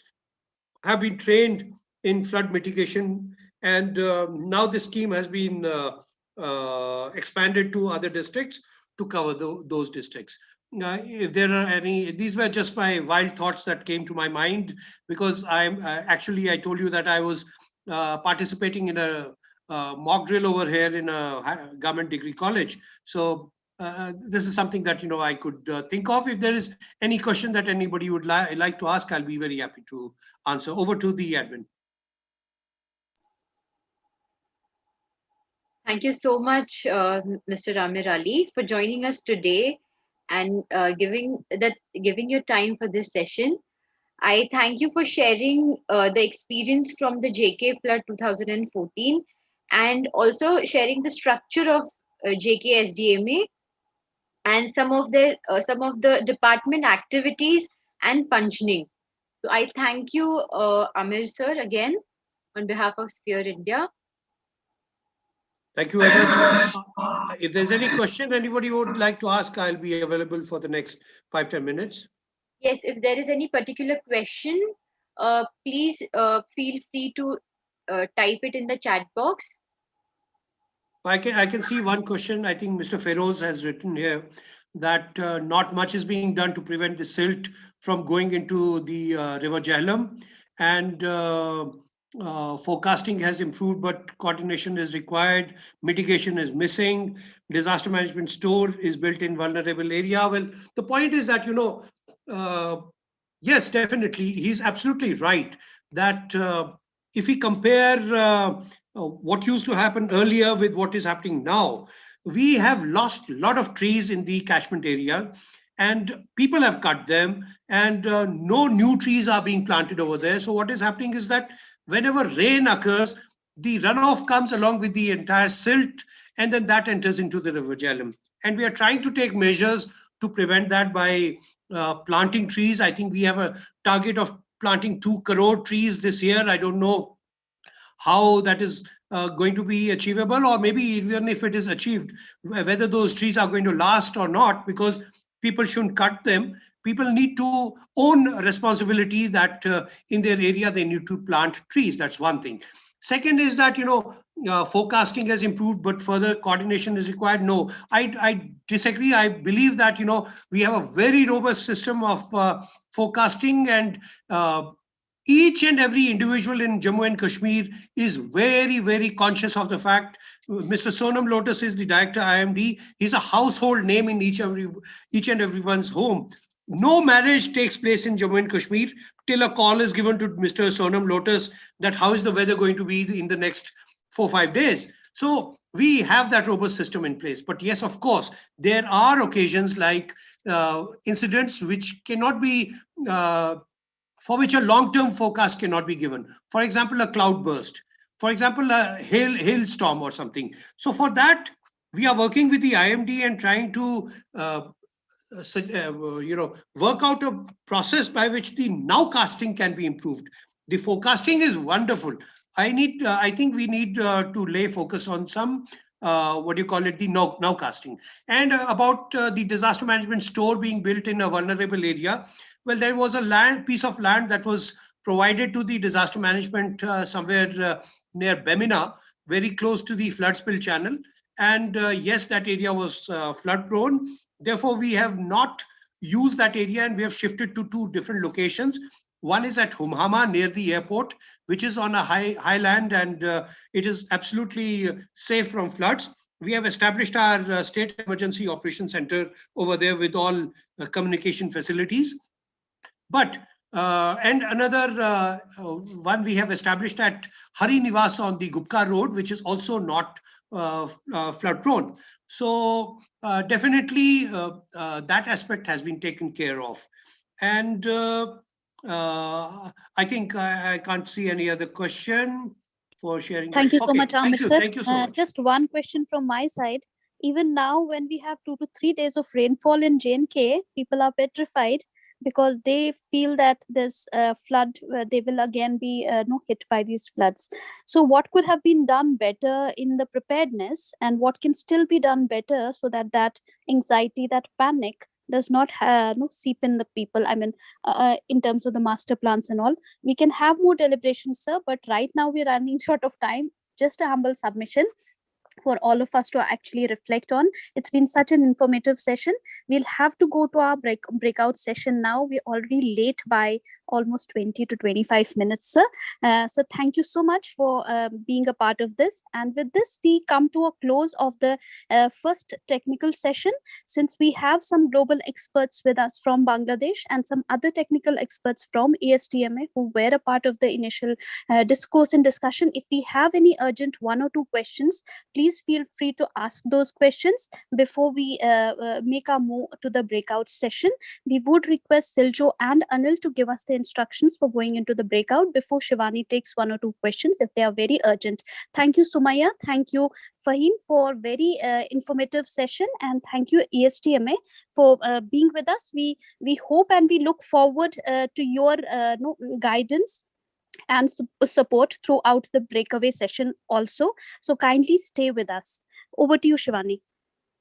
have been trained in flood mitigation. And now the scheme has been expanded to other districts to cover those districts. If there are any, these were just my wild thoughts that came to my mind, because I'm actually, I told you that I was participating in a mock drill over here in a government degree college. So this is something that I could think of. If there is any question that anybody would like to ask, I'll be very happy to answer. Over to the admin. Thank you so much, Mr. Amir Ali, for joining us today and giving your time for this session. I thank you for sharing the experience from the JK flood 2014 and also sharing the structure of JK SDMA and some of the department activities and functionings. So I thank you, Amir sir, again on behalf of Secure India. Thank you very much. If there's any question anybody would like to ask, I'll be available for the next 5-10 minutes. Yes, if there is any particular question, please feel free to type it in the chat box. I can see one question. I think Mr. Feroz has written here that not much is being done to prevent the silt from going into the River Jhelum, and forecasting has improved, but coordination is required. Mitigation is missing. Disaster management store is built in vulnerable area. Well, the point is that, yes, definitely, he's absolutely right that if we compare what used to happen earlier with what is happening now, we have lost a lot of trees in the catchment area, and people have cut them, and no new trees are being planted over there. So what is happening is that whenever rain occurs, the runoff comes along with the entire silt, and then that enters into the River Jhelum. And we are trying to take measures to prevent that by planting trees. I think we have a target of planting 2 crore trees this year. I don't know how that is going to be achievable, or maybe even if it is achieved, whether those trees are going to last or not, because people shouldn't cut them. People need to own responsibility that in their area they need to plant trees. That's one thing. Second is that, forecasting has improved, but further coordination is required. No, I disagree. I believe that, we have a very robust system of forecasting, and each and every individual in Jammu and Kashmir is very, very conscious of the fact. Mr. Sonam Lotus is the director IMD. He's a household name in each and everyone's home. No marriage takes place in Jammu and Kashmir till a call is given to Mr. Sonam Lotus that how is the weather going to be in the next 4-5 days. So we have that robust system in place. But yes, of course, there are occasions like incidents which cannot be for which a long-term forecast cannot be given. For example, a cloud burst. For example, a hailstorm or something. So for that, we are working with the IMD and trying to work out a process by which the nowcasting can be improved. The forecasting is wonderful. I think we need to lay focus on some the nowcasting. And about the disaster management store being built in a vulnerable area. Well, there was a piece of land that was provided to the disaster management somewhere near Bemina, very close to the flood spill channel. And yes, that area was flood prone. Therefore, we have not used that area and we have shifted to 2 different locations. One is at Humhama near the airport, which is on a highland, and it is absolutely safe from floods. We have established our State Emergency Operations Center over there with all communication facilities. But and another one we have established at Hari Nivas on the Gupka Road, which is also not flood prone. So definitely that aspect has been taken care of. And I think I can't see any other question for sharing. Thank you so much, Amir sir. Thank you so much. Just one question from my side. Even now, when we have 2 to 3 days of rainfall in J&K, people are petrified because they feel that this flood, they will again be hit by these floods. So what could have been done better in the preparedness, and what can still be done better so that that anxiety, that panic does not seep in the people? I mean, in terms of the master plans and all, we can have more deliberations, sir, but right now we're running short of time. Just a humble submission for all of us to actually reflect on. It's been such an informative session. We'll have to go to our breakout session now. We're already late by almost 20 to 25 minutes, sir. So thank you so much for being a part of this. And with this, we come to a close of the first technical session. Since we have some global experts with us from Bangladesh and some other technical experts from ASTMA who were a part of the initial discourse and discussion, if we have any urgent 1 or 2 questions, please feel free to ask those questions before we make our move to the breakout session. We would request Siljo and Anil to give us the instructions for going into the breakout before Shivani takes 1 or 2 questions if they are very urgent. Thank you, Sumaya. Thank you, Fahim, for very informative session, and thank you, ASTMA, for being with us. We hope and we look forward to your guidance and support throughout the breakaway session also. So kindly stay with us. Over to you, Shivani.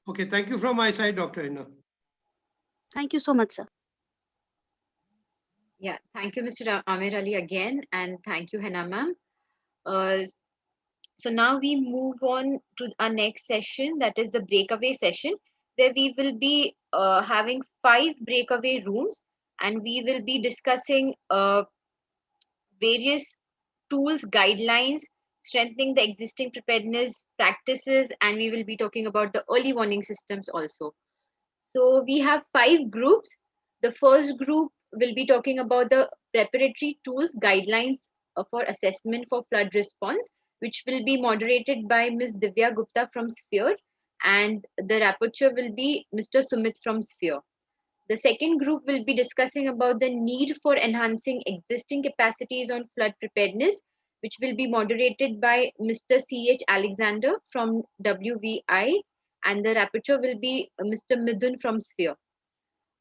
Okay, thank you from my side, Dr. Hina. Thank you so much, sir. Yeah, thank you, Mr. Amir Ali again, and thank you, Hina ma'am. So now we move on to our next session, that is the breakaway session, where we will be having 5 breakaway rooms, and we will be discussing various tools, guidelines, strengthening the existing preparedness practices, and we will be talking about the early warning systems also. So we have 5 groups. The first group will be talking about the preparatory tools, guidelines for assessment for flood response, which will be moderated by Ms. Divya Gupta from Sphere, and the rapporteur will be Mr. Sumit from Sphere. The second group will be discussing about the need for enhancing existing capacities on flood preparedness, which will be moderated by Mr. C.H. Alexander from WVI, and the rapporteur will be Mr. Midun from Sphere.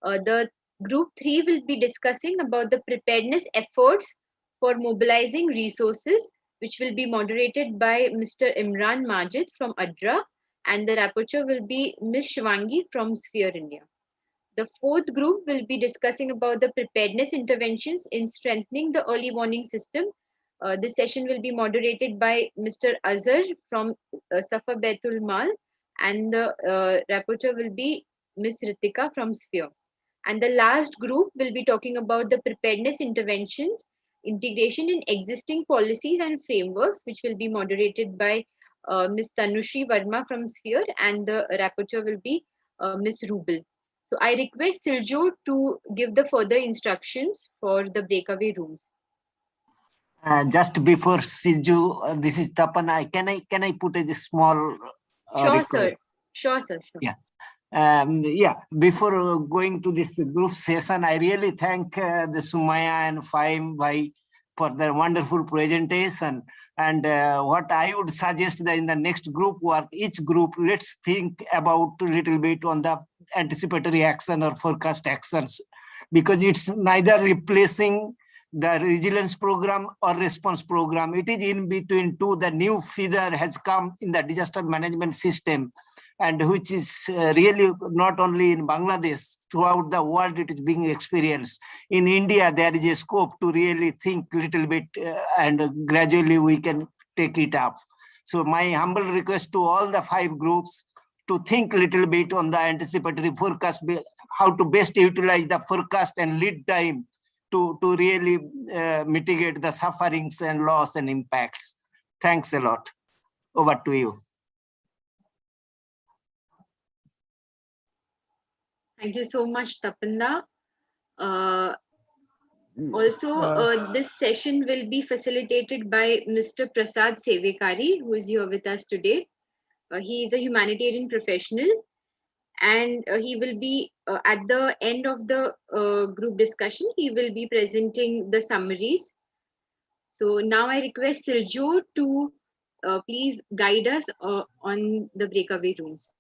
The group 3 will be discussing about the preparedness efforts for mobilizing resources, which will be moderated by Mr. Imran Majid from ADRA, and the rapporteur will be Ms. Shivangi from Sphere India. The fourth group will be discussing about the preparedness interventions in strengthening the early warning system. This session will be moderated by Mr. Azhar from Safa Baitul Mal, and the rapporteur will be Ms. Ritika from Sphere. And the last group will be talking about the preparedness interventions, integration in existing policies and frameworks, which will be moderated by Ms. Tanushri Verma from Sphere, and the rapporteur will be Ms. Rubel. So I request Siljo to give the further instructions for the breakaway rooms. Just before Siljo, this is Tapan. Can I put a small sure, sir. Sure, sir. Sure. Yeah. Yeah, before going to this group session, I really thank the Sumaya and Faim Bhai for their wonderful presentation. And what I would suggest that in the next group work, each group, let's think about a little bit on the anticipatory action or forecast actions, because it's neither replacing the resilience program or response program. It is in between two. The new feeder has come in the disaster management system, and which is really not only in Bangladesh, throughout the world it is being experienced. In India, there is a scope to really think a little bit and gradually we can take it up. So my humble request to all the 5 groups to think a little bit on the anticipatory forecast, how to best utilize the forecast and lead time to really mitigate the sufferings and loss and impacts. Thanks a lot. Over to you. Thank you so much, Tapanda. This session will be facilitated by Mr. Prasad Sevekari, who is here with us today. He is a humanitarian professional, and he will be at the end of the group discussion, he will be presenting the summaries. So now I request Sergio to please guide us on the breakaway rooms.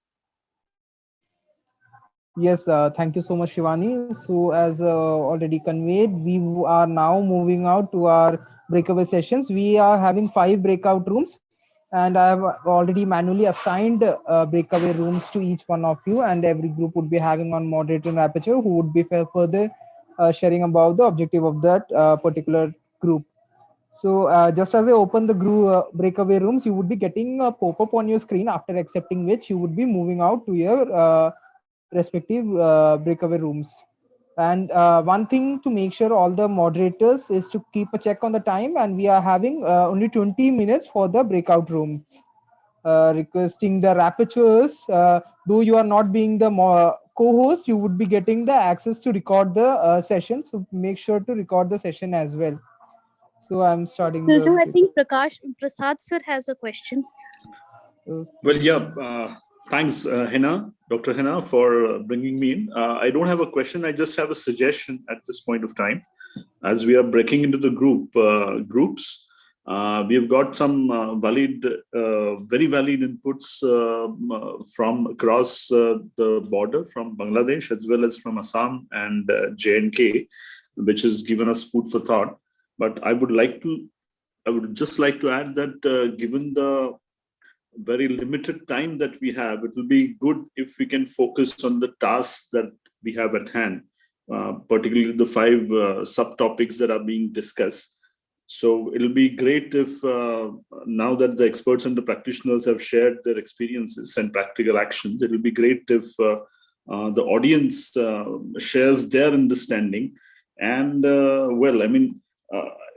Yes, thank you so much, Shivani. So as already conveyed, we are now moving out to our breakaway sessions. We are having 5 breakout rooms, and I have already manually assigned breakaway rooms to each one of you, and every group would be having one moderator and rapporteur who would be further sharing about the objective of that particular group. So just as I open the group breakaway rooms, you would be getting a pop-up on your screen, after accepting which you would be moving out to your respective breakaway rooms. And one thing to make sure all the moderators is to keep a check on the time, and we are having only 20 minutes for the breakout rooms. Requesting the rapporteurs, though you are not being the co-host, you would be getting the access to record the session, so make sure to record the session as well. So I'm starting. Sergio, I think Prasad sir has a question. Well, yeah, thanks, Hina, Dr. Hina, for bringing me in. I don't have a question. I just have a suggestion at this point of time. As we are breaking into the groups, we have got some very valid inputs from across the border, from Bangladesh, as well as from Assam and J&K, which has given us food for thought. But I would just like to add that given the very limited time that we have, it will be good if we can focus on the tasks that we have at hand, particularly the 5 subtopics that are being discussed. So it'll be great if now that the experts and the practitioners have shared their experiences and practical actions, it will be great if the audience shares their understanding. And well, I mean,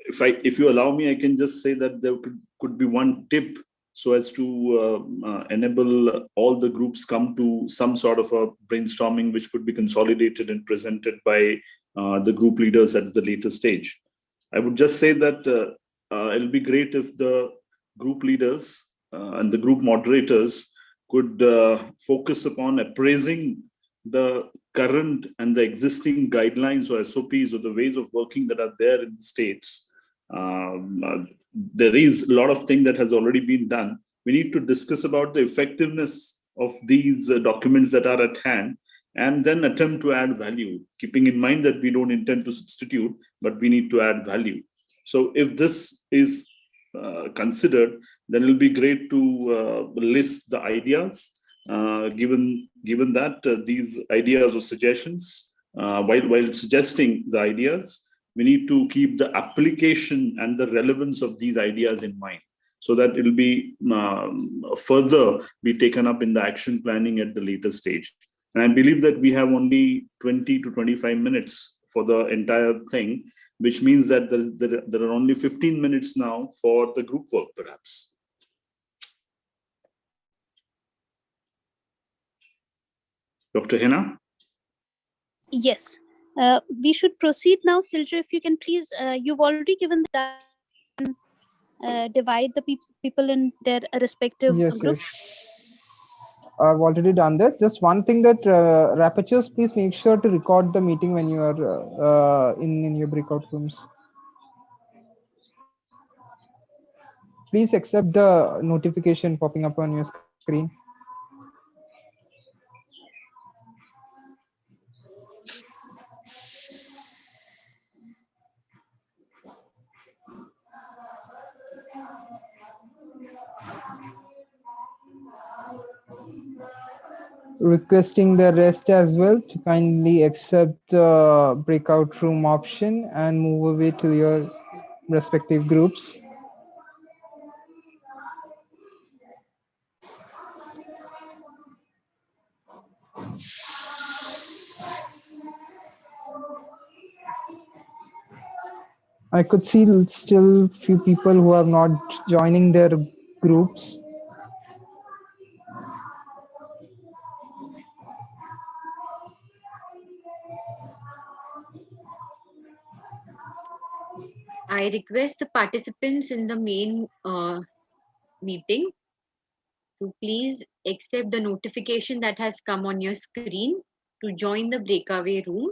if you allow me, I can just say that there could be one tip so as to enable all the groups come to some sort of a brainstorming which could be consolidated and presented by the group leaders at the later stage. I would just say that it'll be great if the group leaders and the group moderators could focus upon appraising the current and the existing guidelines or SOPs or the ways of working that are there in the states. There is a lot of things that has already been done. We need to discuss about the effectiveness of these documents that are at hand, and then attempt to add value, keeping in mind that we don't intend to substitute, but we need to add value. So if this is considered, then it'll be great to list the ideas, given that these ideas or suggestions, while suggesting the ideas, we need to keep the application and the relevance of these ideas in mind, so that it'll be further be taken up in the action planning at the later stage. And I believe that we have only 20 to 25 minutes for the entire thing, which means that there are only 15 minutes now for the group work, perhaps. Dr. Hina? Yes. We should proceed now. Silja, if you can please, you've already given the divide the people in their respective groups. Yes. I've already done that. Just one thing that rapporteurs, please make sure to record the meeting when you are in your breakout rooms. Please accept the notification popping up on your screen. Requesting the rest as well to kindly accept the breakout room option and move away to your respective groups. I could see still few people who are not joining their groups. I request the participants in the main meeting to please accept the notification that has come on your screen to join the breakaway room.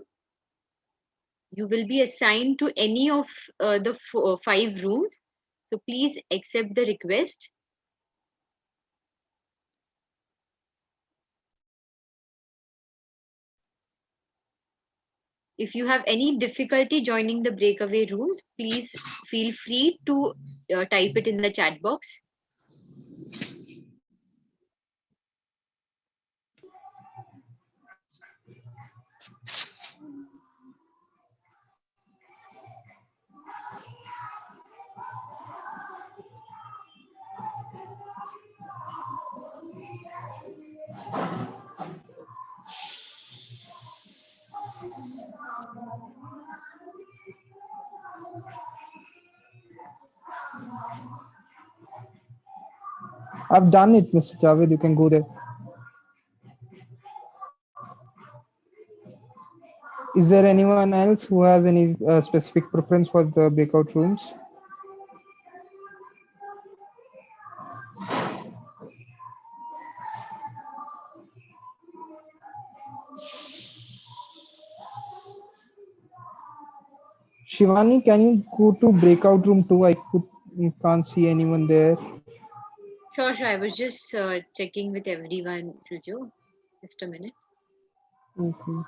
You will be assigned to any of the 5 rooms. So please accept the request. If you have any difficulty joining the breakaway rooms, please feel free to type it in the chat box. I've done it, Mr. Javed. You can go there. Is there anyone else who has any specific preference for the breakout rooms? Shivani, can you go to breakout room 2? I can't see anyone there. Sure. I was just checking with everyone, Siljo. Just a minute. Okay.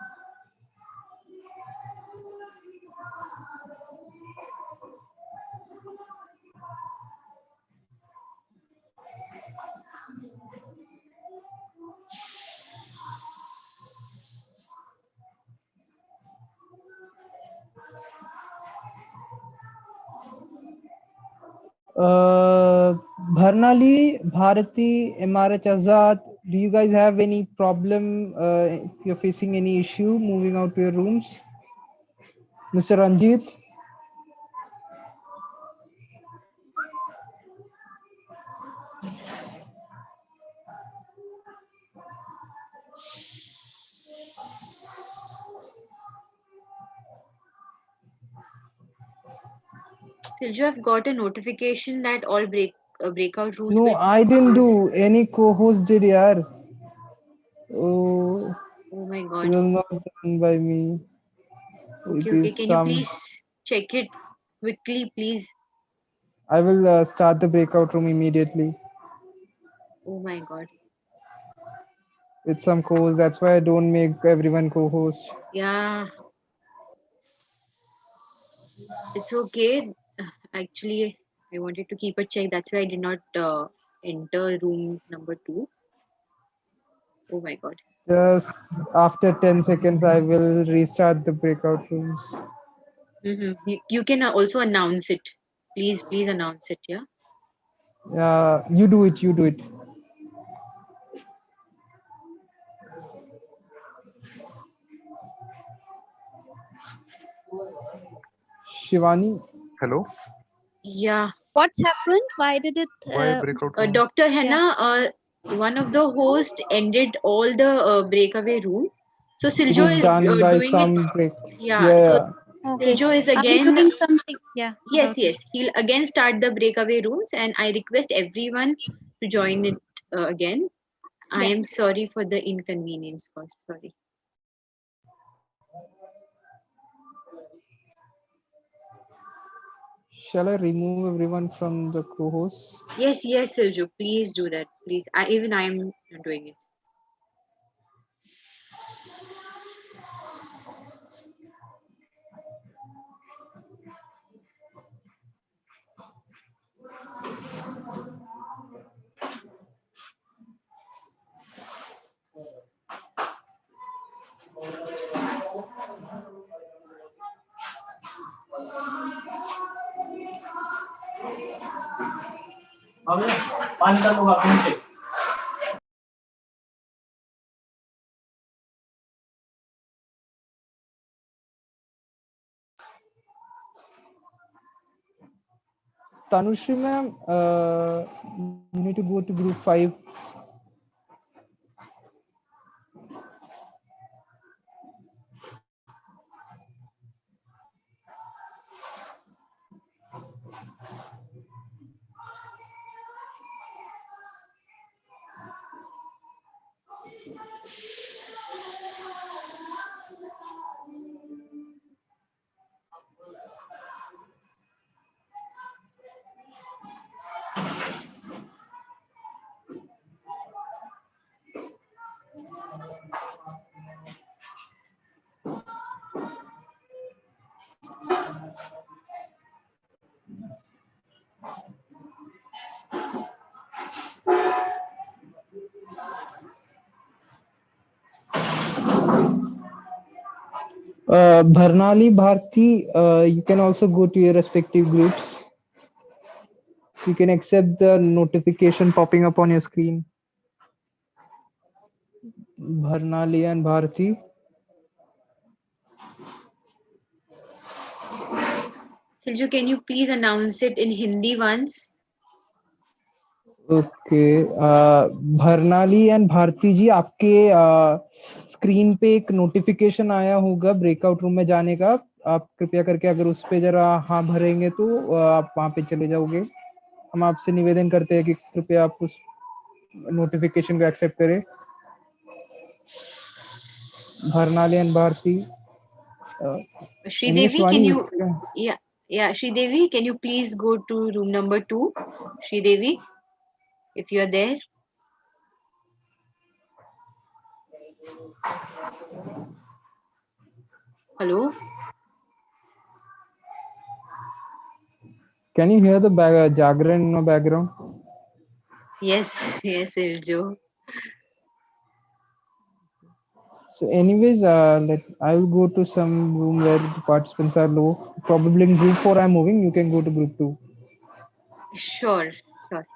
Bharnali, Bharati, Imarat Azad, do you guys have any problem? If you're facing any issue moving out to your rooms? Mr. Ranjit? Siljo, I've got a notification that all breakout rooms No, will I didn't do. Any co-host did, yaar. Oh, oh my it god. was not done by me. Okay. Can you please check it quickly, please? I will start the breakout room immediately. Oh my god. With some co-host. That's why I don't make everyone co-host. Yeah. It's okay. Actually, I wanted to keep a check. That's why I did not enter room number 2. Oh my god. Just after 10 seconds, I will restart the breakout rooms. You can also announce it. Please announce it. Yeah. Yeah, you do it. Shivani. Hello. Yeah. What happened? Why did it? Why breakout room? Dr. Henna, one of the hosts ended all the breakaway room. So Siljo is done by doing some it. break. Yeah. So Okay. Siljo is Are we again doing something? Yeah. Yes. He'll again start the breakaway rooms, and I request everyone to join it again. I am sorry for the inconvenience caused. Sorry. Shall I remove everyone from the co-host? Yes, yes, Silju, please do that. Please. Even I'm doing it. Tanushri ma'am, you need to go to group 5. Bharnali, Bharti, you can also go to your respective groups. You can accept the notification popping up on your screen. Bharnali and Bharti. Silju, can you please announce it in Hindi once? Okay Bharnali and Bharti ji, आपके screen पे एक notification आया होगा breakout room में जाने का. आप कृपया करके अगर उस पे जरा हाँ भरेंगे तो आप वहां पे चले जाओगे. हम आपसे निवेदन करते हैं कि कृपया आप उस नोटिफिकेशन को एक्सेप्ट करें. Bharnali and Bharti. Sridevi, can you? Yeah, Sridevi, can you please go to room number 2? Sridevi, if you are there. Hello. Can you hear the Jagran in the background? Yes, yes, Silju. So anyways, I will go to some room where the participants are low. Probably in group 4 I'm moving. You can go to group 2. Sure, sure.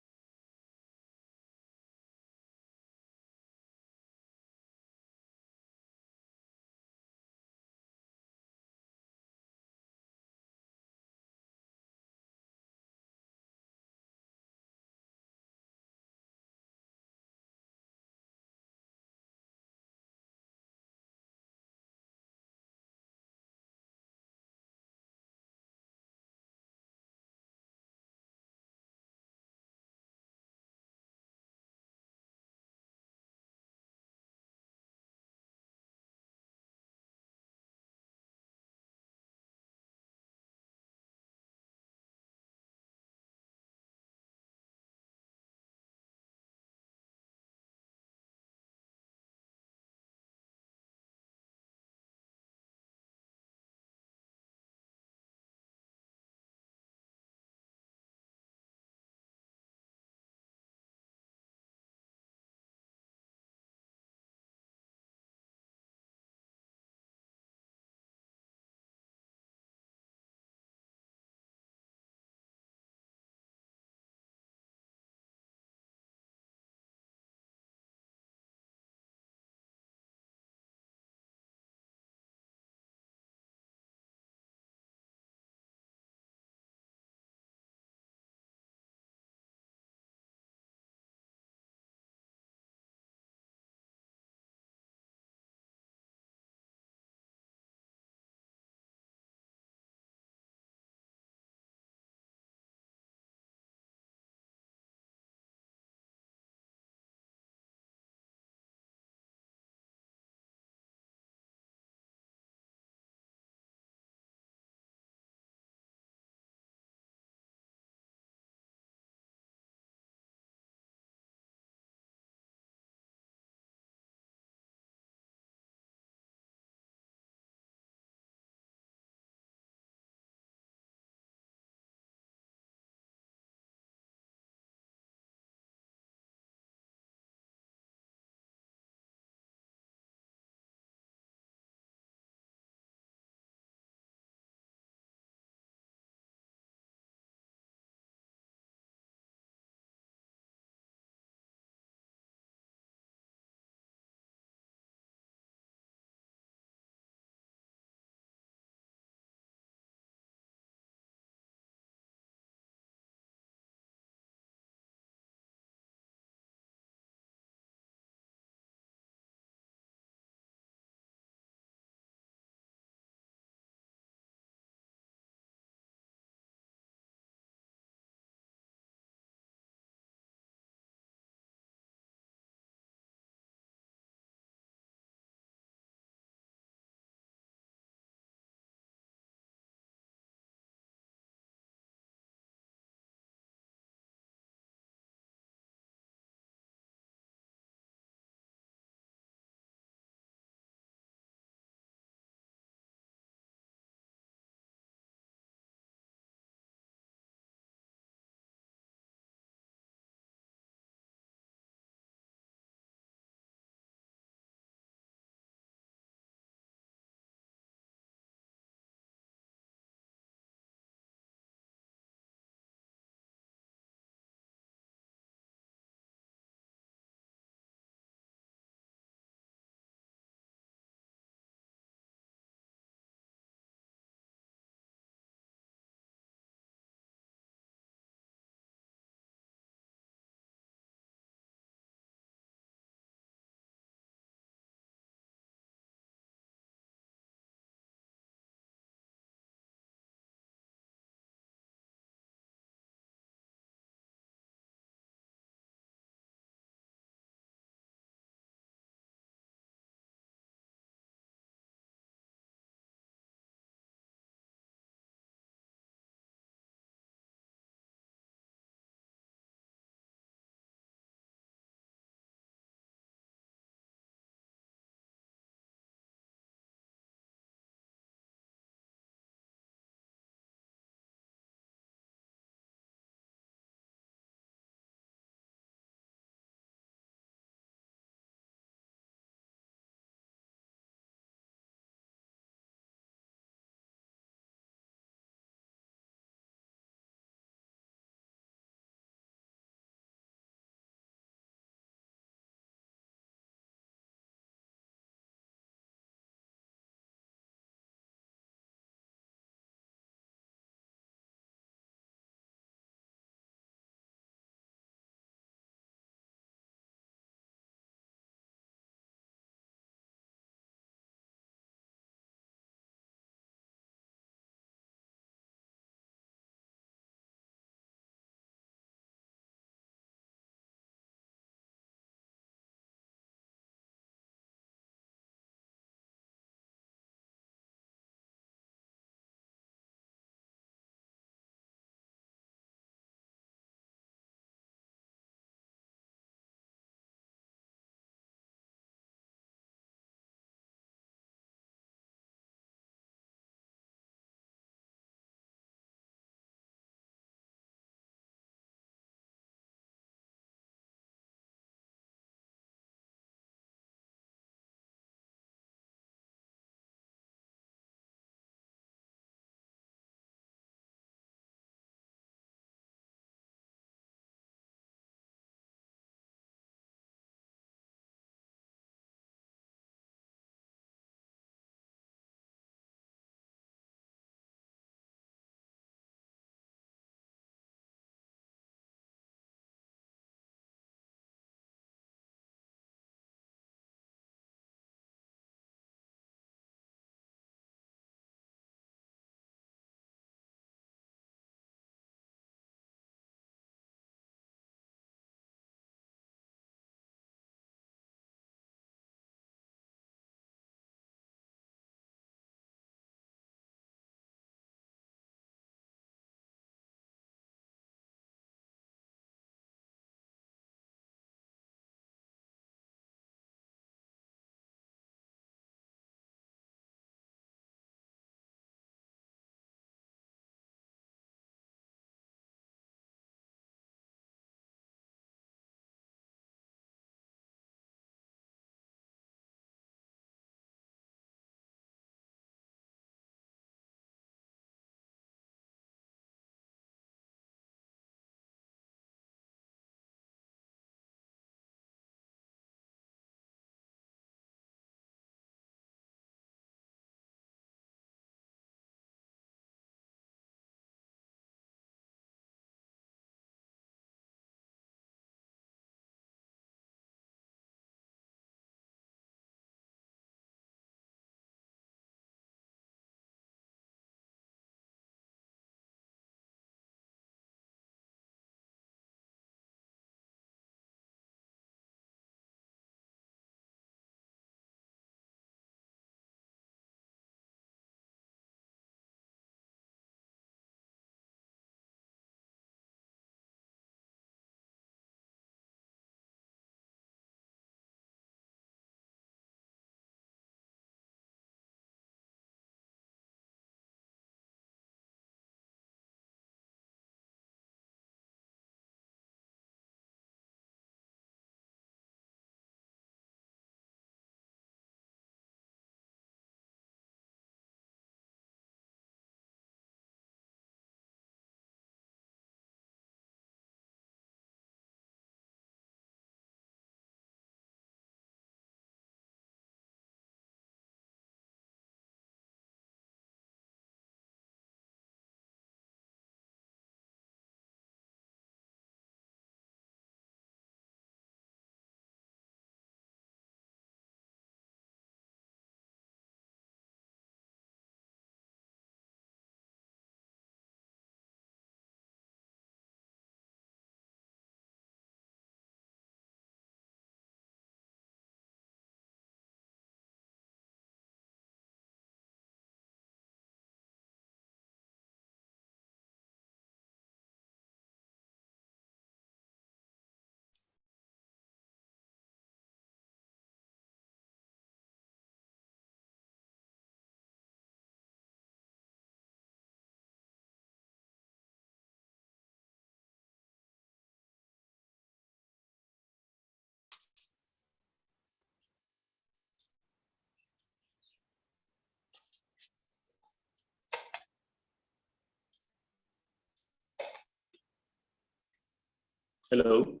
Hello.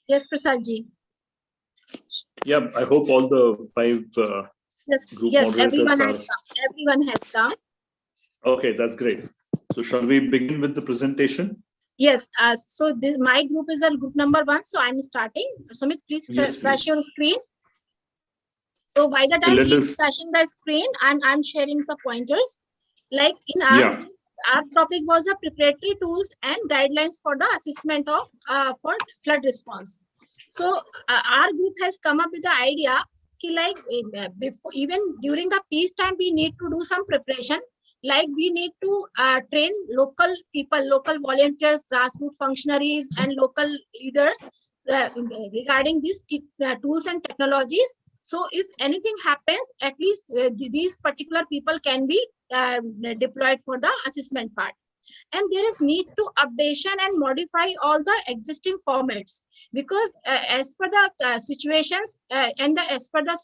Yes, Prasadji. Yeah, I hope all the 5 group moderators everyone has come. Okay, that's great. So shall we begin with the presentation? Yes, so my group is group number 1, so I'm starting. Sumit, please flash your screen. So by the time he's flashing the screen, I'm sharing the pointers. Like in our topic was a preparatory tools and guidelines for the assessment of for flood response. So our group has come up with the idea like before, even during the peacetime, we need to do some preparation. Like we need to train local people, local volunteers, grassroots functionaries, and local leaders regarding these tools and technologies. So if anything happens, at least these particular people can be deployed for the assessment part. And there is need to updation and modify all the existing formats, because as per the situations and as per the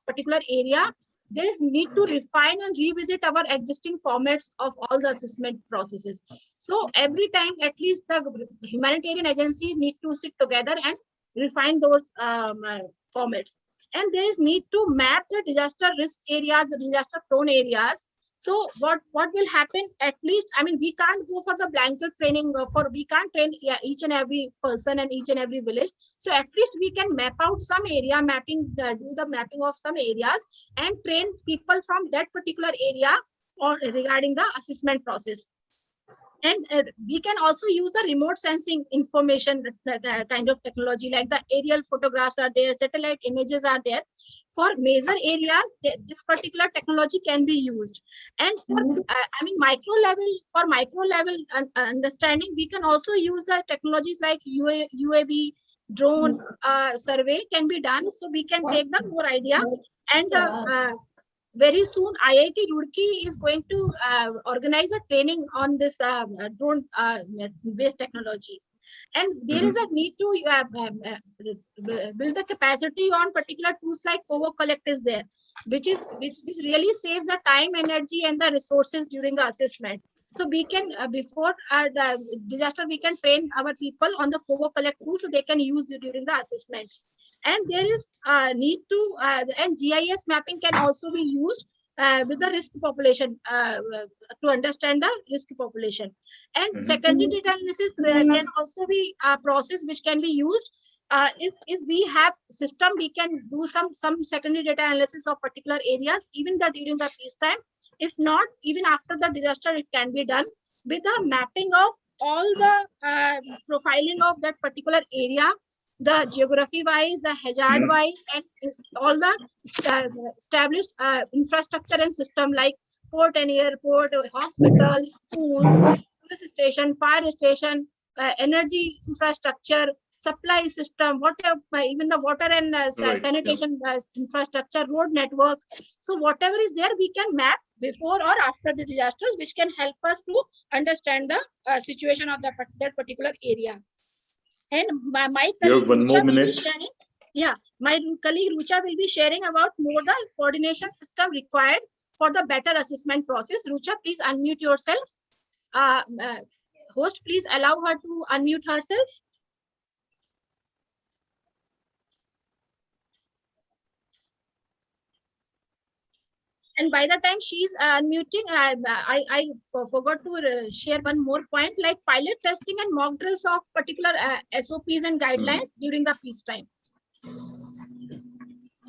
particular area, there is need to refine and revisit our existing formats of all the assessment processes. So every time, at least the humanitarian agency need to sit together and refine those formats. And there is need to map the disaster risk areas, the disaster prone areas. So what will happen, at least, I mean, we can't go for the blanket training we can't train each and every person and each and every village. So at least we can map out some area mapping, do the mapping of some areas and train people from that particular area or regarding the assessment process. And we can also use the remote sensing information kind of technology, like the aerial photographs are there, satellite images are there. For major areas, this particular technology can be used. And for, micro level understanding, we can also use the technologies like UAV, drone survey can be done. So we can take the more idea. And very soon, IIT Roorkee is going to organize a training on this drone-based technology. And there is a need to build the capacity on particular tools like Covo Collect is there, which really saves the time, energy, and the resources during the assessment. So we can, before the disaster, we can train our people on the Covo Collect tool so they can use it during the assessment. And there is need to, and GIS mapping can also be used with the risk population to understand the risk population. And secondary data analysis can also be a process which can be used. If we have system, we can do some secondary data analysis of particular areas, even during the peacetime. If not, even after the disaster, it can be done with the mapping of all the profiling of that particular area, the geography wise, the hazard wise, and all the established infrastructure and system like port and airport, hospitals, schools, police station, fire station, energy infrastructure, supply system, whatever, even the water and sanitation infrastructure, road network. So whatever is there, we can map before or after the disasters, which can help us to understand the situation of that particular area. And my colleague Rucha will be sharing. Yeah, my colleague Rucha will be sharing about more the coordination system required for the better assessment process. Rucha, please unmute yourself. Host, please allow her to unmute herself. And by the time she's unmuting, I forgot to share one more point, like pilot testing and mock drills of particular SOPs and guidelines during the peacetime.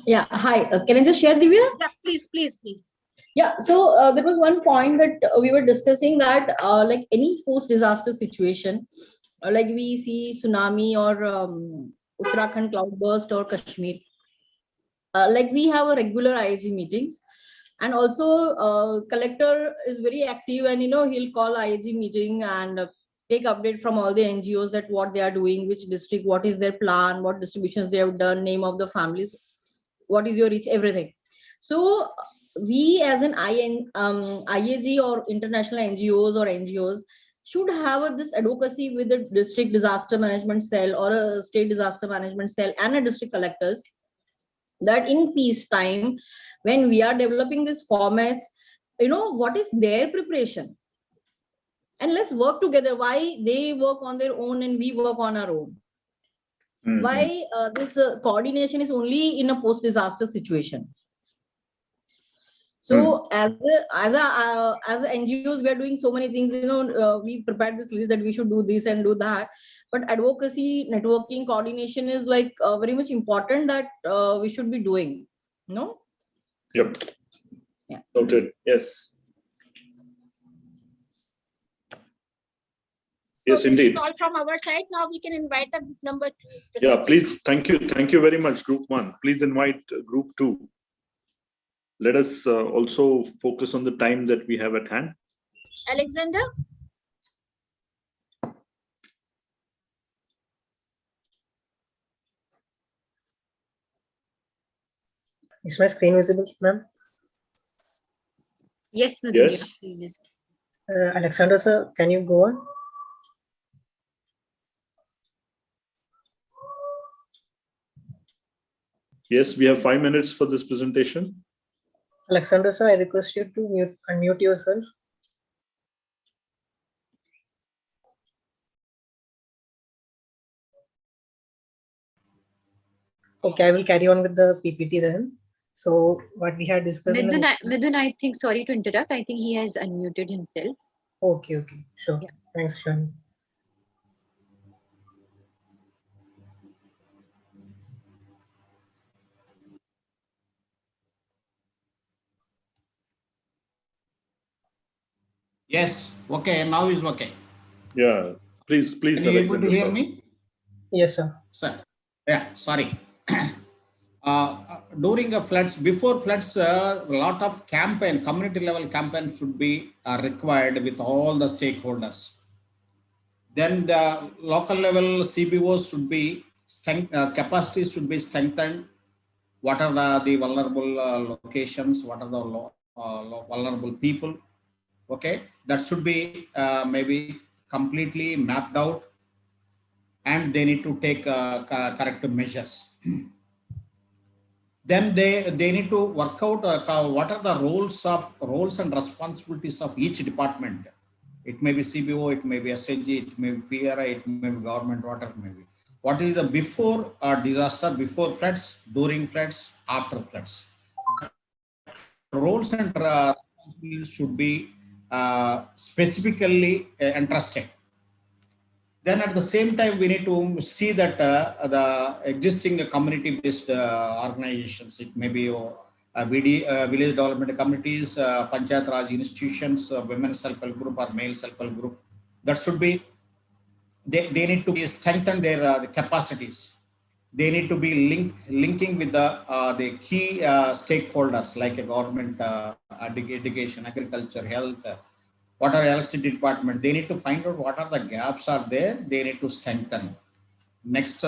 Yeah, hi. Can I just share, Divya? Yeah, please. Yeah, so there was one point that we were discussing that like any post-disaster situation, like we see tsunami or Uttarakhand cloudburst or Kashmir, like we have a regular IAG meetings. And also collector is very active, and he'll call IAG meeting and take update from all the NGOs that what they are doing, which district, what is their plan, what distributions they have done, name of the families, what is your reach, everything. So we as an IAG or international NGOs or NGOs should have this advocacy with the district disaster management cell or a state disaster management cell and a district collectors, that in peacetime, when we are developing these formats, what is their preparation? and let's work together. Why they work on their own and we work on our own? Why this coordination is only in a post-disaster situation? So as NGOs, we are doing so many things. We prepared this list that we should do this and do that. But advocacy, networking, coordination is like very much important that we should be doing. No. Yep. Yeah. Noted. Yes. So Yes, this indeed. is all from our side. Now we can invite the group number 2. Yeah, please. Thank you. Thank you very much, Group 1. Please invite Group 2. Let us also focus on the time that we have at hand. Alexander? Is my screen visible, ma'am? Yes, Madhu, Yes. Alexander, sir, can you go on? Yes, we have 5 minutes for this presentation. Alexander, sir, I request you to unmute yourself. Okay, I will carry on with the PPT then. So what we had discussed. Midun, I think, sorry to interrupt, I think he has unmuted himself. Okay, sure. Yeah. Thanks, Shani. Yes, okay, now is okay. Yeah, please, Can you able Alexander, to hear sir. me? Yes, sir. Sir, yeah, sorry. During the floods, before floods, a lot of campaign, community level campaign should be required with all the stakeholders. Then the local level CBOs should be capacities should be strengthened. What are the vulnerable locations? What are the vulnerable people? Okay, that should be maybe completely mapped out, and they need to take corrective measures. Then they need to work out what are the roles and responsibilities of each department. It may be CBO, it may be SAG, it may be PRI, it may be government, whatever it may be. What is the before disaster, before floods, during floods, after floods? Roles and responsibilities should be specifically entrusted. Then at the same time, we need to see that the existing community-based organizations, it may be village development committees, Panchayat Raj institutions, women's self-help group or male self-help group, that should be, they need to be strengthen their capacities. They need to be linking with the key stakeholders like a government, education, agriculture, health, water, electricity department. They need to find out what are the gaps are there. They need to strengthen. Next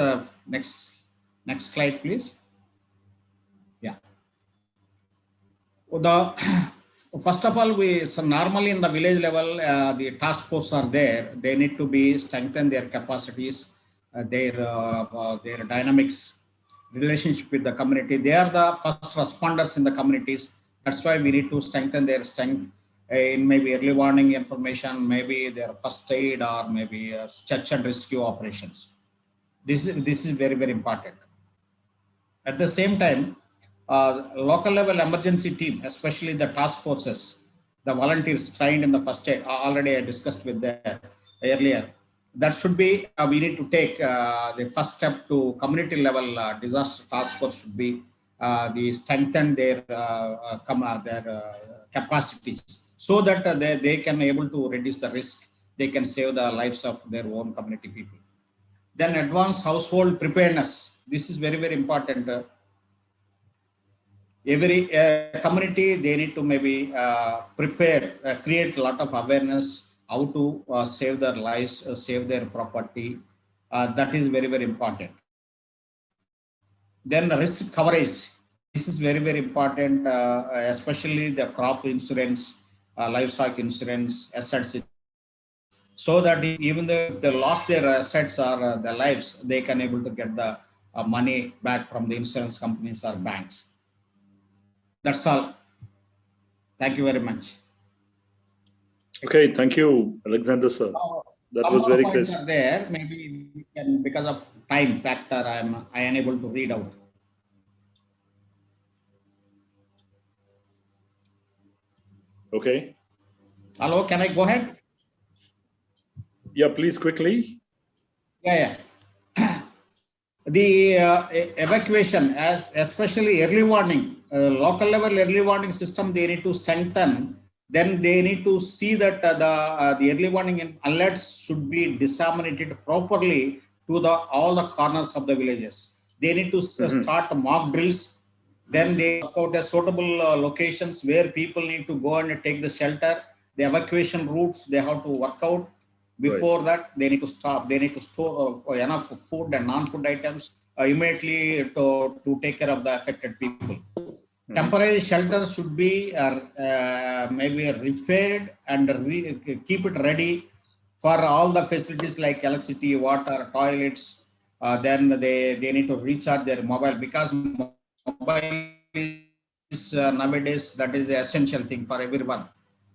slide, please. Yeah. First of all, so normally in the village level, the task force are there. They need to be strengthen their capacities, their dynamics, relationship with the community. They are the first responders in the communities. That's why we need to strengthen their strength in maybe early warning information, maybe their first aid, or maybe search and rescue operations. This is very, very important. At the same time, local level emergency team, especially the task forces, the volunteers trained in the first aid, already I discussed with them earlier. That should be, we need to take the first step to community level disaster task force should be the strengthen their capacities so that they can able to reduce the risk. They can save the lives of their own community people. Then advanced household preparedness. This is very, very important. Every community, they need to maybe prepare, create a lot of awareness how to save their lives, save their property. That is very, very important. Then the risk coverage. This is very, very important, especially the crop insurance, livestock insurance, assets. So that even though they lost their assets or their lives, they can able to get the money back from the insurance companies or banks. That's all. Thank you very much. Okay, thank you, Alexander sir. That Some was more very points crisp. are there. Maybe we can, because of time factor, I am unable to read out. Okay. Hello, can I go ahead? Yeah, please quickly. Yeah. The evacuation, especially early warning, local level early warning system, they need to strengthen. Then they need to see that the early warning alerts should be disseminated properly to all the corners of the villages. They need to start mock drills. Then they work out suitable locations where people need to go and take the shelter. The evacuation routes they have to work out. Before that, they need to stop. They need to store enough food and non-food items immediately to take care of the affected people. Temporary shelters should be maybe repaired and keep it ready for all the facilities like electricity, water, toilets. Then they need to recharge their mobile, because mobile is nowadays, that is the essential thing for everyone.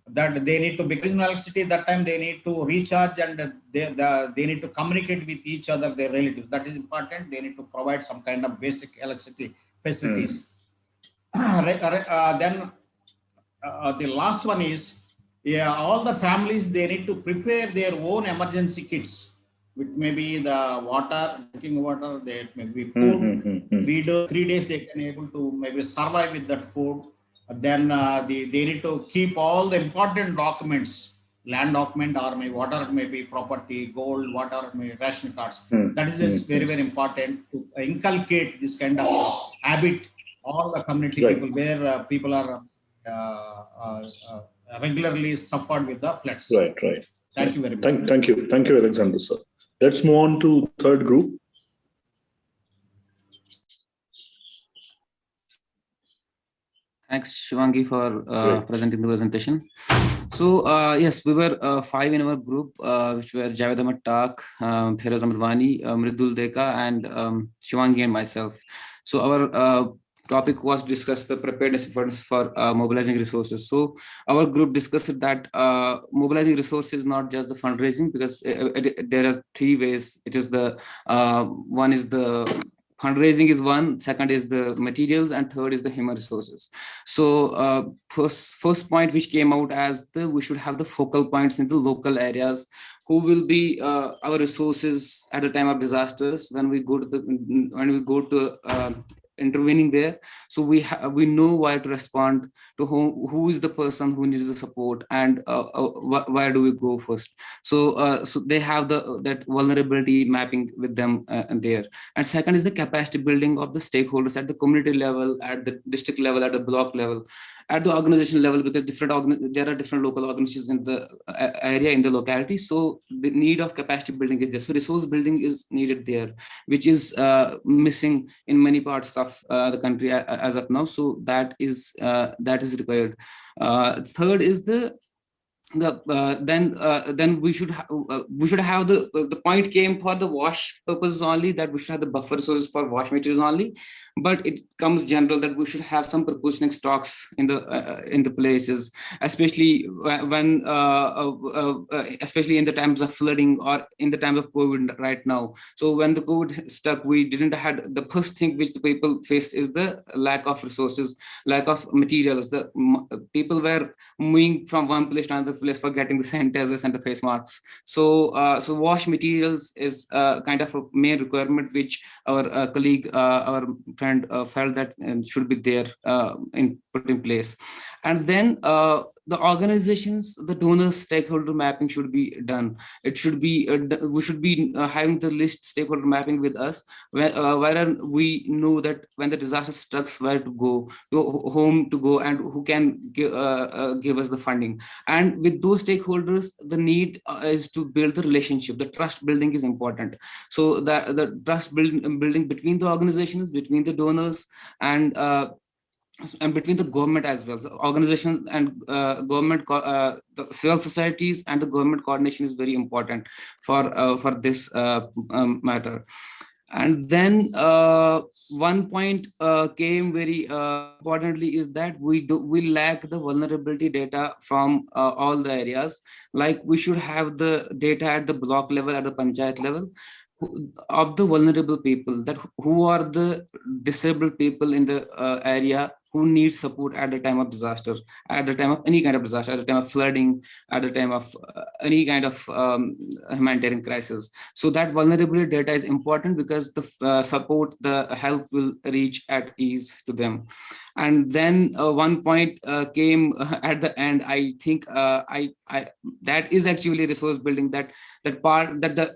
That they need to, because in electricity that time they need to recharge, and they need to communicate with each other, their relatives. That is important. They need to provide some kind of basic electricity facilities. Then the last one is, all the families, they need to prepare their own emergency kits, which may be the water, drinking water, there may be food. 3 days they can able to maybe survive with that food. Then they need to keep all the important documents, land document, or maybe water, maybe property, gold, water, maybe ration cards. That is very, very important to inculcate this kind of habit, all the community people, where people are regularly suffered with the floods. Right. Thank you very much. Thank you, Alexander sir. Let's move on to third group. Thanks, Shivangi, for presenting the presentation. So, yes, we were 5 in our group, which were Javed Ahmed Tak, Feroz Ahmed Wani, Mridul Deka, and Shivangi and myself. So, our topic was discuss the preparedness efforts for mobilizing resources. So, our group discussed that mobilizing resources is not just the fundraising, because there are 3 ways. It is the one is the fundraising is one, second is the materials, and third is the human resources. So first point which came out as we should have the focal points in the local areas, who will be our resources at the time of disasters when we go to intervening there. So we know where to respond to, who is the person who needs the support, and where do we go first. So so they have that vulnerability mapping with them there. And second is the capacity building of the stakeholders at the community level, at the district level, at the block level, at the organization level, because there are different local organizations in the area, in the locality. So the need of capacity building is there. So resource building is needed there, which is missing in many parts of the country as of now. So that is required. Third is then we should have the point came for the wash purposes only, that we should have the buffer resources for wash materials only, but it comes general that we should have some proportionate stocks in the places, especially when especially in the times of flooding or in the times of COVID right now. So when the COVID stuck, we didn't had the first thing which the people faced is the lack of resources, lack of materials. The people were moving from one place to another place for getting the sanitizers and the face masks. So so wash materials is kind of a main requirement which our colleague, our friend felt that should be there put in place. And then the organizations, the donors, stakeholder mapping should be done. It should be we should be having the list stakeholder mapping with us, wherein we know that when the disaster strikes, where to go, to whom to go, and who can give us the funding. And with those stakeholders, the need is to build the relationship. The trust building is important. So the trust building between the organizations, between the donors, and between the government as well. So organizations and government, the civil societies and the government coordination is very important for this matter. And then one point came very importantly is that we lack the vulnerability data from all the areas. Like we should have the data at the block level, at the panchayat level, of the vulnerable people, that who are the disabled people in the area who need support at the time of disaster, at the time of any kind of disaster, at the time of flooding, at the time of any kind of humanitarian crisis. So that vulnerability data is important because the support, the help will reach at ease to them. And then one point came at the end. I think that is actually resource building. That the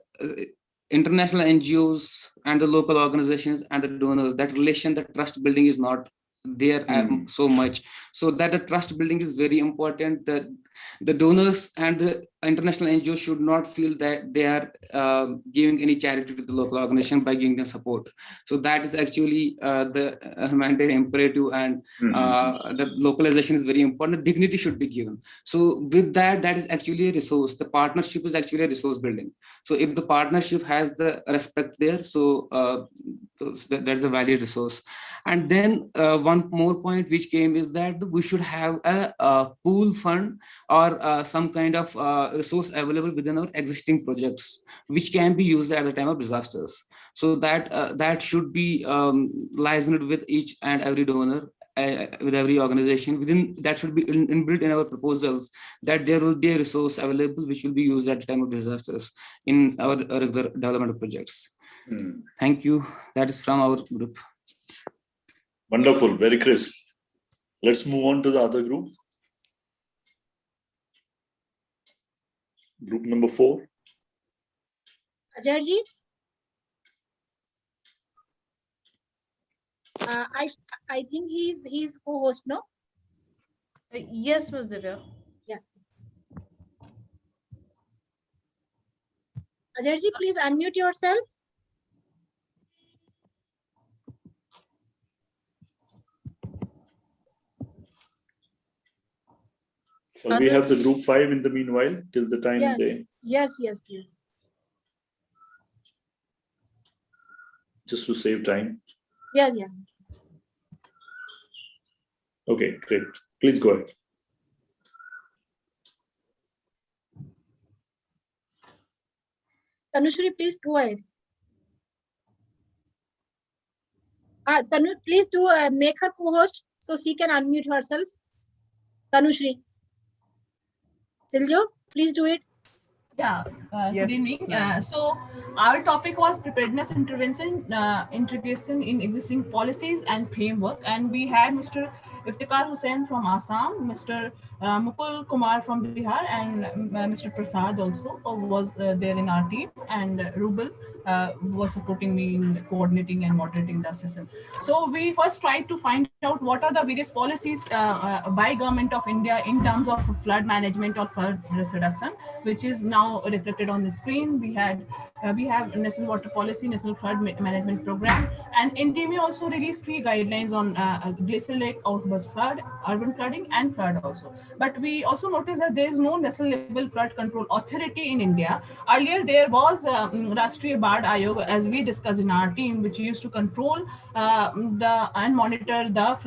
international NGOs and the local organizations and the donors, that relation, that trust building is not there so much. So that the trust building is very important. That the donors and the international NGOs should not feel that they are giving any charity to the local organization by giving them support. So that is actually the humanitarian imperative, and the localization is very important. Dignity should be given. So with that, that is actually a resource. The partnership is actually a resource building. So if the partnership has the respect there, so there's a valid resource. And then one more point which came is that we should have a pool fund or some kind of resource available within our existing projects, which can be used at the time of disasters. So that should be licensed with each and every donor, with every organization. Within that should be inbuilt in our proposals, that there will be a resource available which will be used at the time of disasters in our regular development projects. Thank you. That is from our group. Wonderful, very crisp. Let's move on to the other group. Group number 4. Ajayji? I think he's co-host, no? Yes, Ms. Divya. Yeah. Ajayji, please unmute yourself. Shall we have the group 5 in the meanwhile till the time they? Yes. Just to save time. Yeah. Okay, great. Please go ahead. Tanushri, please go ahead. Tanu, please do make her co-host so she can unmute herself. Tanushri. Siljo, please do it. Yeah, Yes. good evening. So our topic was preparedness intervention, integration in existing policies and framework. And we had Mr. Iftikhar Hussain from Assam, Mr. Mukul Kumar from Bihar, and Mr. Prasad also was there in our team, and Rubal was supporting me in coordinating and moderating the session. So we first tried to find out what are the various policies by Government of India in terms of flood management or flood risk reduction, which is now reflected on the screen. We have National Water Policy, National Flood Management Program, and NTMA also released 3 guidelines on glacial lake outburst flood, urban flooding, and flood also. But we also noticed that there is no national level flood control authority in India. Earlier there was Rashtriya Bard Ayog, as we discussed in our team, which used to control and monitor the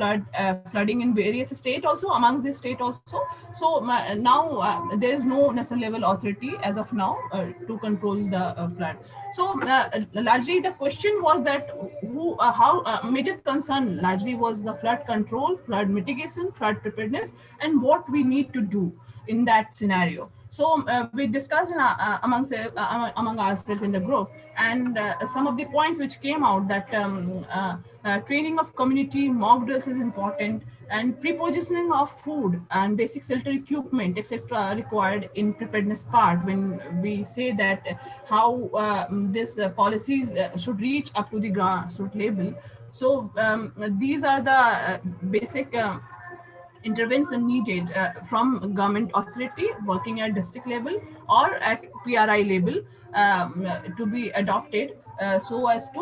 flooding in various states also, amongst the state also. So now there is no national level authority as of now to control the flood. So largely the question was that major concern largely was the flood control, flood mitigation, flood preparedness, and what we need to do in that scenario. So we discussed among ourselves in the group, and some of the points which came out that training of community, mock drills is important, and pre-positioning of food and basic shelter equipment, etc., required in preparedness part, when we say that how these policies should reach up to the grassroots level. So these are the basic intervention needed from government authority working at district level or at PRI level to be adopted so as to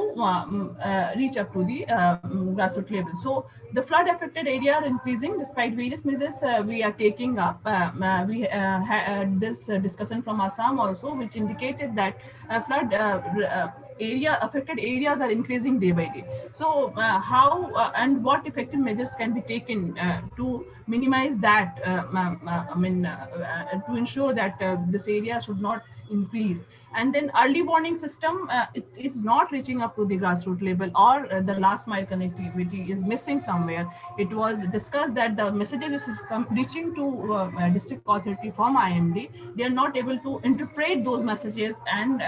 reach up to the grassroots level. So the flood affected area are increasing despite various measures we are taking up. We had this discussion from Assam also, which indicated that flood affected areas are increasing day by day. So how and what effective measures can be taken to minimize that, to ensure that this area should not increase? And then early warning system, it is not reaching up to the grassroots level, or the last mile connectivity is missing somewhere. It was discussed that the messages is reaching to district authority from IMD, they are not able to interpret those messages and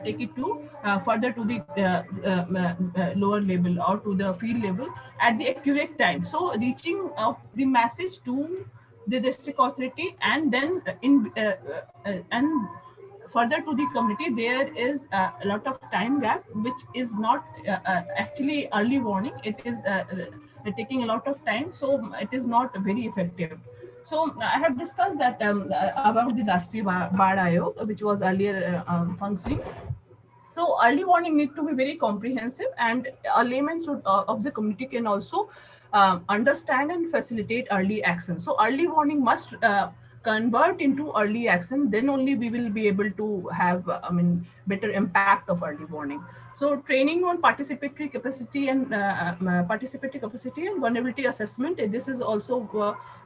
take it to further to the lower level or to the field level at the accurate time. So reaching the message to the district authority and then and further to the community, there is a lot of time gap, which is not actually early warning. It is taking a lot of time, so it is not very effective. So I have discussed that about the Rashtriya Bard Ayog, which was earlier functioning. So early warning need to be very comprehensive, and a layman of the community can also understand and facilitate early action. So early warning must convert into early action, then only we will be able to have better impact of early warning. So training on participatory capacity and vulnerability assessment, this is also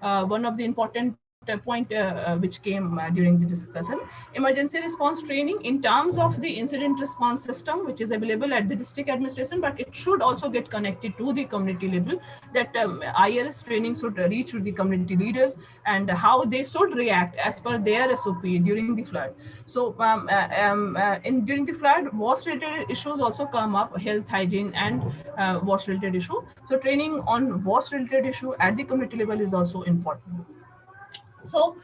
one of the important point which came during the discussion. Emergency response training in terms of the incident response system, which is available at the district administration, but it should also get connected to the community level, that IRS training should reach to the community leaders and how they should react as per their SOP during the flood. So during the flood, wash related issues also come up, health, hygiene and wash related issue. So training on wash related issue at the community level is also important. So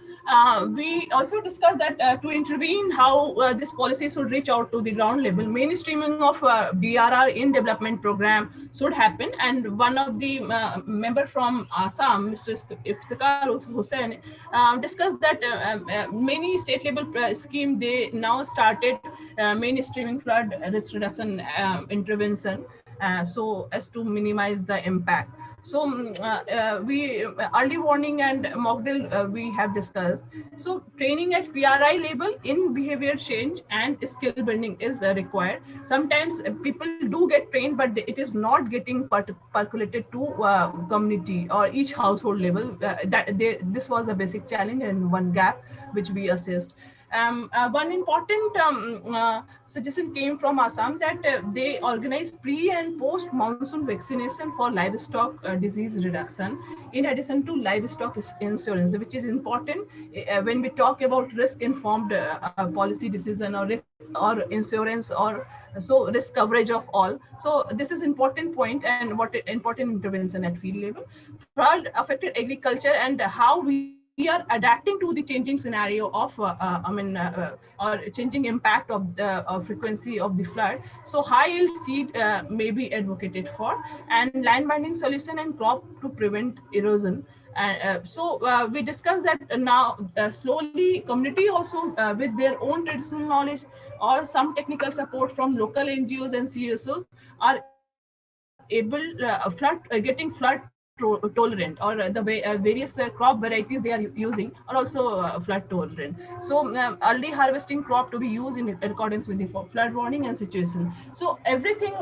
we also discussed that to intervene, how this policy should reach out to the ground level. Mainstreaming of DRR in development program should happen. And one of the member from Assam, Mr. Iftikhar Hussain, discussed that many state level scheme, they now started mainstreaming flood risk reduction intervention so as to minimize the impact. So we early warning and mock drill we have discussed. So training at PRI level in behavior change and skill building is required. Sometimes people do get trained, but it is not getting percolated to community or each household level. This was a basic challenge and one gap which we assessed. One important suggestion came from Assam that they organize pre and post monsoon vaccination for livestock disease reduction, in addition to livestock insurance, which is important when we talk about risk informed policy decision or insurance or so risk coverage of all. So this is important point and what important intervention at field level. Flood affected agriculture and how we are adapting to the changing scenario of or changing impact of the frequency of the flood. So high yield seed may be advocated for, and land binding solution and crop to prevent erosion. So we discussed that now slowly community also with their own traditional knowledge or some technical support from local NGOs and CSOs are able getting flood tolerant, or the various crop varieties they are using are also flood tolerant. So early harvesting crop to be used in accordance with the flood warning and situation. So everything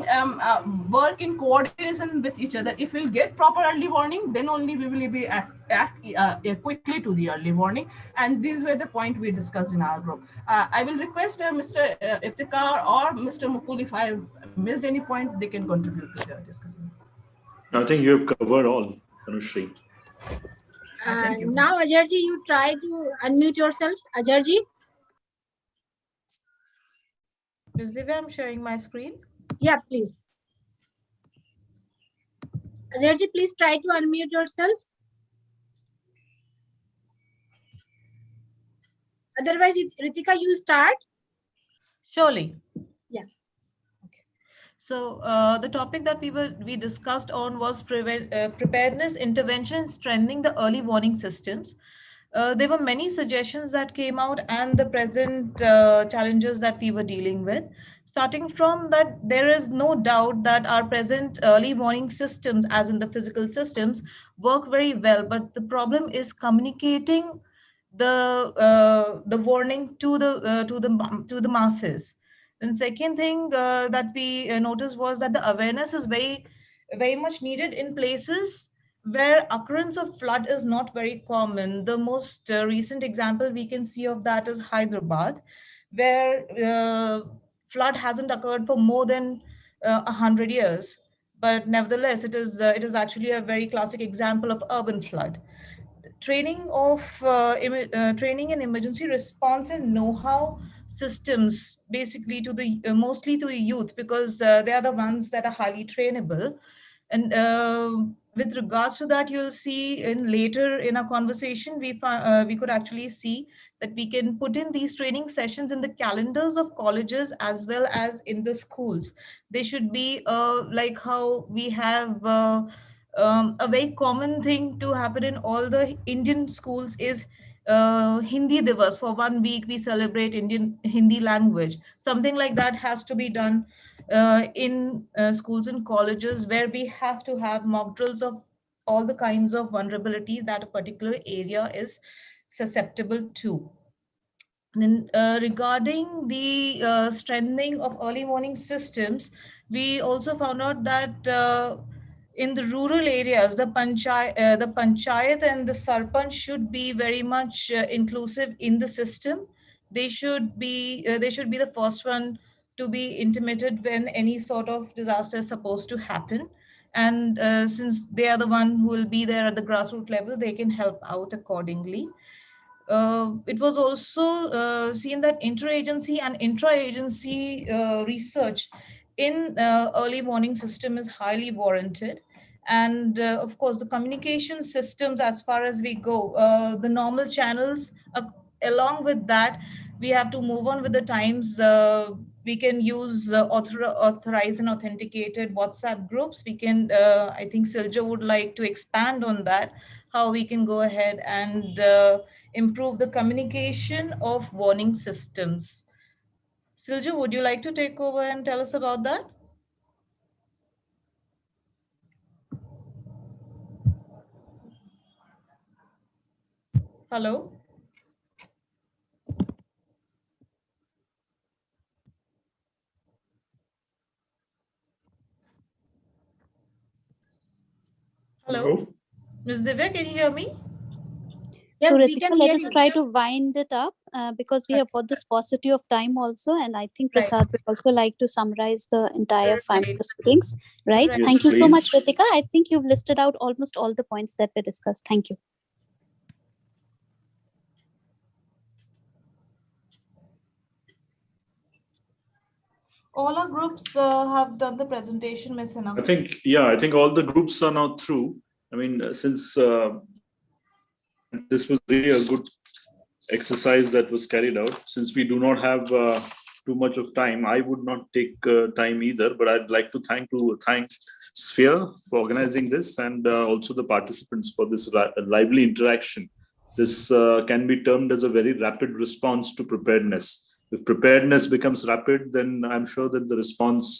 work in coordination with each other. If we'll get proper early warning, then only we will be act quickly to the early warning. And these were the point we discussed in our group. I will request Mr. Iftikhar or Mr. Mukul, if I missed any point, they can contribute to the discussion. I think you have covered all, Tanushree. Now, Ajarji, you try to unmute yourself. Ajarji? Ms. Divya, I'm sharing my screen. Yeah, please. Ajarji, please try to unmute yourself. Otherwise, Ritika, you start. Surely. Yeah. So the topic that we discussed on was preparedness, intervention, strengthening the early warning systems. There were many suggestions that came out and the present challenges that we were dealing with. Starting from that, there is no doubt that our present early warning systems, as in the physical systems, work very well. But the problem is communicating the warning to the masses. And second thing that we noticed was that the awareness is very much needed in places where occurrence of flood is not very common. The most recent example we can see of that is Hyderabad, where flood hasn't occurred for more than 100 years. But nevertheless, it is actually a very classic example of urban flood. Training in emergency response and know-how systems, basically to the mostly to the youth, because they are the ones that are highly trainable. And with regards to that, you'll see later in our conversation, we could actually see that we can put in these training sessions in the calendars of colleges as well as in the schools. They should be like how we have a very common thing to happen in all the Indian schools is Hindi Divas. For 1 week, we celebrate Indian Hindi language. Something like that has to be done in schools and colleges, where we have to have mock drills of all the kinds of vulnerabilities that a particular area is susceptible to. Then regarding the strengthening of early warning systems, we also found out that in the rural areas, the panchayat and the sarpanch should be very much inclusive in the system. They should be the first one to be intimated when any sort of disaster is supposed to happen. And since they are the one who will be there at the grassroots level, they can help out accordingly. It was also seen that interagency and intra-agency research in early warning system is highly warranted. And of course, the communication systems, as far as we go, the normal channels, along with that, we have to move on with the times. We can use authorized and authenticated WhatsApp groups. We can, I think Silja would like to expand on that, how we can go ahead and improve the communication of warning systems. Silja, would you like to take over and tell us about that? Hello? Hello? Ms. Divya, can you hear me? So Yes, we Ritika, can let hear us you. try to wind it up because we have got this paucity of time also, and I think Prasad would also like to summarize the entire final proceedings, right? Yes, Thank you so much, please. Ritika. I think you've listed out almost all the points that we discussed. Thank you. All our groups have done the presentation, Ms. Hina. I think all the groups are now through. I mean, since this was really a good exercise that was carried out, since we do not have too much of time, I would not take time either, but I'd like to thank Sphere for organizing this, and also the participants for this lively interaction. This can be termed as a very rapid response to preparedness. If preparedness becomes rapid, then I'm sure that the response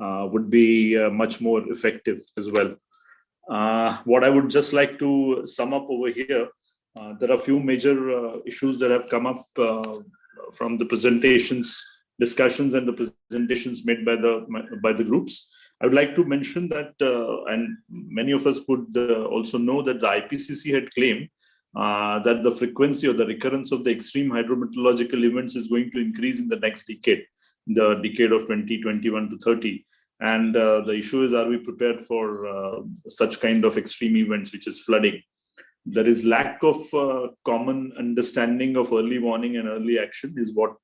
would be much more effective as well. What I would just like to sum up over here, there are a few major issues that have come up from the discussions and the presentations made by the groups. I would like to mention that, and many of us would also know that the IPCC had claimed that the frequency or the recurrence of the extreme hydrometeorological events is going to increase in the next decade, the decade of 2021 to 30. And the issue is, are we prepared for such kind of extreme events, which is flooding? There is lack of common understanding of early warning and early action is what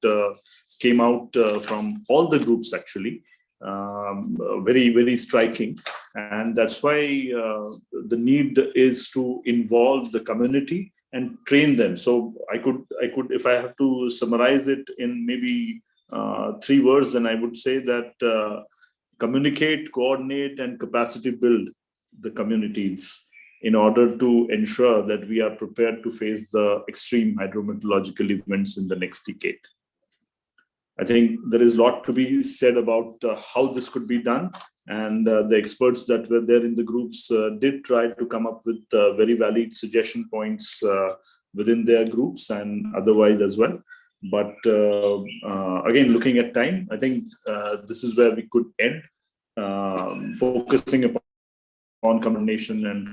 came out from all the groups, actually. Very, very striking. And that's why the need is to involve the community and train them. So I could, if I have to summarize it in maybe 3 words, then I would say that communicate, coordinate, and capacity build the communities in order to ensure that we are prepared to face the extreme hydrometeorological events in the next decade. I think there is a lot to be said about how this could be done, and the experts that were there in the groups did try to come up with very valid suggestion points within their groups and otherwise as well. But again, looking at time, I think this is where we could end, focusing upon coordination and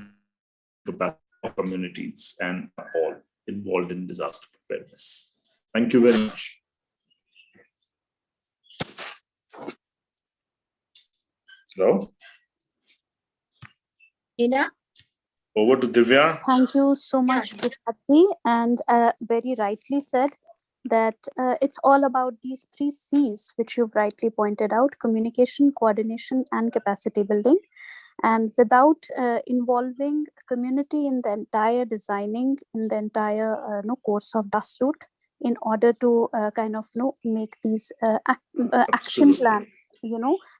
capacity of communities and all involved in disaster preparedness. Thank you very much. Hello. Ina? Over to Divya. Thank you so much, Prasad, and very rightly said that it's all about these 3 C's, which you've rightly pointed out: communication, coordination, and capacity building. And without involving community in the entire designing, in the entire course of grassroots, in order to kind of make these action plans,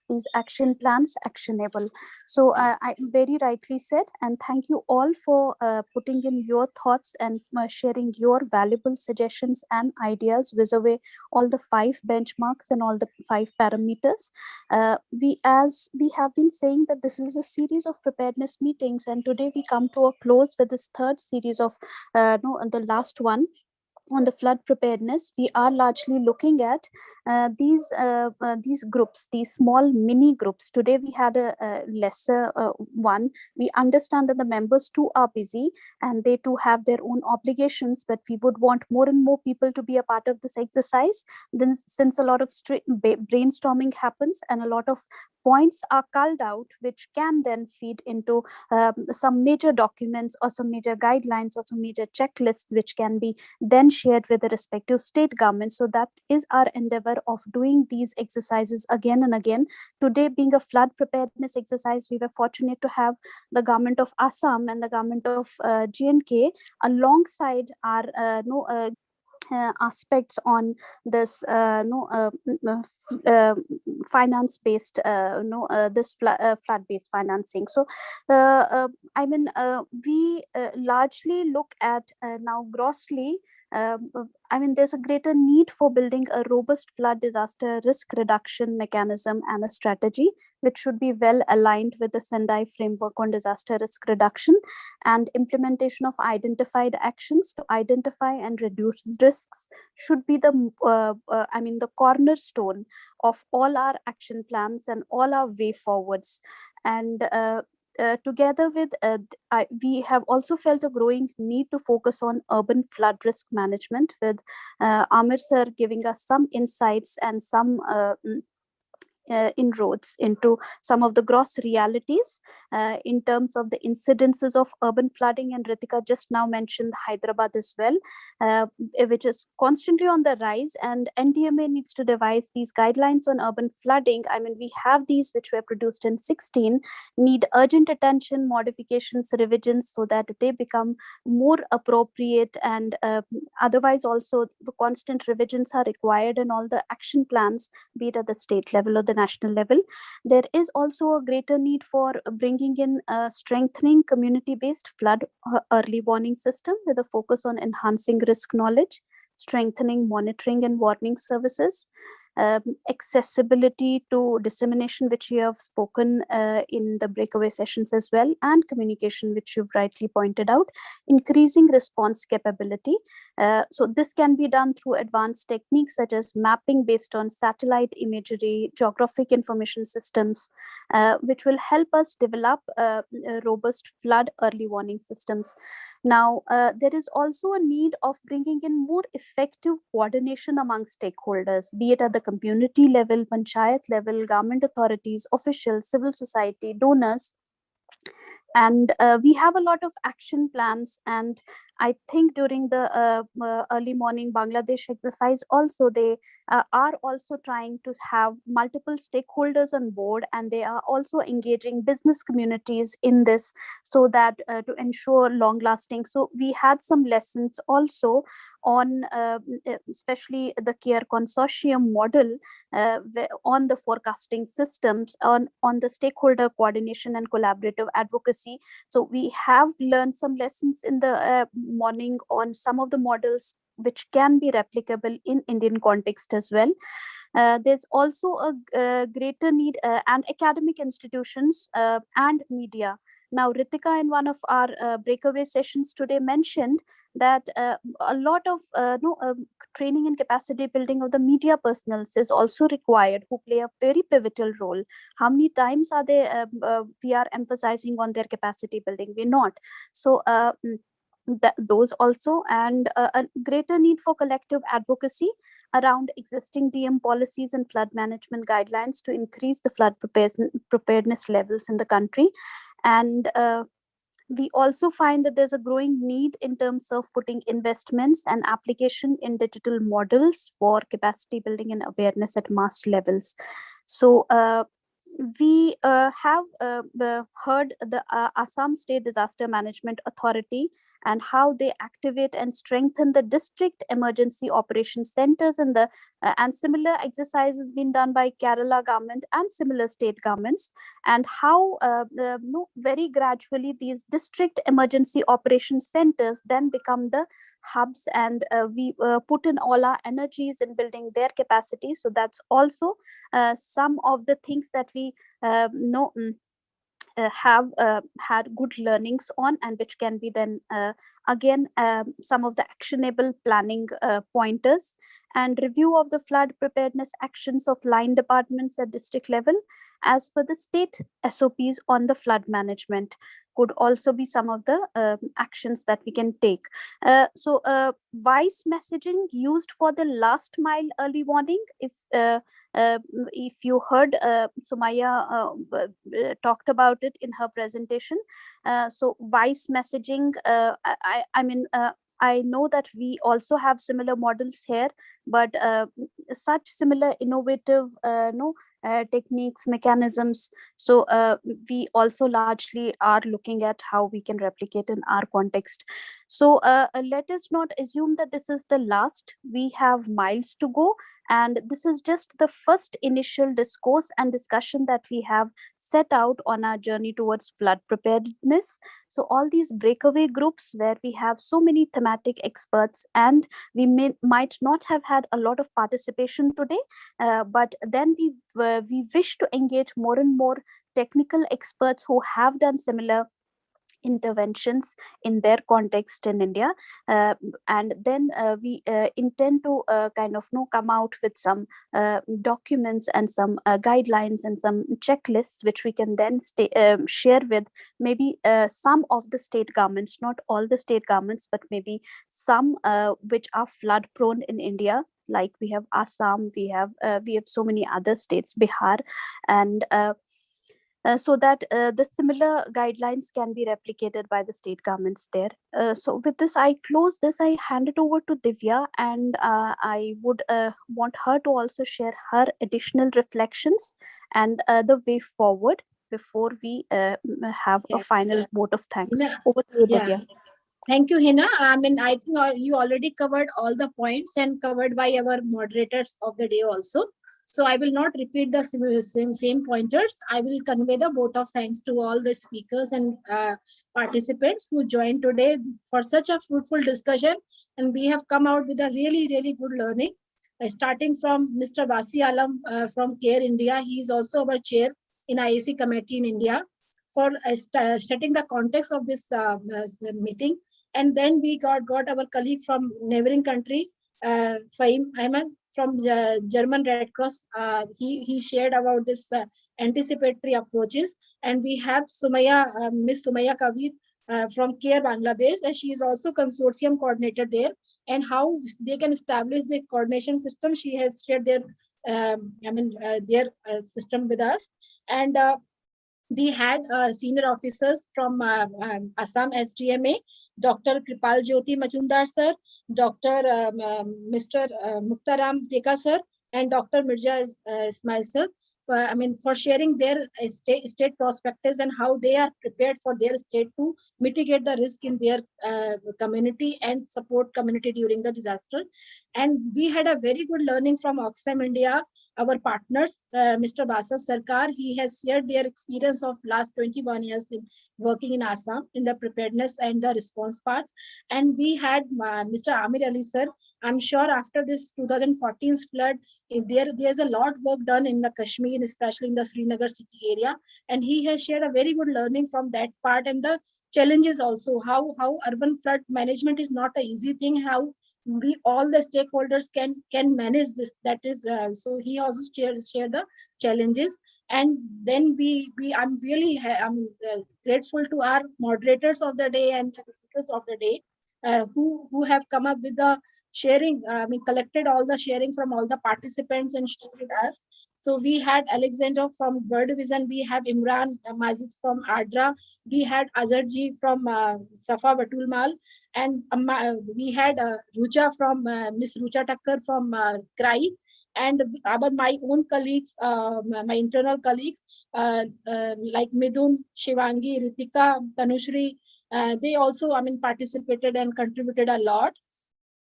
these action plans actionable. So I very rightly said, and thank you all for putting in your thoughts and sharing your valuable suggestions and ideas vis-a-vis all the 5 benchmarks and all the 5 parameters. As we have been saying that this is a series of preparedness meetings, and today we come to a close with this 3rd series of the last one on the flood preparedness. We are largely looking at these groups, these small mini groups. Today we had a lesser one. We understand that the members too are busy and they too have their own obligations, but we would want more and more people to be a part of this exercise. Then, since a lot of brainstorming happens and a lot of points are culled out, which can then feed into some major documents or some major guidelines or some major checklists, which can be then shared with the respective state governments. So that is our endeavor of doing these exercises again and again. Today being a flood preparedness exercise, we were fortunate to have the government of Assam and the government of J&K alongside our aspects on this finance-based, this flood-based financing. So, I mean, we largely look at now grossly. I mean, there's a greater need for building a robust flood disaster risk reduction mechanism and a strategy, which should be well aligned with the Sendai framework on disaster risk reduction, and implementation of identified actions to identify and reduce risks should be the, I mean, the cornerstone of all our action plans and all our way forwards. And together with, we have also felt a growing need to focus on urban flood risk management, with Amir Sir giving us some insights and some inroads into some of the gross realities in terms of the incidences of urban flooding. And Ritika just now mentioned Hyderabad as well, which is constantly on the rise, and NDMA needs to devise these guidelines on urban flooding. I mean, we have these which were produced in 16, need urgent attention, modifications, revisions, so that they become more appropriate, and otherwise also the constant revisions are required in all the action plans, be it at the state level or the national level. There is also a greater need for bringing in strengthening community-based flood early warning system with a focus on enhancing risk knowledge, strengthening monitoring and warning services, accessibility to dissemination, which you have spoken in the breakaway sessions as well, and communication, which you've rightly pointed out, increasing response capability. So this can be done through advanced techniques such as mapping based on satellite imagery, geographic information systems, which will help us develop robust flood early warning systems. Now, there is also a need of bringing in more effective coordination among stakeholders, be it at the community level, panchayat level, government authorities, officials, civil society, donors. And we have a lot of action plans, and I think during the early morning Bangladesh exercise also, they are also trying to have multiple stakeholders on board, and they are also engaging business communities in this, so that to ensure long lasting. So we had some lessons also on especially the CARE consortium model on the forecasting systems, on the stakeholder coordination and collaborative advocacy. So we have learned some lessons in the morning on some of the models which can be replicable in Indian context as well. There's also a greater need, and academic institutions and media Now, Ritika in one of our breakaway sessions today mentioned that a lot of training and capacity building of the media personnels is also required, who play a very pivotal role. How many times are they we are emphasizing on their capacity building? We're not. So those also, and a greater need for collective advocacy around existing DM policies and flood management guidelines to increase the flood preparedness levels in the country. And we also find that there's a growing need in terms of putting investments and application in digital models for capacity building and awareness at mass levels. So we have heard the Assam State Disaster Management Authority and how they activate and strengthen the district emergency operations centers, and similar exercises being done by Kerala government and similar state governments, and how very gradually these district emergency operations centers then become the hubs, and we put in all our energies in building their capacity. So that's also some of the things that we have had good learnings on, and which can be then again some of the actionable planning pointers. And review of the flood preparedness actions of line departments at district level as per the state SOPs on the flood management could also be some of the actions that we can take. So voice messaging used for the last mile early warning. If you heard Sumaya talked about it in her presentation. So voice messaging, I know that we also have similar models here, but such similar innovative techniques, mechanisms. So we also largely are looking at how we can replicate in our context. So let us not assume that this is the last. We have miles to go, and this is just the first initial discourse and discussion that we have set out on our journey towards flood preparedness. So all these breakaway groups where we have so many thematic experts, and we might not have had a lot of participation today, but then we wish to engage more and more technical experts who have done similar interventions in their context in India, and then we intend to come out with some documents and some guidelines and some checklists which we can then share with maybe some of the state governments, not all the state governments, but maybe some which are flood prone in India. Like we have Assam, we have so many other states, Bihar, and so that the similar guidelines can be replicated by the state governments there. So with this, I close this. I hand it over to Divya, and I would want her to also share her additional reflections and the way forward before we have a final vote of thanks. Over to you, Divya. Thank you, Hina. I think you already covered all the points and covered by our moderators of the day also. So I will not repeat the same pointers. I will convey the vote of thanks to all the speakers and participants who joined today for such a fruitful discussion. And we have come out with a really, really good learning. Starting from Mr. Basi Alam from CARE India. He is also our chair in IAC committee in India for setting the context of this meeting. And then we got our colleague from neighboring country, Fahim Ahmed from German Red Cross. He shared about this anticipatory approaches. And we have Miss Sumaya Kabir from CARE Bangladesh, and she is also consortium coordinator there, and how they can establish the coordination system. She has shared their system with us. And we had senior officers from Assam SGMA, Dr. Kripal Jyoti Majumdar sir, Dr. Mr. Muktaram Deka sir, and Dr. Mirza Ismail sir, for sharing their state perspectives and how they are prepared for their state to mitigate the risk in their community and support community during the disaster. And we had a very good learning from Oxfam India our partners, Mr. Basav Sarkar. He has shared their experience of last 21 years in working in Assam in the preparedness and the response part. And we had Mr. Amir Ali Sir. I'm sure after this 2014 flood, there's a lot of work done in the Kashmir, especially in the Srinagar city area. And he has shared a very good learning from that part, and the challenges also, how urban flood management is not an easy thing, how we all the stakeholders can manage this. That is so he also shared the challenges. And then I'm really grateful to our moderators of the day and the speakers of the day who have come up with the sharing, collected all the sharing from all the participants and shared with us. So we had Alexander from Bird Vision, we have Imran Majid from ADRA, we had Azharji from Safa Batulmal, and we had Rucha from Miss Rucha Takkar from CRY, and my own colleagues, my internal colleagues like Midun, Shivangi, Ritika, Tanushri, they also participated and contributed a lot.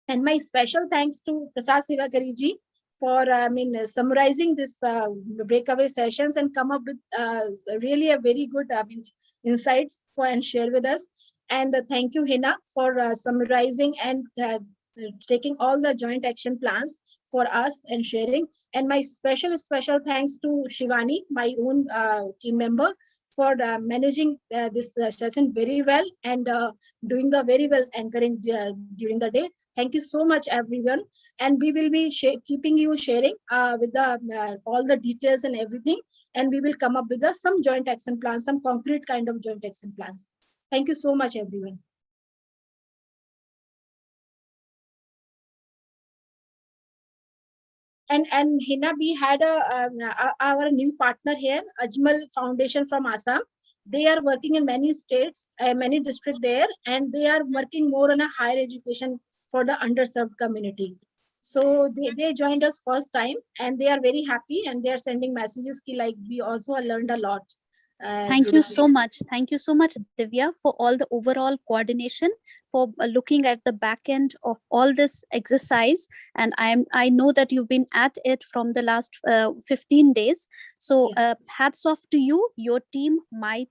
And my special thanks to Prasad Sivakari ji for summarizing this breakaway sessions and come up with really a very good insights for and share with us. And thank you, Hina, for summarizing and taking all the joint action plans for us and sharing. And my special thanks to Shivani, my own team member, for managing this session very well and doing the very well anchoring during the day. Thank you so much, everyone. And we will be keeping you sharing with the all the details and everything. And we will come up with some joint action plans, some concrete kind of joint action plans. Thank you so much, everyone. And Hina, we had our new partner here, Ajmal Foundation from Assam. They are working in many states, many districts there, and they are working more on a higher education for the underserved community. So they joined us first time, and they are very happy, and they are sending messages like we also learned a lot. Thank you so much. Thank you so much, Divya, for all the overall coordination, for looking at the back end of all this exercise. And I know that you've been at it from the last 15 days. So hats off to you, your team, my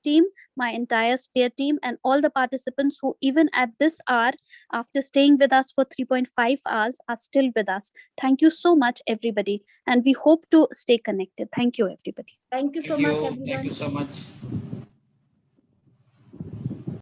entire SPEAR team, and all the participants who even at this hour, after staying with us for 3.5 hours, are still with us. Thank you so much, everybody. And we hope to stay connected. Thank you, everybody. Thank you so much, everyone. Thank you so much.